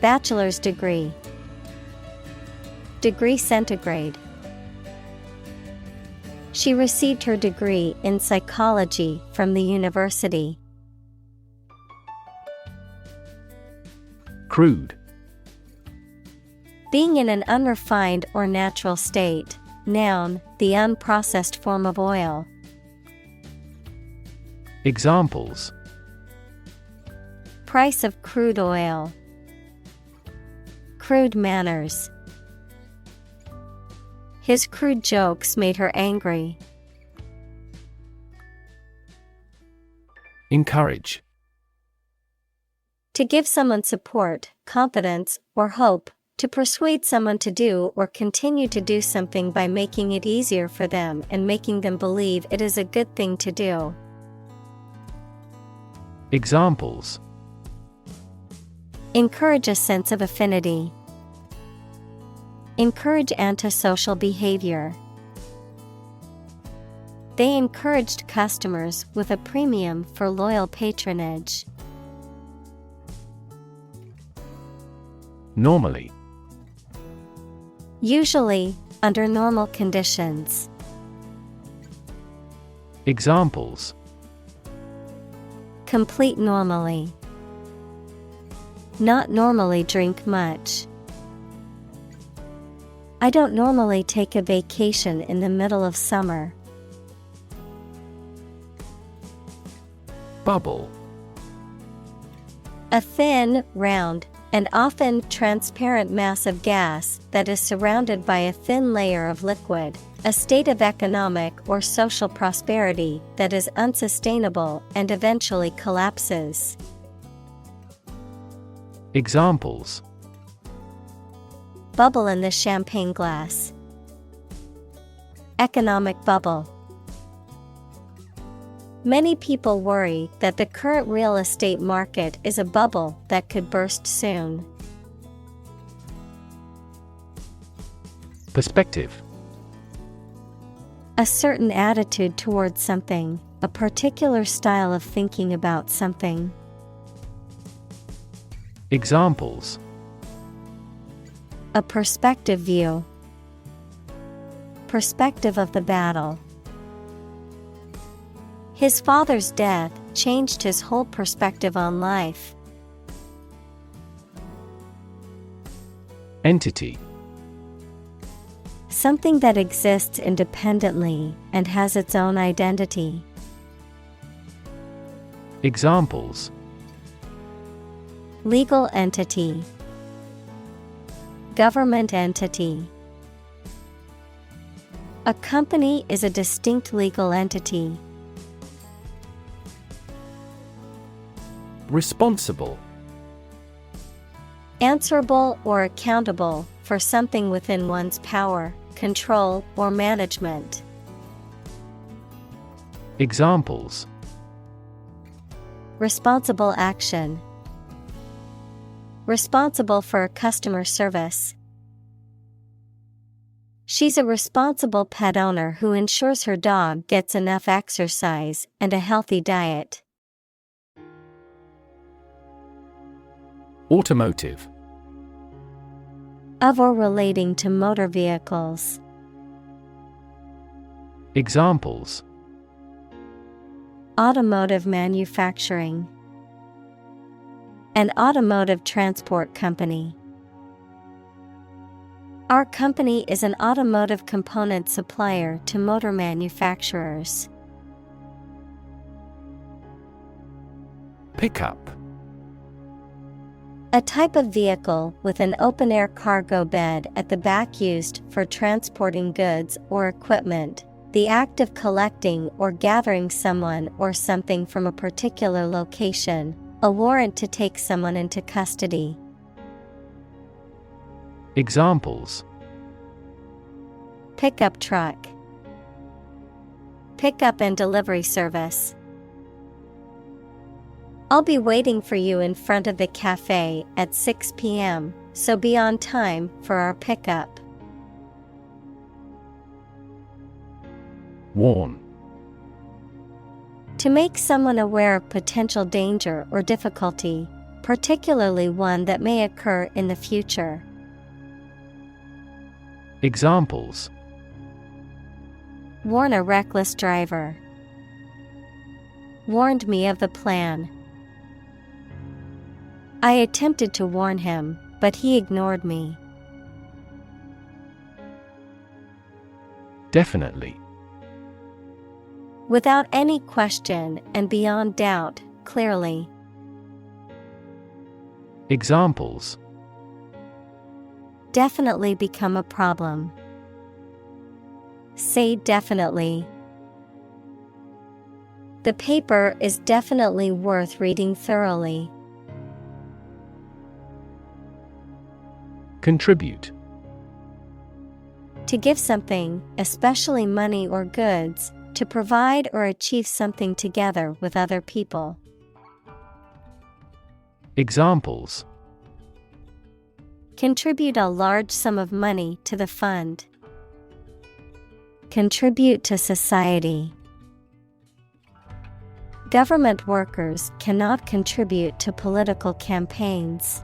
Bachelor's degree, degree centigrade. She received her degree in psychology from the university. Crude. Being in an unrefined or natural state. Noun, the unprocessed form of oil. Examples: Price of crude oil, crude manners. His crude jokes made her angry. Encourage. To give someone support, confidence, or hope. To persuade someone to do or continue to do something by making it easier for them and making them believe it is a good thing to do. Examples: Encourage a sense of affinity. Encourage antisocial behavior. They encouraged customers with a premium for loyal patronage. Normally. Usually, under normal conditions. Examples: Complete normally. Not normally drink much. I don't normally take a vacation in the middle of summer. Bubble. A thin, round, and often transparent mass of gas that is surrounded by a thin layer of liquid, a state of economic or social prosperity that is unsustainable and eventually collapses. Examples: Bubble in the champagne glass. Economic bubble. Many people worry that the current real estate market is a bubble that could burst soon. Perspective. A certain attitude towards something, a particular style of thinking about something. Examples: A perspective view. Perspective of the battle. His father's death changed his whole perspective on life. Entity. Something that exists independently and has its own identity. Examples: Legal entity. Government entity. A company is a distinct legal entity. Responsible. Answerable or accountable for something within one's power, control, or management. Examples: Responsible action. Responsible for customer service. She's a responsible pet owner who ensures her dog gets enough exercise and a healthy diet. Automotive. Of or relating to motor vehicles. Examples: Automotive manufacturing. An automotive transport company. Our company is an automotive component supplier to motor manufacturers. Pickup. A type of vehicle with an open-air cargo bed at the back used for transporting goods or equipment. The act of collecting or gathering someone or something from a particular location. A warrant to take someone into custody. Examples: Pickup truck. Pickup and delivery service. I'll be waiting for you in front of the cafe at 6 p.m. so be on time for our pickup. Warn. To make someone aware of potential danger or difficulty, particularly one that may occur in the future. Examples: Warn a reckless driver. Warned me of the plan. I attempted to warn him, but he ignored me. Definitely. Without any question and beyond doubt, clearly. Examples: Definitely become a problem. Say definitely. The paper is definitely worth reading thoroughly. Contribute. To give something, especially money or goods, to provide or achieve something together with other people. Examples: Contribute a large sum of money to the fund. Contribute to society. Government workers cannot contribute to political campaigns.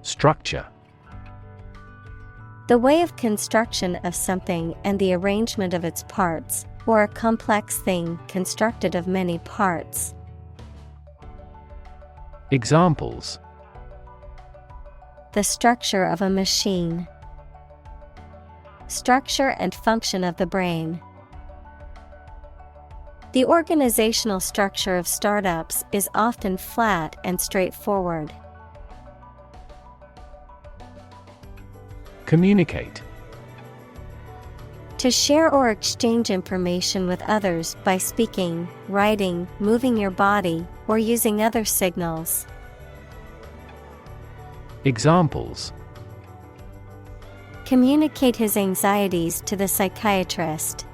Structure. The way of construction of something and the arrangement of its parts, or a complex thing constructed of many parts. Examples: The structure of a machine. Structure and function of the brain. The organizational structure of startups is often flat and straightforward. Communicate. To share or exchange information with others by speaking, writing, moving your body, or using other signals. Examples: Communicate his anxieties to the psychiatrist.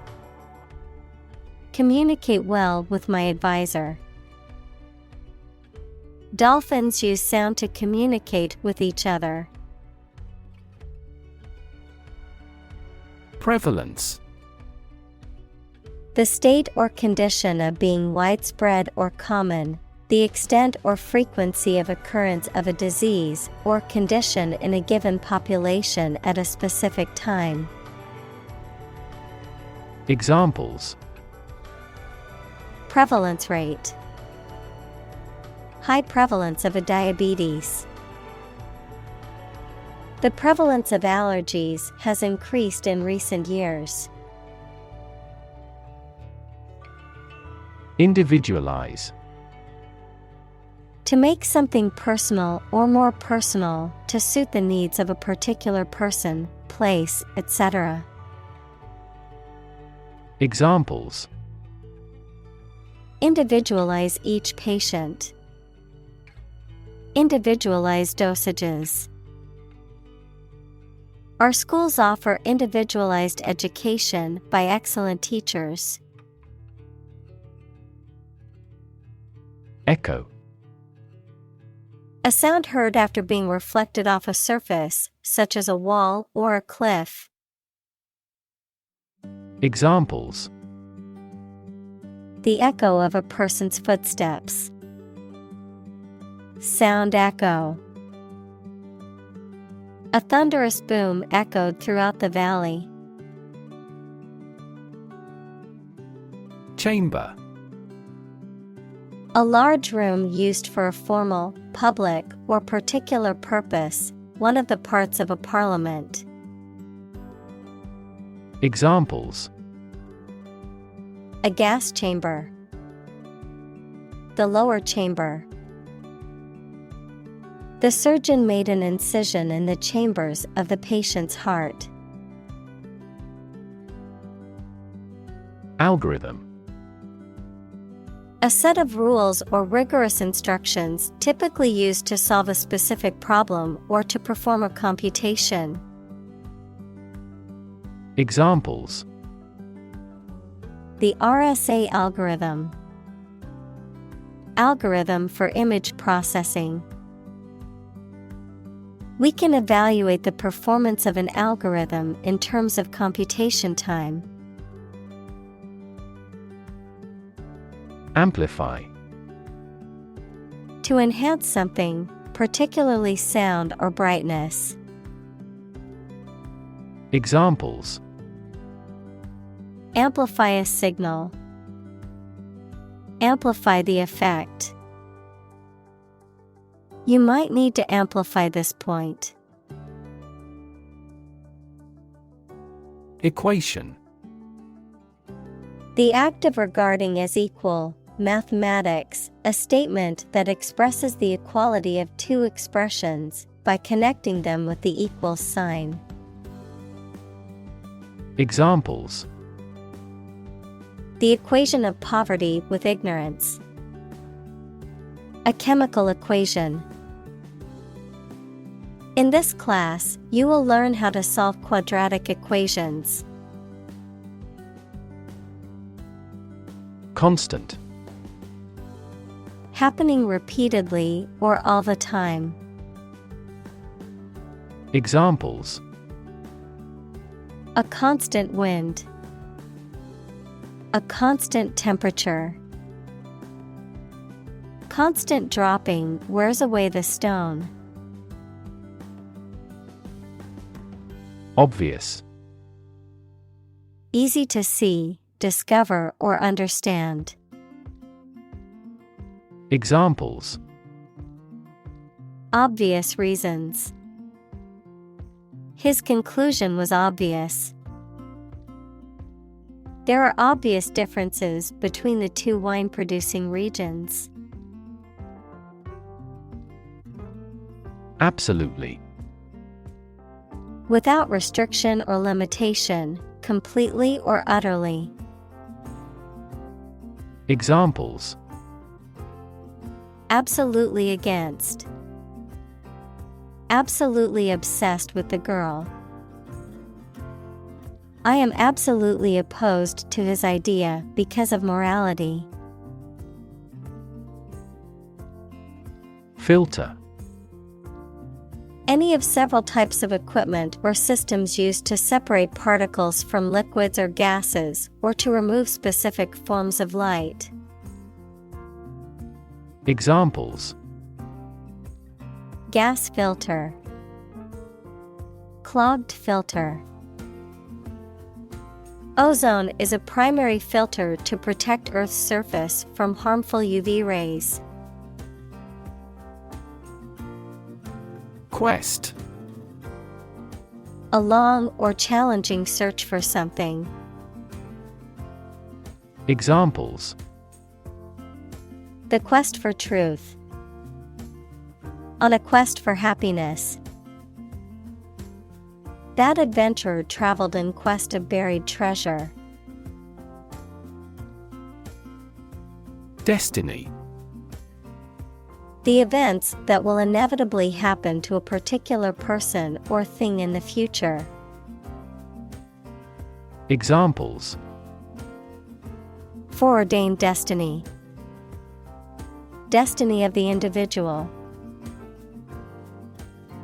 Communicate well with my advisor. Dolphins use sound to communicate with each other. Prevalence. The state or condition of being widespread or common, the extent or frequency of occurrence of a disease or condition in a given population at a specific time. Examples: Prevalence rate. High prevalence of a diabetes. The prevalence of allergies has increased in recent years. Individualize. To make something personal or more personal to suit the needs of a particular person, place, etc. Examples: Individualize each patient. Individualize dosages. Our schools offer individualized education by excellent teachers. Echo. A sound heard after being reflected off a surface, such as a wall or a cliff. Examples: The echo of a person's footsteps. Sound echo. A thunderous boom echoed throughout the valley. Chamber. A large room used for a formal, public, or particular purpose, one of the parts of a parliament. Examples: A gas chamber. The lower chamber. The surgeon made an incision in the chambers of the patient's heart. Algorithm. A set of rules or rigorous instructions typically used to solve a specific problem or to perform a computation. Examples: The RSA algorithm. Algorithm for image processing. We can evaluate the performance of an algorithm in terms of computation time. Amplify. To enhance something, particularly sound or brightness. Examples: Amplify a signal. Amplify the effect. You might need to amplify this point. Equation. The act of regarding as equal. Mathematics, a statement that expresses the equality of two expressions by connecting them with the equal sign. Examples: The equation of poverty with ignorance. A chemical equation. In this class, you will learn how to solve quadratic equations. Constant. Happening repeatedly or all the time. Examples: A constant wind. A constant temperature. Constant dropping wears away the stone. Obvious. Easy to see, discover, or understand. Examples: Obvious reasons. His conclusion was obvious. There are obvious differences between the two wine-producing regions. Absolutely. Without restriction or limitation, completely or utterly. Examples: Absolutely against. Absolutely obsessed with the girl. I am absolutely opposed to his idea because of morality. Filter. Any of several types of equipment or systems used to separate particles from liquids or gases or to remove specific forms of light. Examples: Gas filter. Clogged filter. Ozone is a primary filter to protect Earth's surface from harmful UV rays. Quest. A long or challenging search for something. Examples: The quest for truth. On a quest for happiness. That adventurer traveled in quest of buried treasure. Destiny. The events that will inevitably happen to a particular person or thing in the future. Examples: Foreordained destiny. Destiny of the individual.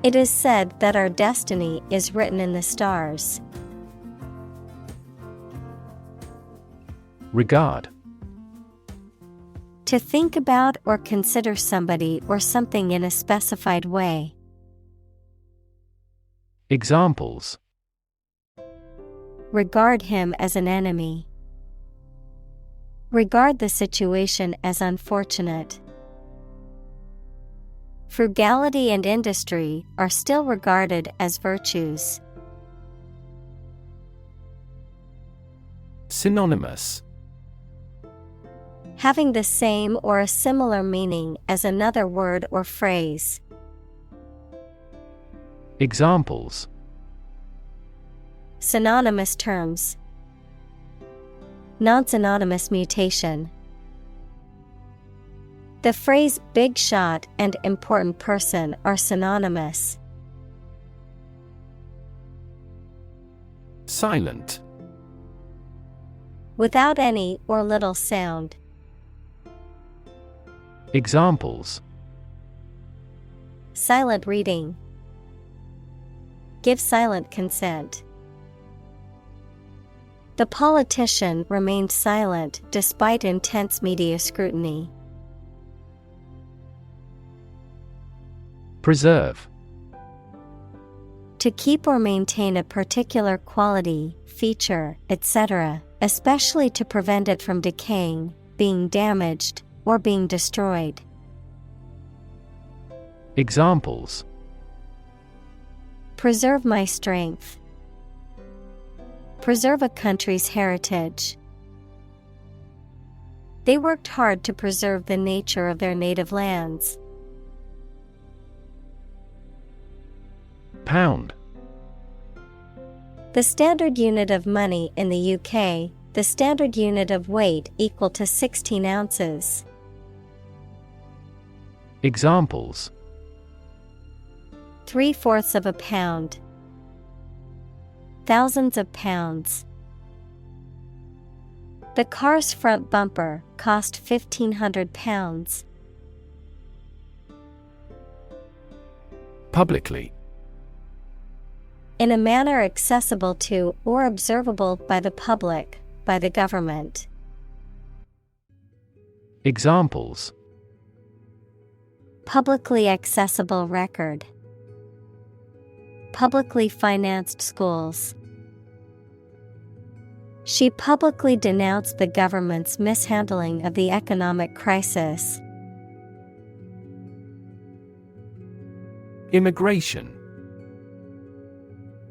It is said that our destiny is written in the stars. Regard. To think about or consider somebody or something in a specified way. Examples: Regard him as an enemy. Regard the situation as unfortunate. Frugality and industry are still regarded as virtues. Synonymous. Having the same or a similar meaning as another word or phrase. Examples: Synonymous terms. Non-synonymous mutation. The phrase big shot and important person are synonymous. Silent. Without any or little sound. Examples: silent reading, give silent consent. The politician remained silent despite intense media scrutiny. Preserve. To keep or maintain a particular quality, feature, etc., especially to prevent it from decaying, being damaged, or being destroyed. Examples: preserve my strength, preserve a country's heritage. They worked hard to preserve the nature of their native lands. Pound. The standard unit of money in the UK, the standard unit of weight equal to 16 ounces. Examples: 3/4 of a pound, thousands of pounds. The car's front bumper cost £1,500. Publicly. In a manner accessible to or observable by the public, by the government. Examples: publicly accessible record, publicly financed schools. She publicly denounced the government's mishandling of the economic crisis. Immigration.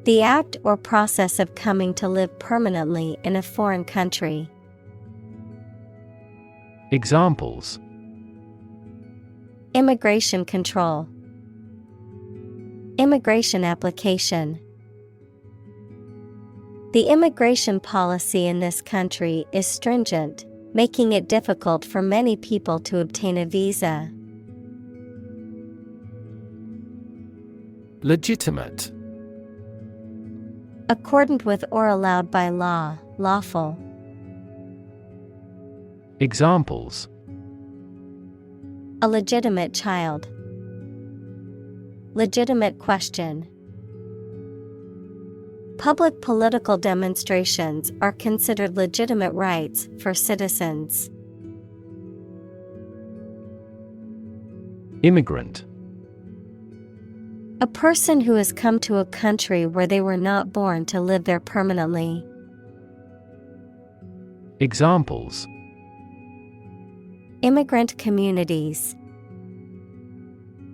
The act or process of coming to live permanently in a foreign country. Examples: immigration control, immigration application. The immigration policy in this country is stringent, making it difficult for many people to obtain a visa. Legitimate. Accordant with or allowed by law, lawful. Examples: a legitimate child, legitimate question. Public political demonstrations are considered legitimate rights for citizens. Immigrant. A person who has come to a country where they were not born to live there permanently. Examples: immigrant communities,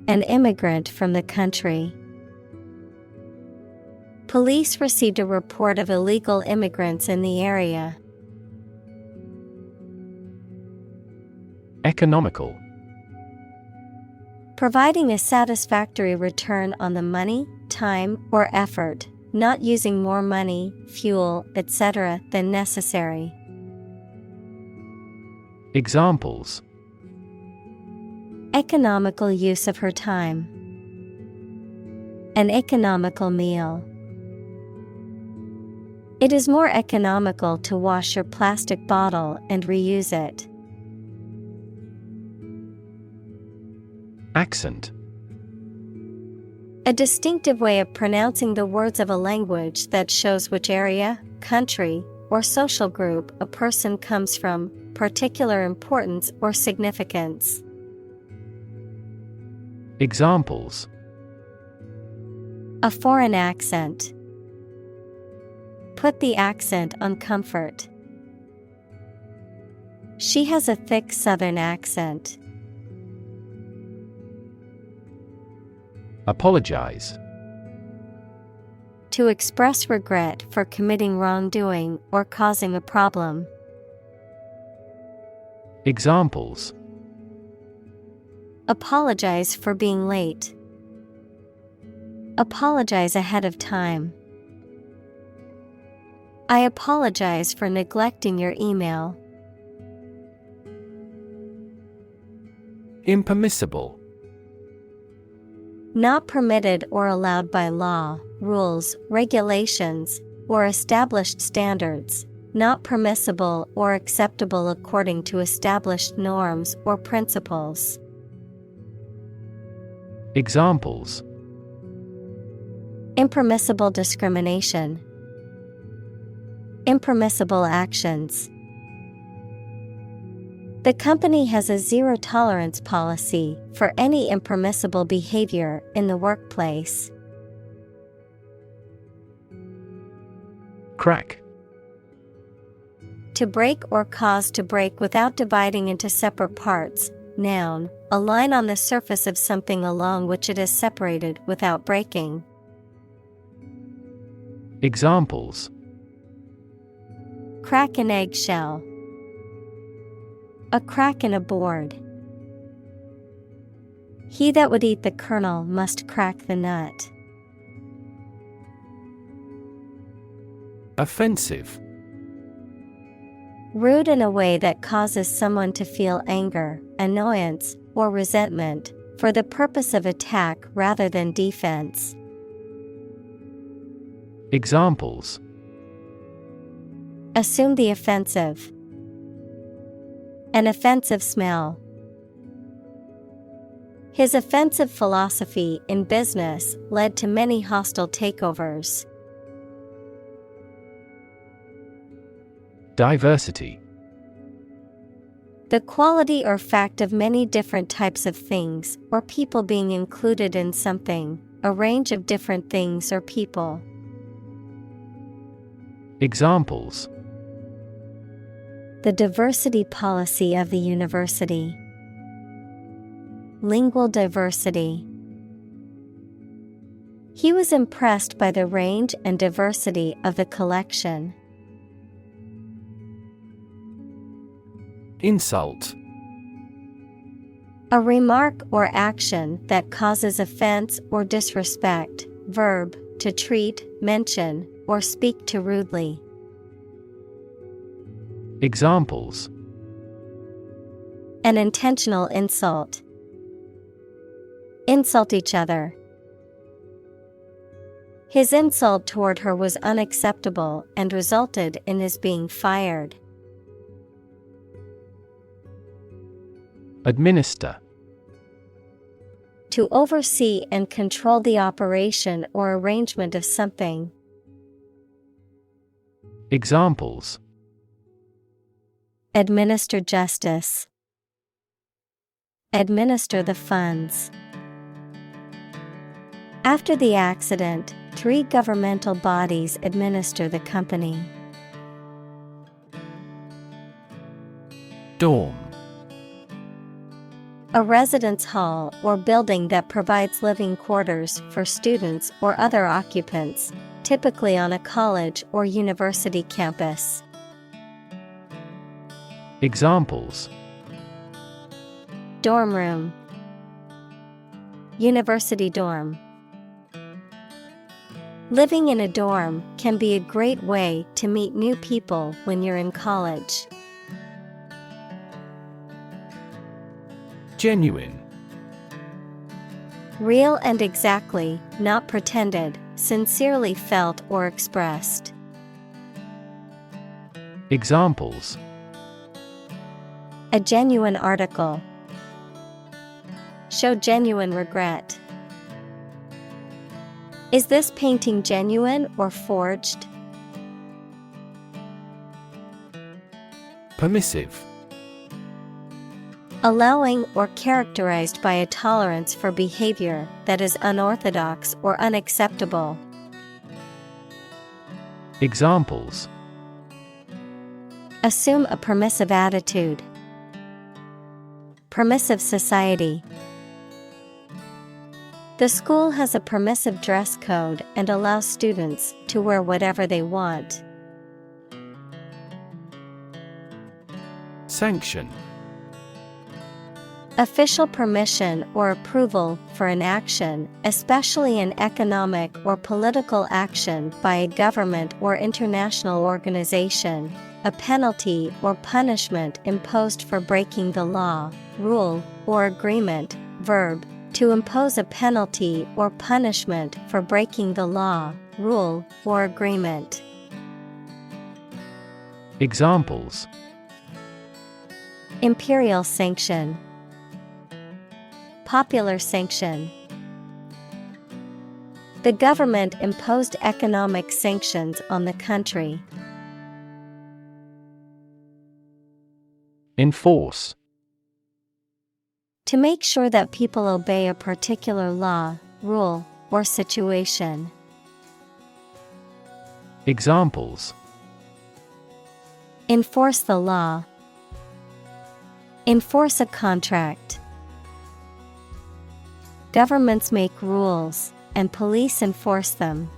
an immigrant from the country. Police received a report of illegal immigrants in the area. Economical. Providing a satisfactory return on the money, time, or effort, not using more money, fuel, etc. than necessary. Examples: economical use of her time, an economical meal. It is more economical to wash your plastic bottle and reuse it. Accent. A distinctive way of pronouncing the words of a language that shows which area, country, or social group a person comes from, particular importance or significance. Examples: a foreign accent. Put the accent on comfort. She has a thick Southern accent. Apologize. To express regret for committing wrongdoing or causing a problem. Examples: apologize for being late. Apologize ahead of time. I apologize for neglecting your email. Impermissible. Not permitted or allowed by law, rules, regulations, or established standards, not permissible or acceptable according to established norms or principles. Examples: Impermissible discrimination. Impermissible actions. The company has a zero-tolerance policy for any impermissible behavior in the workplace. Crack. To break or cause to break without dividing into separate parts. Noun, a line on the surface of something along which it is separated without breaking. Examples: Crack an eggshell. A crack in a board. He that would eat the kernel must crack the nut. Offensive. Rude in a way that causes someone to feel anger, annoyance, or resentment, for the purpose of attack rather than defense. Examples: Assume the offensive. An offensive smell. His offensive philosophy in business led to many hostile takeovers. Diversity. The quality or fact of many different types of things or people being included in something, a range of different things or people. Examples: The diversity policy of the university. Lingual diversity. He was impressed by the range and diversity of the collection. Insult. A remark or action that causes offense or disrespect. Verb, to treat, mention, or speak to rudely. Examples: An intentional insult. Insult each other. His insult toward her was unacceptable and resulted in his being fired. Administer. To oversee and control the operation or arrangement of something. Examples: Administer justice. Administer the funds. After the accident, 3 governmental bodies administer the company. Dorm. A residence hall or building that provides living quarters for students or other occupants, typically on a college or university campus. Examples: Dorm room. University dorm. Living in a dorm can be a great way to meet new people when you're in college. Genuine. Real and exactly, not pretended, sincerely felt or expressed. Examples: A genuine article. Show genuine regret. Is this painting genuine or forged? Permissive. Allowing or characterized by a tolerance for behavior that is unorthodox or unacceptable. Examples: Assume a permissive attitude. Permissive society. The school has a permissive dress code and allows students to wear whatever they want. Sanction. Official permission or approval for an action, especially an economic or political action by a government or international organization. A penalty or punishment imposed for breaking the law, rule, or agreement. Verb, to impose a penalty or punishment for breaking the law, rule, or agreement. Examples: imperial sanction, popular sanction. The government imposed economic sanctions on the country. Enforce. To make sure that people obey a particular law, rule, or situation. Examples: enforce the law, enforce a contract. Governments make rules, and police enforce them.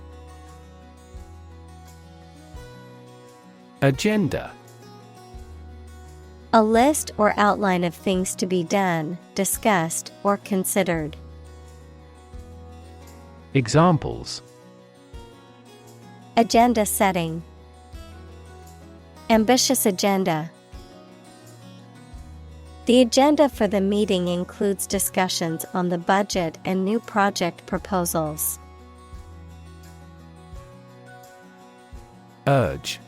Agenda. A list or outline of things to be done, discussed, or considered. Examples: agenda setting, ambitious agenda. The agenda for the meeting includes discussions on the budget and new project proposals. Urge.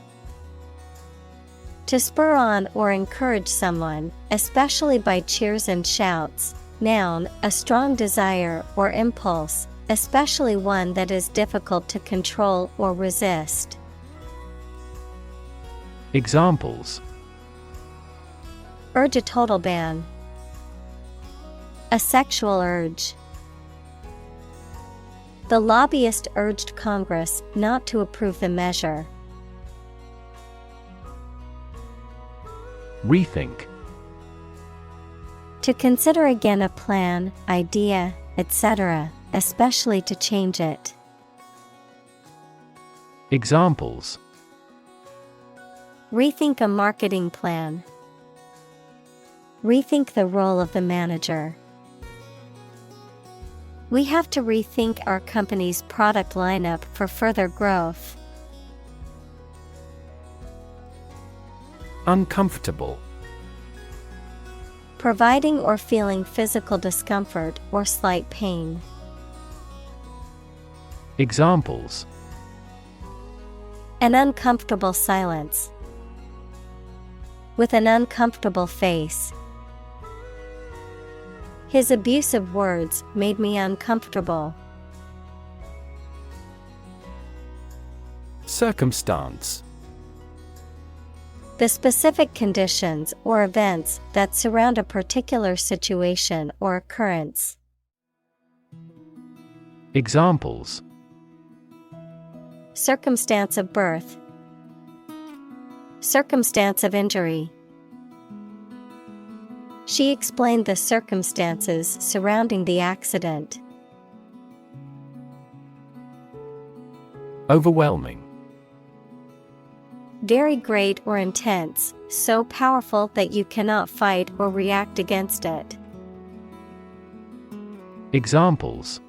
To spur on or encourage someone, especially by cheers and shouts. Noun, a strong desire or impulse, especially one that is difficult to control or resist. Examples: urge a total ban, a sexual urge. The lobbyist urged Congress not to approve the measure. Rethink. To consider again a plan, idea, etc., especially to change it. Examples: rethink a marketing plan, rethink the role of the manager. We have to rethink our company's product lineup for further growth. Uncomfortable. Providing or feeling physical discomfort or slight pain. Examples: an uncomfortable silence. With an uncomfortable face. His abusive words made me uncomfortable. Circumstance. The specific conditions or events that surround a particular situation or occurrence. Examples: circumstance of birth, circumstance of injury. She explained the circumstances surrounding the accident. Overwhelming. Very great or intense, so powerful that you cannot fight or react against it. Examples: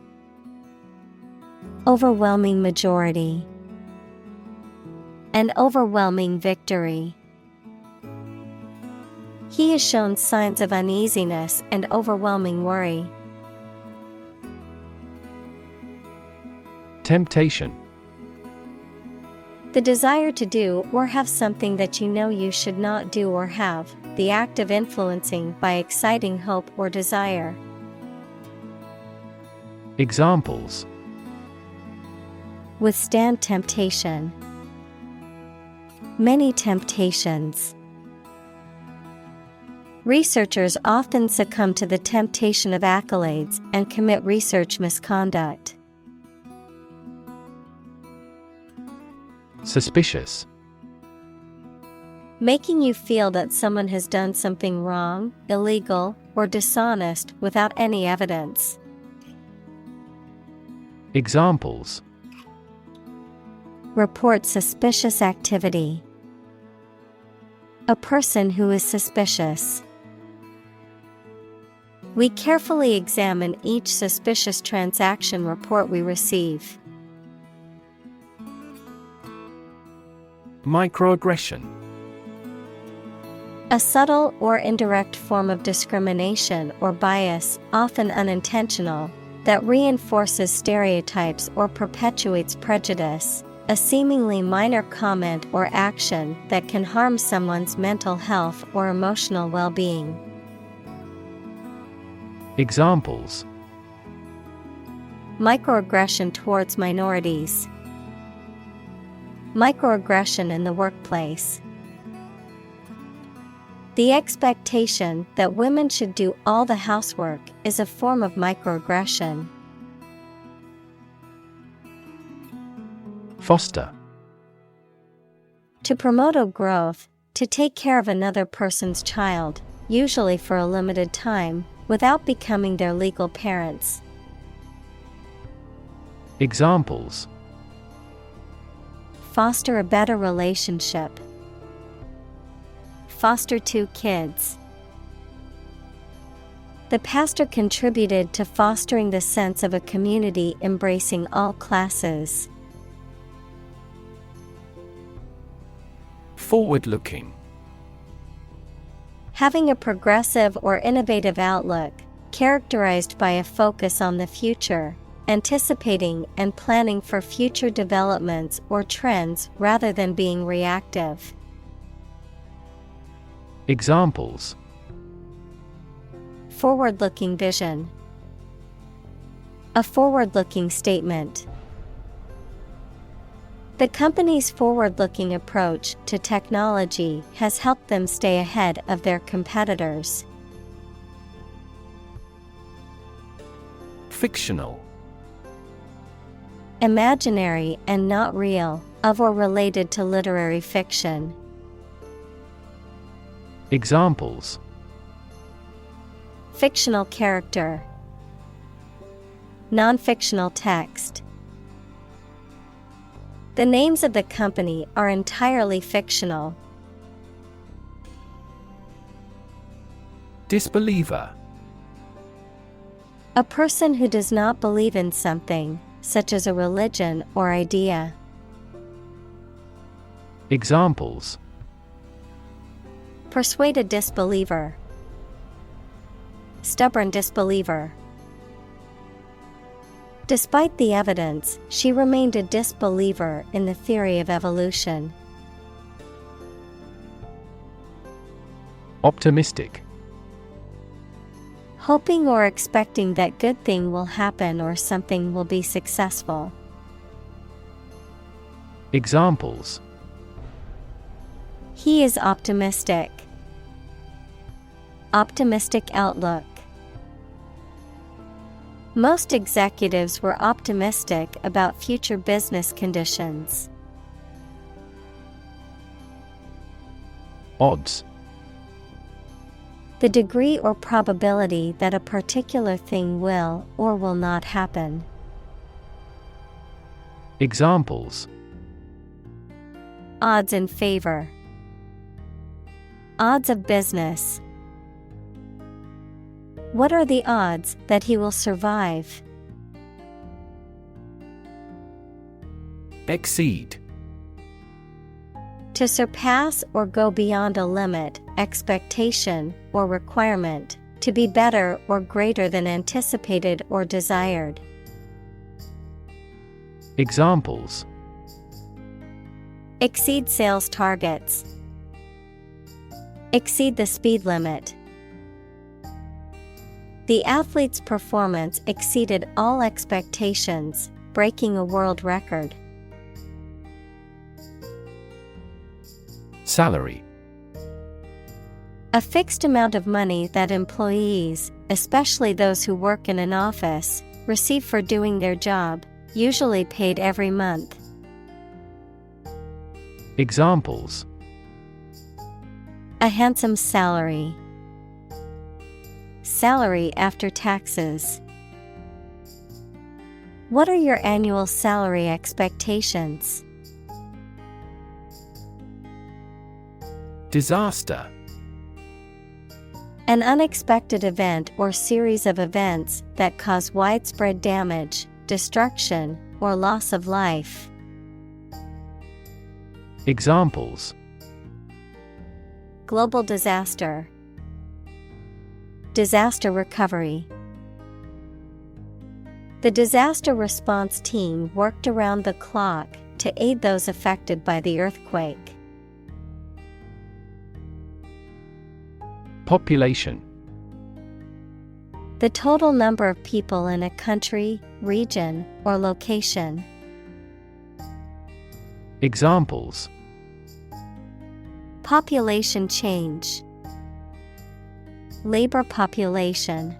overwhelming majority, an overwhelming victory. He has shown signs of uneasiness and overwhelming worry. Temptation. The desire to do or have something that you know you should not do or have, the act of influencing by exciting hope or desire. Examples: withstand temptation. Many temptations. Researchers often succumb to the temptation of accolades and commit research misconduct. Suspicious. Making you feel that someone has done something wrong, illegal, or dishonest without any evidence. Examples: report suspicious activity. A person who is suspicious. We carefully examine each suspicious transaction report we receive. Microaggression. A subtle or indirect form of discrimination or bias, often unintentional, that reinforces stereotypes or perpetuates prejudice, a seemingly minor comment or action that can harm someone's mental health or emotional well-being. Examples: microaggression towards minorities, microaggression in the workplace. The expectation that women should do all the housework is a form of microaggression. Foster. To promote a growth, to take care of another person's child, usually for a limited time, without becoming their legal parents. Examples: foster a better relationship, foster 2 kids. The pastor contributed to fostering the sense of a community embracing all classes. Forward-looking. Having a progressive or innovative outlook, characterized by a focus on the future, anticipating and planning for future developments or trends rather than being reactive. Examples: forward-looking vision, a forward-looking statement. The company's forward-looking approach to technology has helped them stay ahead of their competitors. Fictional. Imaginary and not real, of or related to literary fiction. Examples: fictional character, non-fictional text. The names of the company are entirely fictional. Disbeliever. A person who does not believe in something, such as a religion or idea. Examples: persuade a disbeliever, stubborn disbeliever. Despite the evidence, she remained a disbeliever in the theory of evolution. Optimistic. Hoping or expecting that good thing will happen or something will be successful. Examples: he is optimistic. Optimistic outlook. Most executives were optimistic about future business conditions. Odds. The degree or probability that a particular thing will or will not happen. Examples: odds in favor. Odds of business. What are the odds that he will survive? Exceed. To surpass or go beyond a limit, expectation, or requirement, to be better or greater than anticipated or desired. Examples: exceed sales targets. Exceed the speed limit. The athlete's performance exceeded all expectations, breaking a world record. Salary. A fixed amount of money that employees, especially those who work in an office, receive for doing their job, usually paid every month. Examples: a handsome salary. Salary after taxes. What are your annual salary expectations? Disaster. An unexpected event or series of events that cause widespread damage, destruction, or loss of life. Examples: global disaster. Disaster recovery. The disaster response team worked around the clock to aid those affected by the earthquake. Population. The total number of people in a country, region, or location. Examples: population change, labor population.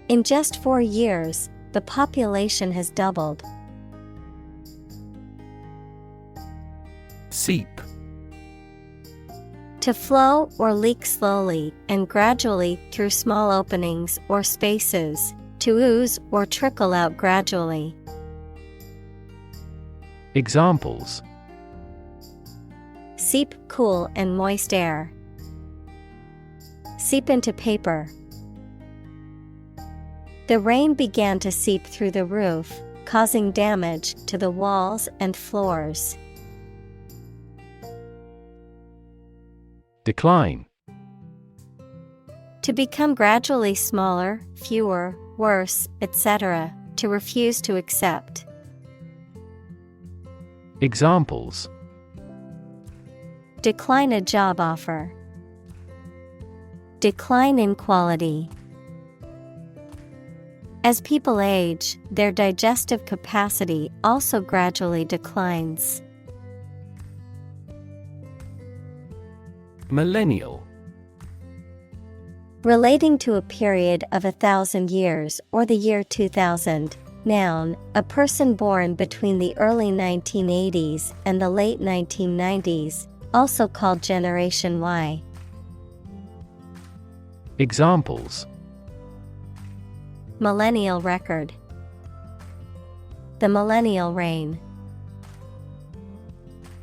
In just 4 years, the population has doubled. Seep. To flow or leak slowly and gradually through small openings or spaces, to ooze or trickle out gradually. Examples: seep cool and moist air. Seep into paper. The rain began to seep through the roof, causing damage to the walls and floors. Decline. To become gradually smaller, fewer, worse, etc., to refuse to accept. Examples: decline a job offer. Decline in quality. As people age, their digestive capacity also gradually declines. Millennial. Relating to a period of 1,000 years or the year 2000. Noun, a person born between the early 1980s and the late 1990s, also called Generation Y. Examples: millennial record. The millennial reign.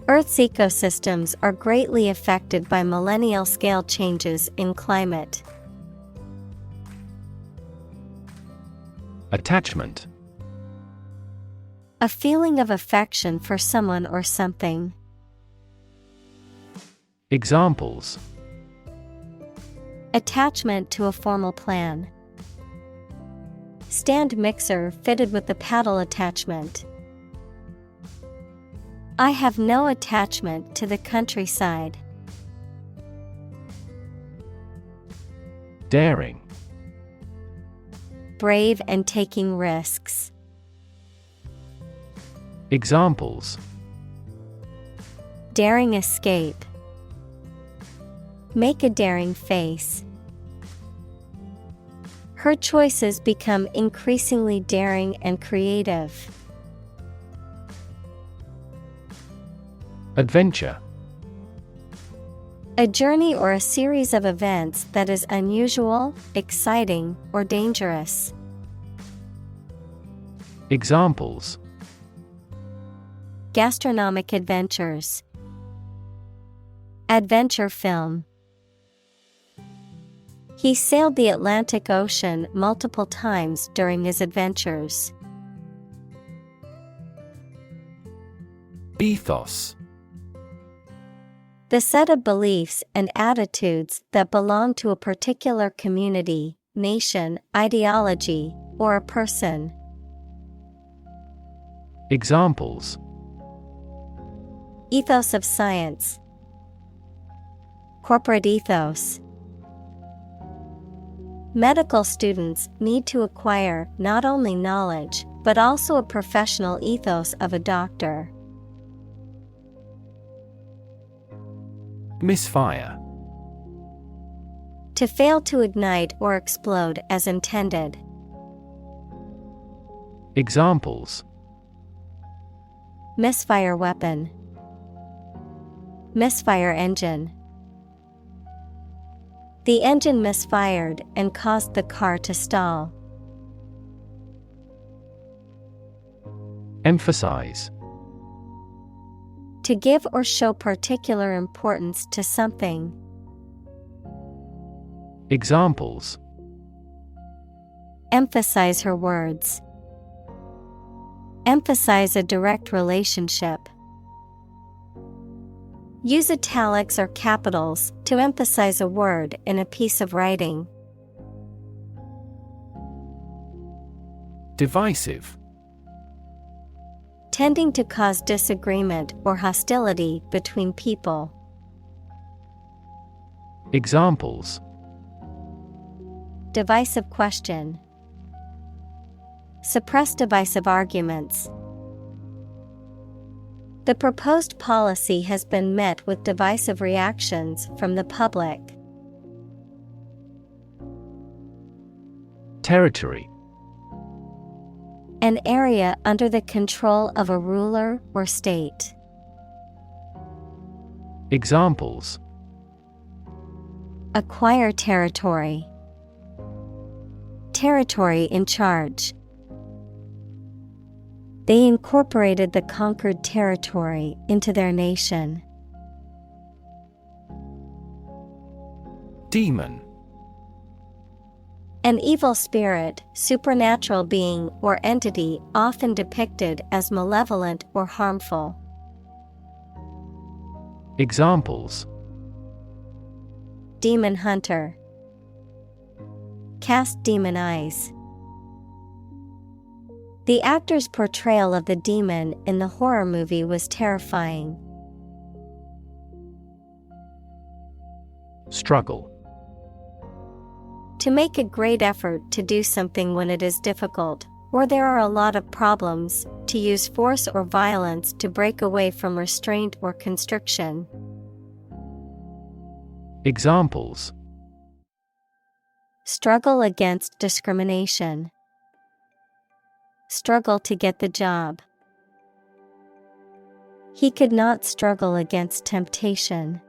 Earth's ecosystems are greatly affected by millennial scale changes in climate. Attachment. A feeling of affection for someone or something. Examples: attachment to a formal plan. Stand mixer fitted with the paddle attachment. I have no attachment to the countryside. Daring. Brave and taking risks. Examples: daring escape. Make a daring face. Her choices become increasingly daring and creative. Adventure. A journey or a series of events that is unusual, exciting, or dangerous. Examples: gastronomic adventures. Adventure film. He sailed the Atlantic Ocean multiple times during his adventures. Ethos. The set of beliefs and attitudes that belong to a particular community, nation, ideology, or a person. Examples: ethos of science. Corporate ethos. Medical students need to acquire not only knowledge, but also a professional ethos of a doctor. Misfire. To fail to ignite or explode as intended. Examples: misfire weapon. Misfire engine. The engine misfired and caused the car to stall. Emphasize. To give or show particular importance to something. Examples: emphasize her words. Emphasize a direct relationship. Use italics or capitals to emphasize a word in a piece of writing. Divisive. tending to cause disagreement or hostility between people. Examples: Divisive question. Suppress divisive arguments. The proposed policy has been met with divisive reactions from the public. Territory. An area under the control of a ruler or state. Examples: Acquire territory. Territory in charge. They incorporated the conquered territory into their nation. Demon. An evil spirit, supernatural being or entity often depicted as malevolent or harmful. Examples: Demon hunter. Cast demon eyes. The actor's portrayal of the demon in the horror movie was terrifying. Struggle. To make a great effort to do something when it is difficult, or there are a lot of problems, to use force or violence to break away from restraint or constriction. Examples: Struggle against discrimination. Struggle to get the job. He could not struggle against temptation.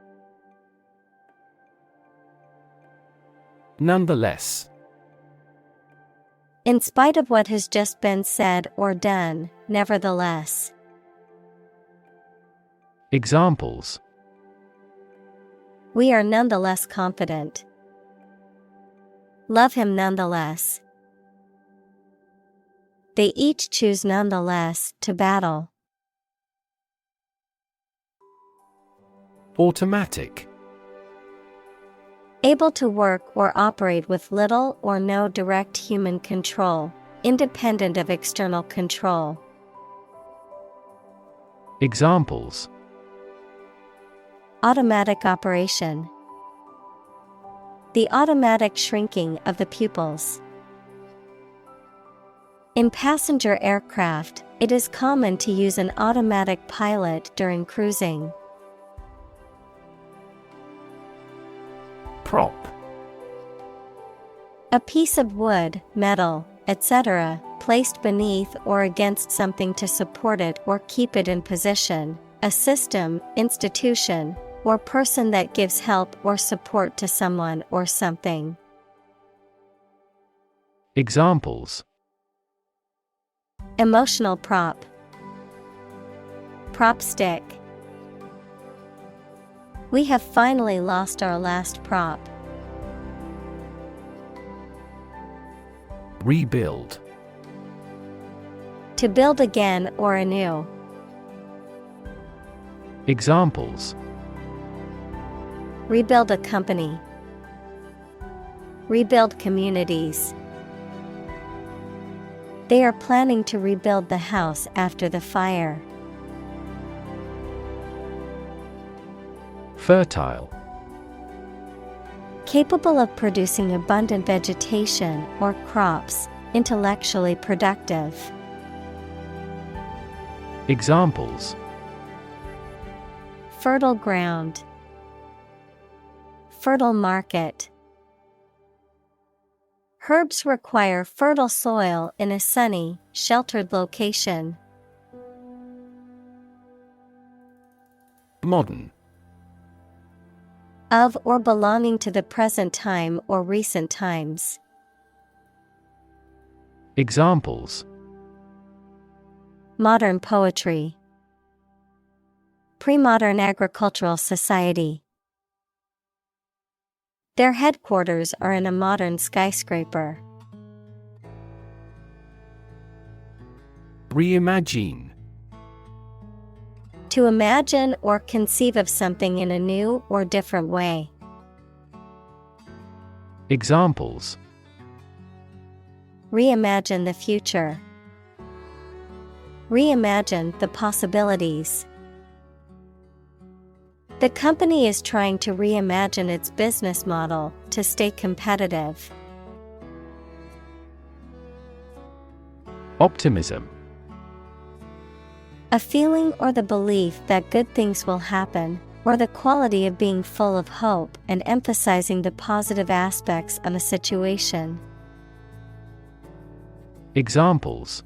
Nonetheless. In spite of what has just been said or done, nevertheless. Examples: We are nonetheless confident. Love him nonetheless. They each choose nonetheless to battle. Automatic. Able to work or operate with little or no direct human control, independent of external control. Examples: Automatic operation. The automatic shrinking of the pupils. In passenger aircraft, it is common to use an automatic pilot during cruising. Prop. A piece of wood, metal, etc., placed beneath or against something to support it or keep it in position, a system, institution, or person that gives help or support to someone or something. Examples: Emotional prop. Prop stick. We have finally lost our last prop. Rebuild. To build again or anew. Examples: Rebuild a company. Rebuild communities. They are planning to rebuild the house after the fire. Fertile. Capable of producing abundant vegetation or crops, intellectually productive. Examples: Fertile ground. Fertile market. Herbs require fertile soil in a sunny, sheltered location. Modern. Of or belonging to the present time or recent times. Examples: Modern poetry. Pre-modern agricultural society. Their headquarters are in a modern skyscraper. Reimagine. To imagine or conceive of something in a new or different way. Examples: Reimagine the future. Reimagine the possibilities. The company is trying to reimagine its business model to stay competitive. Optimism. A feeling or the belief that good things will happen, or the quality of being full of hope and emphasizing the positive aspects of a situation. Examples: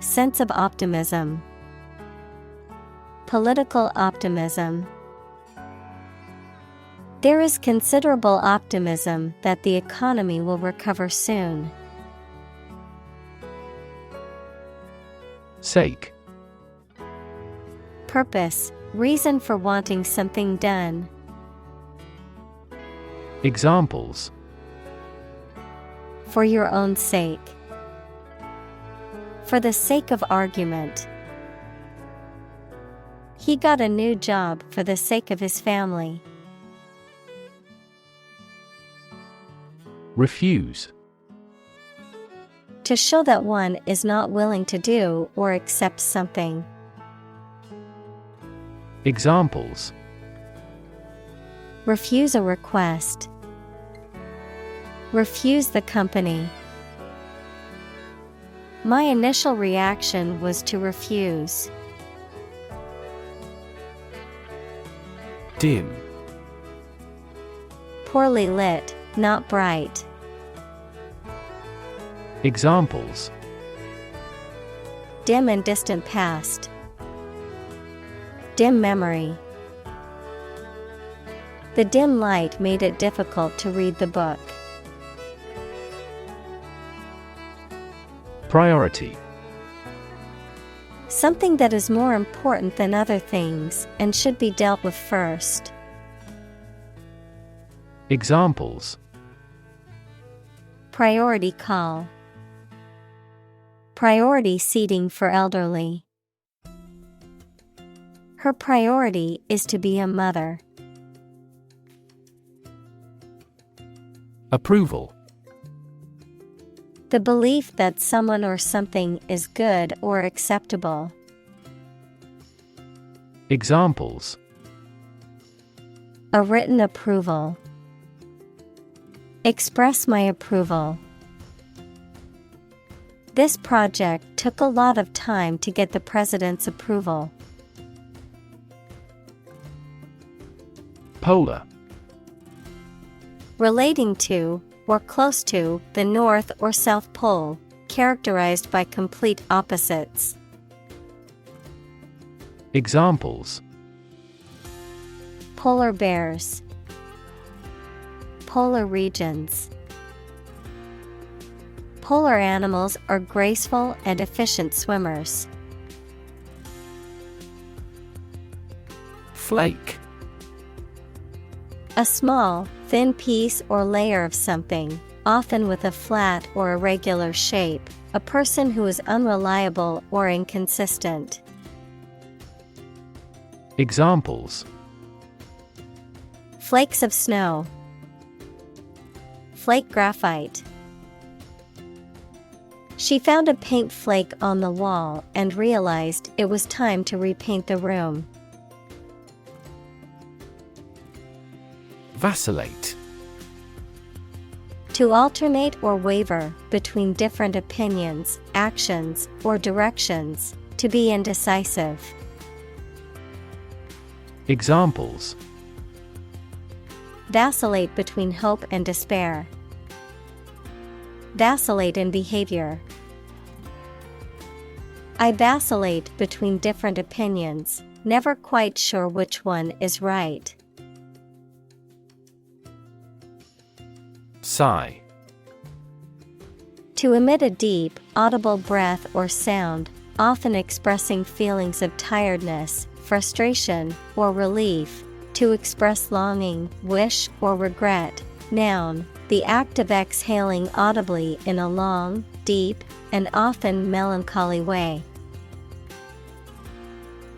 Sense of optimism. Political optimism. There is considerable optimism that the economy will recover soon. Sake. Purpose, reason for wanting something done. Examples: For your own sake. For the sake of argument. He got a new job for the sake of his family. Refuse. To show that one is not willing to do or accept something. Examples: Refuse a request. Refuse the company. My initial reaction was to refuse. Dim. Poorly lit, not bright. Examples: Dim and distant past. Dim memory. The dim light made it difficult to read the book. Priority. Something that is more important than other things and should be dealt with first. Examples: Priority call. Priority seating for elderly. Her priority is to be a mother. Approval. The belief that someone or something is good or acceptable. Examples: A written approval. Express my approval. This project took a lot of time to get the president's approval. Polar. Relating to, or close to, the North or South Pole, characterized by complete opposites. Examples: Polar bears. Polar regions. Polar animals are graceful and efficient swimmers. Flake. A small, thin piece or layer of something, often with a flat or irregular shape, a person who is unreliable or inconsistent. Examples: Flakes of snow. Flake graphite. She found a paint flake on the wall and realized it was time to repaint the room. Vacillate. To alternate or waver between different opinions, actions, or directions, to be indecisive. Examples: Vacillate between hope and despair. Vacillate in behavior. I vacillate between different opinions, never quite sure which one is right. Sigh. To emit a deep, audible breath or sound, often expressing feelings of tiredness, frustration, or relief. To express longing, wish, or regret. Noun, the act of exhaling audibly in a long, deep, and often melancholy way.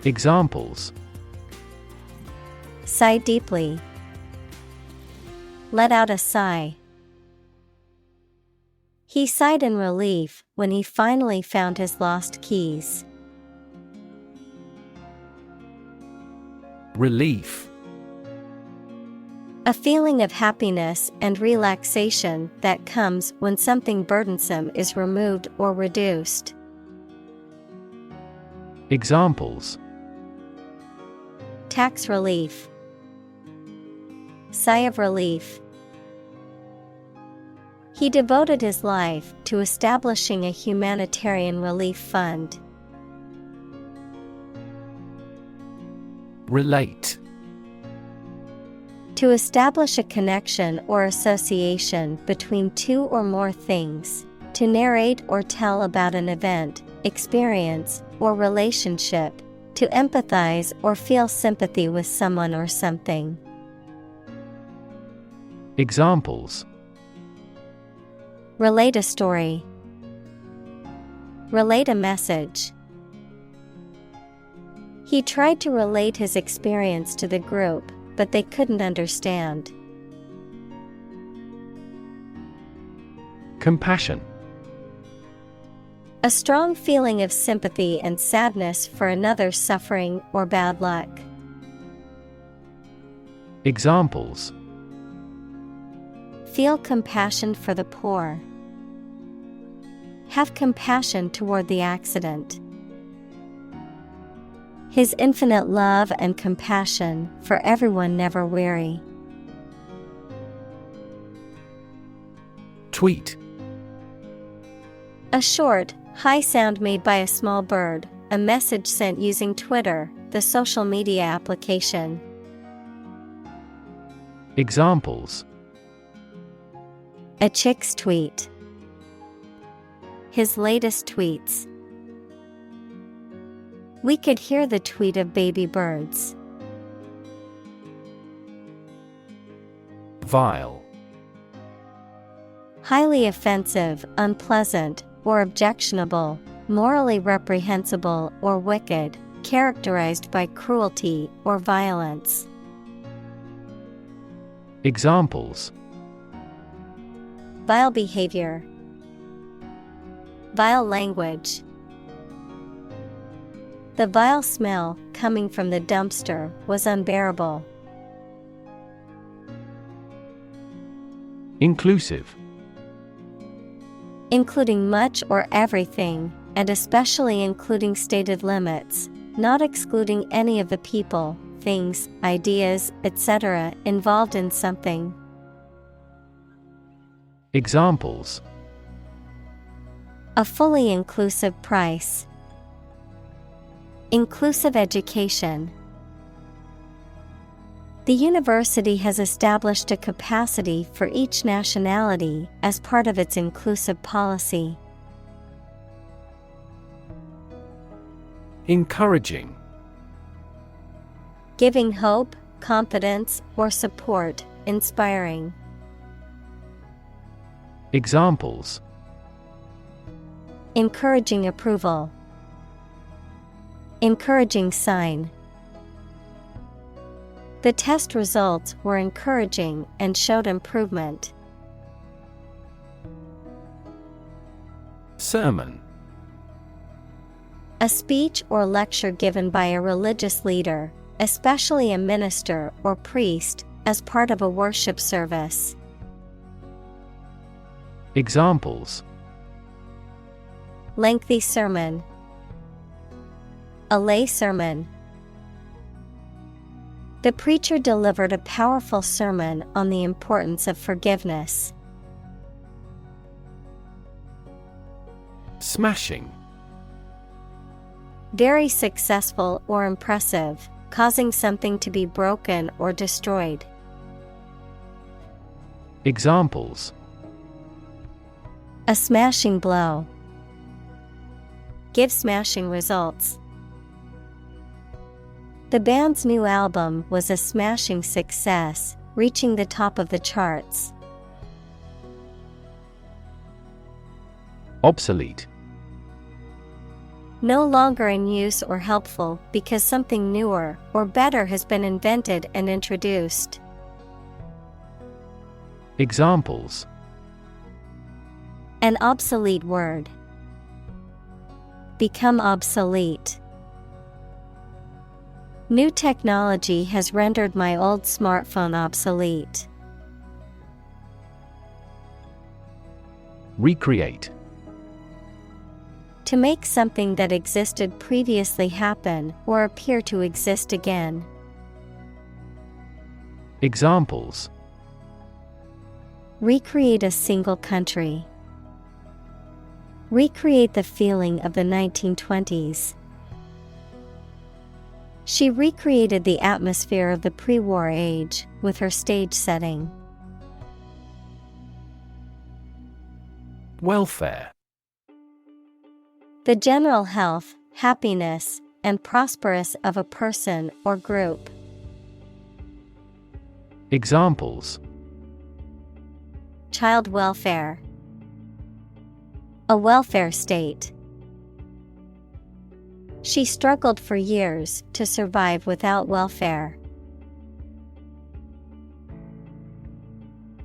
Examples: Sigh deeply. Let out a sigh. He sighed in relief when he finally found his lost keys. Relief. A feeling of happiness and relaxation that comes when something burdensome is removed or reduced. Examples: Tax relief. Sigh of relief. He devoted his life to establishing a humanitarian relief fund. Relate. To establish a connection or association between two or more things. To narrate or tell about an event, experience, or relationship. To empathize or feel sympathy with someone or something. Examples: Relate a story. Relate a message. He tried to relate his experience to the group, but they couldn't understand. Compassion. A strong feeling of sympathy and sadness for another's suffering or bad luck. Examples: Feel compassion for the poor. Have compassion toward the accident. His infinite love and compassion for everyone never weary. Tweet. A short, high sound made by a small bird, a message sent using Twitter, the social media application. Examples: A chick's tweet. His latest tweets. We could hear the tweet of baby birds. Vile. Highly offensive, unpleasant, or objectionable, morally reprehensible or wicked, characterized by cruelty or violence. Examples: Vile behavior. Vile language. The vile smell coming from the dumpster was unbearable. Inclusive. Including much or everything, and especially including stated limits, not excluding any of the people, things, ideas, etc. involved in something. Examples: A fully inclusive price. Inclusive education. The university has established a capacity for each nationality as part of its inclusive policy. Encouraging. Giving hope, confidence, or support, inspiring. Examples: Encouraging approval. Encouraging sign. The test results were encouraging and showed improvement. Sermon. A speech or lecture given by a religious leader, especially a minister or priest, as part of a worship service. Examples: Lengthy sermon. A lay sermon. The preacher delivered a powerful sermon on the importance of forgiveness. Smashing. Very successful or impressive, causing something to be broken or destroyed. Examples: A smashing blow. Give smashing results. The band's new album was a smashing success, reaching the top of the charts. Obsolete. No longer in use or helpful because something newer or better has been invented and introduced. Examples: An obsolete word. Become obsolete. New technology has rendered my old smartphone obsolete. Recreate. To make something that existed previously happen or appear to exist again. Examples: Recreate a single country. Recreate the feeling of the 1920s. She recreated the atmosphere of the pre-war age with her stage setting. Welfare. The general health, happiness, and prosperous of a person or group. Examples: Child welfare. A welfare state. She struggled for years to survive without welfare.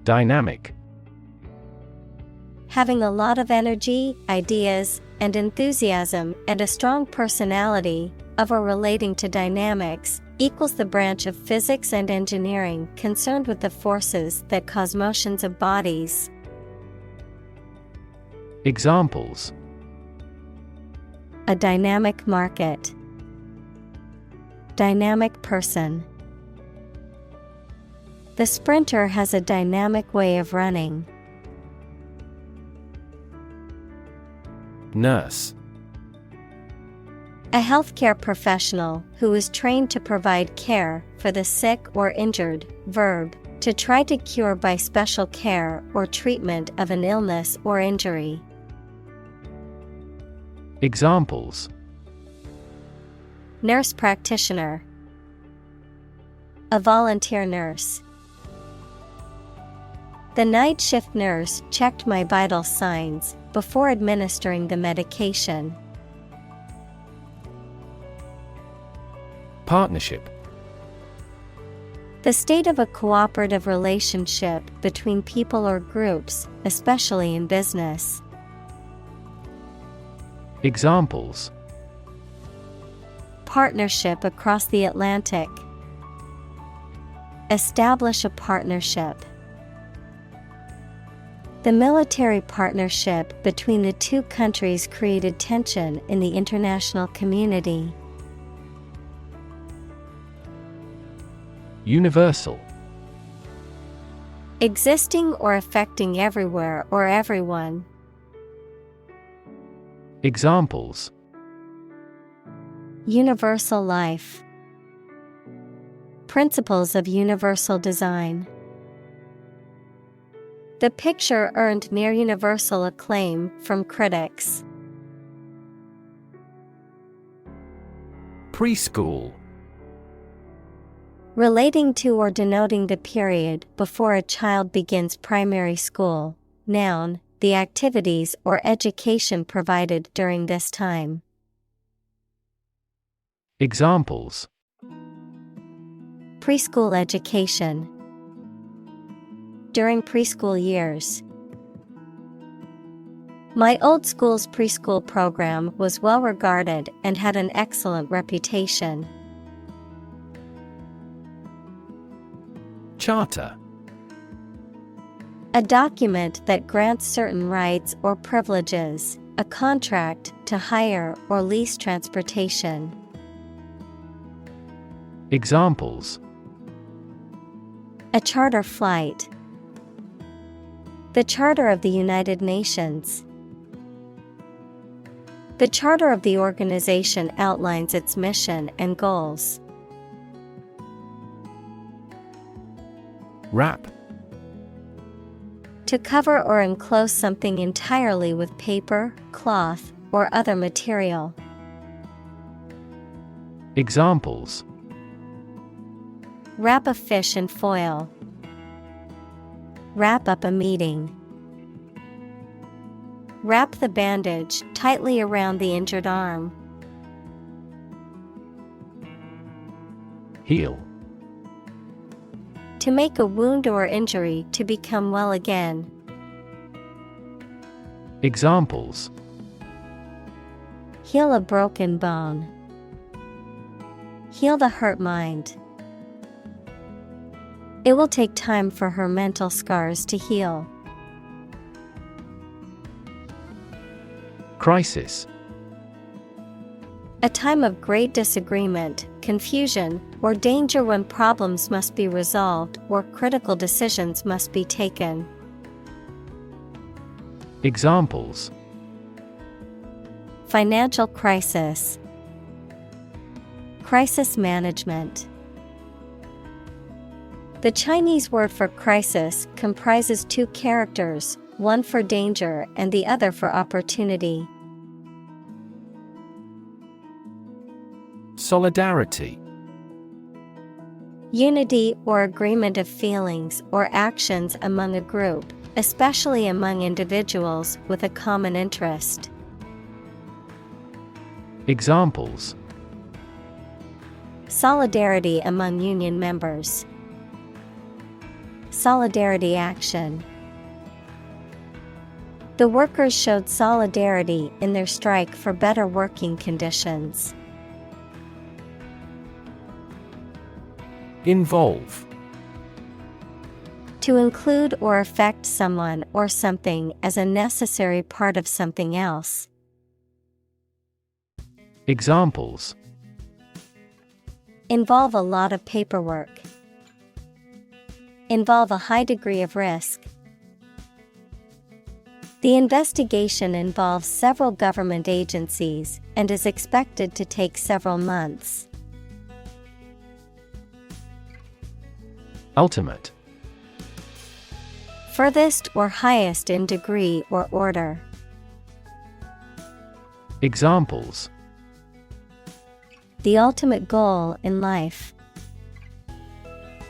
Dynamic. Having a lot of energy, ideas, and enthusiasm and a strong personality, of or relating to dynamics, equals the branch of physics and engineering concerned with the forces that cause motions of bodies. Examples: A dynamic market. Dynamic person. The sprinter has a dynamic way of running. Nurse. A healthcare professional who is trained to provide care for the sick or injured. Verb, to try to cure by special care or treatment of an illness or injury. Examples: Nurse practitioner. A volunteer nurse. The night shift nurse checked my vital signs before administering the medication. Partnership. The state of a cooperative relationship between people or groups, especially in business. Examples: Partnership across the Atlantic. Establish a partnership. The military partnership between the two countries created tension in the international community. Universal. Existing or affecting everywhere or everyone. Examples: Universal life. Principles of universal design. The picture earned near universal acclaim from critics. Preschool. Relating to or denoting the period before a child begins primary school. Noun, the activities or education provided during this time. Examples: Preschool education. During preschool years. My old school's preschool program was well regarded and had an excellent reputation. Charter. A document that grants certain rights or privileges, a contract to hire or lease transportation. Examples: A charter flight. The Charter of the United Nations. The charter of the organization outlines its mission and goals. Wrap. To cover or enclose something entirely with paper, cloth, or other material. Examples: Wrap a fish in foil. Wrap up a meeting. Wrap the bandage tightly around the injured arm. Heal. To make a wound or injury to become well again. Examples: Heal a broken bone. Heal the hurt mind. It will take time for her mental scars to heal. Crisis: A time of great disagreement, confusion, or danger when problems must be resolved or critical decisions must be taken. Examples: Financial crisis. Crisis management. The Chinese word for crisis comprises two characters, one for danger and the other for opportunity. Solidarity: Unity or agreement of feelings or actions among a group, especially among individuals with a common interest. Examples: Solidarity among union members. Solidarity action. The workers showed solidarity in their strike for better working conditions. Involve: To include or affect someone or something as a necessary part of something else. Examples: Involve a lot of paperwork. Involve a high degree of risk. The investigation involves several government agencies and is expected to take several months. Ultimate: Furthest or highest in degree or order. Examples: The ultimate goal in life.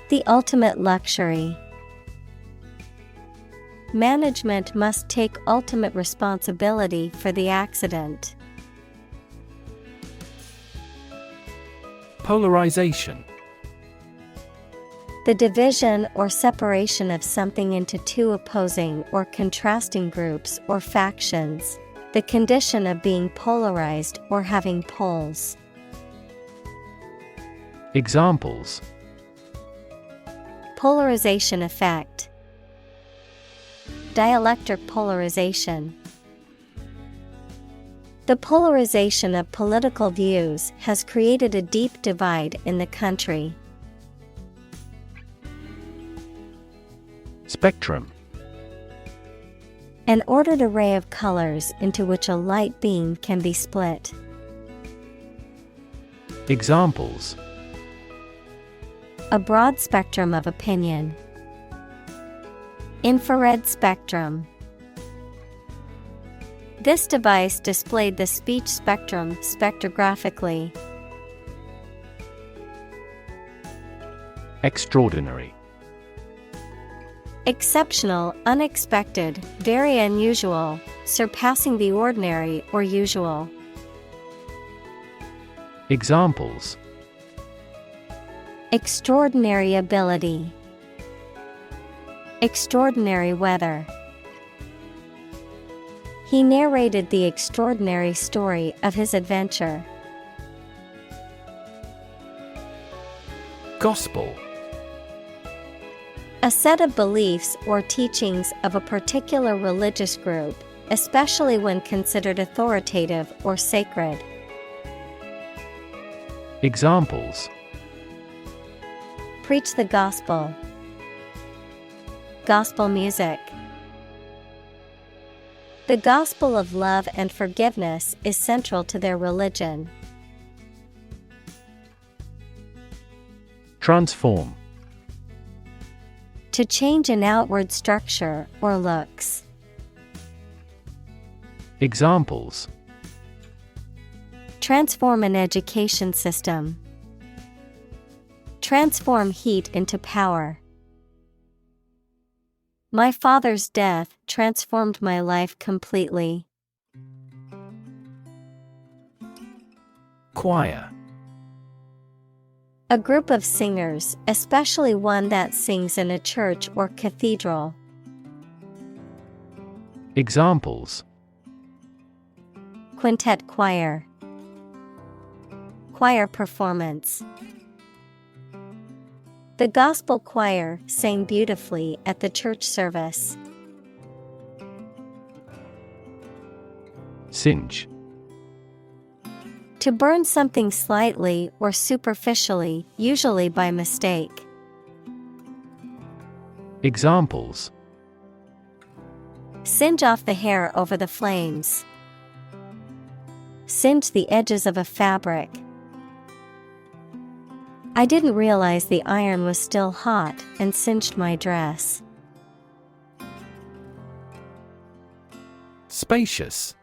The ultimate luxury. Management must take ultimate responsibility for the accident. Polarization: The division or separation of something into two opposing or contrasting groups or factions. The condition of being polarized or having poles. Examples: Polarization effect. Dielectric polarization. The polarization of political views has created a deep divide in the country. Spectrum: An ordered array of colors into which a light beam can be split. Examples: A broad spectrum of opinion. Infrared spectrum. This device displayed the speech spectrum spectrographically. Extraordinary: Exceptional, unexpected, very unusual, surpassing the ordinary or usual. Examples: Extraordinary ability. Extraordinary weather. He narrated the extraordinary story of his adventure. Gospel: A set of beliefs or teachings of a particular religious group, especially when considered authoritative or sacred. Examples: Preach the gospel. Gospel music. The gospel of love and forgiveness is central to their religion. Transform: To change an outward structure or looks. Examples: Transform an education system. Transform heat into power. My father's death transformed my life completely. Choir: A group of singers, especially one that sings in a church or cathedral. Examples: Quintet choir. Choir performance. The gospel choir sang beautifully at the church service. Singe. To burn something slightly or superficially, usually by mistake. Examples: Singe off the hair over the flames. Singe the edges of a fabric. I didn't realize the iron was still hot and singed my dress. Spacious.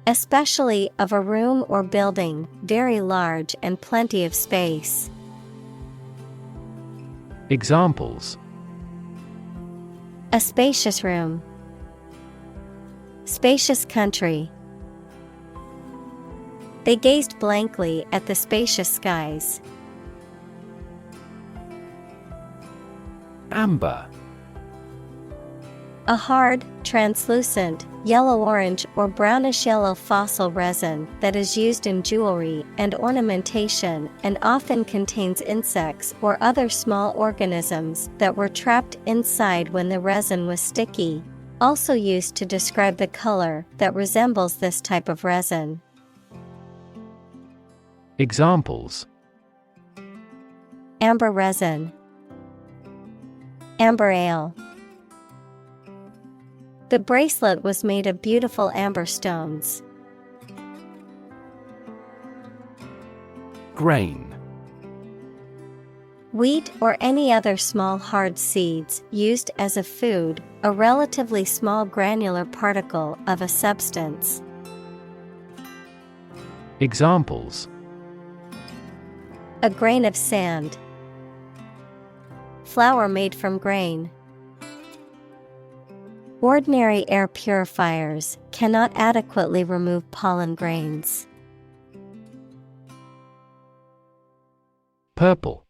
Especially of a room or building, very large and plenty of space. Examples: A spacious room. Spacious country. They gazed blankly at the spacious skies. Amber. A hard, translucent, yellow-orange or brownish-yellow fossil resin that is used in jewelry and ornamentation and often contains insects or other small organisms that were trapped inside when the resin was sticky, also used to describe the color that resembles this type of resin. Examples: Amber resin. Amber ale. The bracelet was made of beautiful amber stones. Grain. Wheat or any other small hard seeds used as a food, a relatively small granular particle of a substance. Examples: A grain of sand. Flour made from grain. Ordinary air purifiers cannot adequately remove pollen grains. Purple.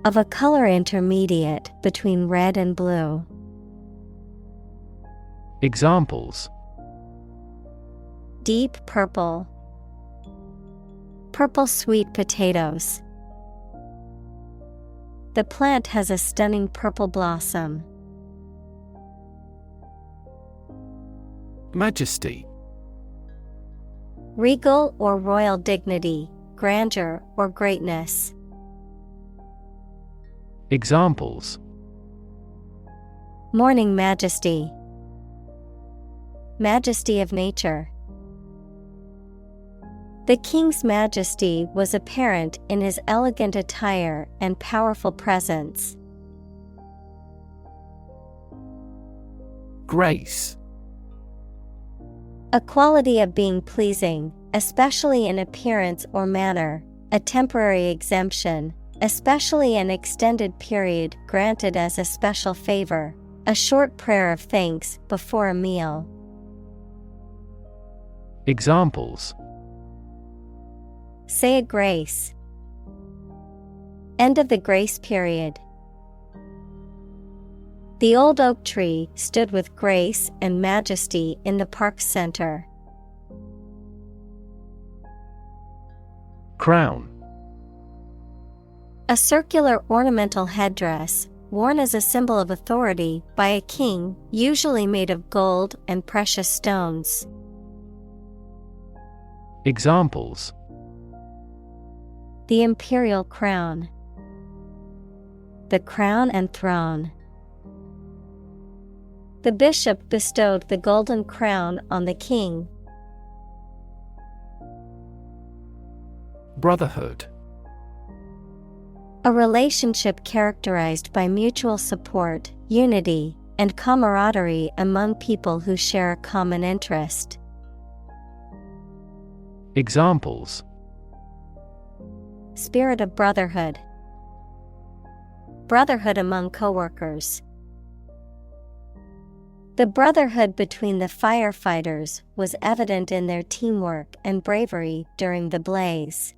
Of a color intermediate between red and blue. Examples: Deep purple. Purple sweet potatoes. The plant has a stunning purple blossom. Majesty. Regal or royal dignity, grandeur or greatness. Examples: Morning majesty. Majesty of nature. The king's majesty was apparent in his elegant attire and powerful presence. Grace. A quality of being pleasing, especially in appearance or manner, a temporary exemption, especially an extended period granted as a special favor, a short prayer of thanks before a meal. Examples: Say a grace. End of the grace period. The old oak tree stood with grace and majesty in the park center. Crown. A circular ornamental headdress, worn as a symbol of authority by a king, usually made of gold and precious stones. Examples: The imperial crown. The crown and throne. The bishop bestowed the golden crown on the king. Brotherhood. A relationship characterized by mutual support, unity, and camaraderie among people who share a common interest. Examples: Spirit of brotherhood. Brotherhood among coworkers. The brotherhood between the firefighters was evident in their teamwork and bravery during the blaze.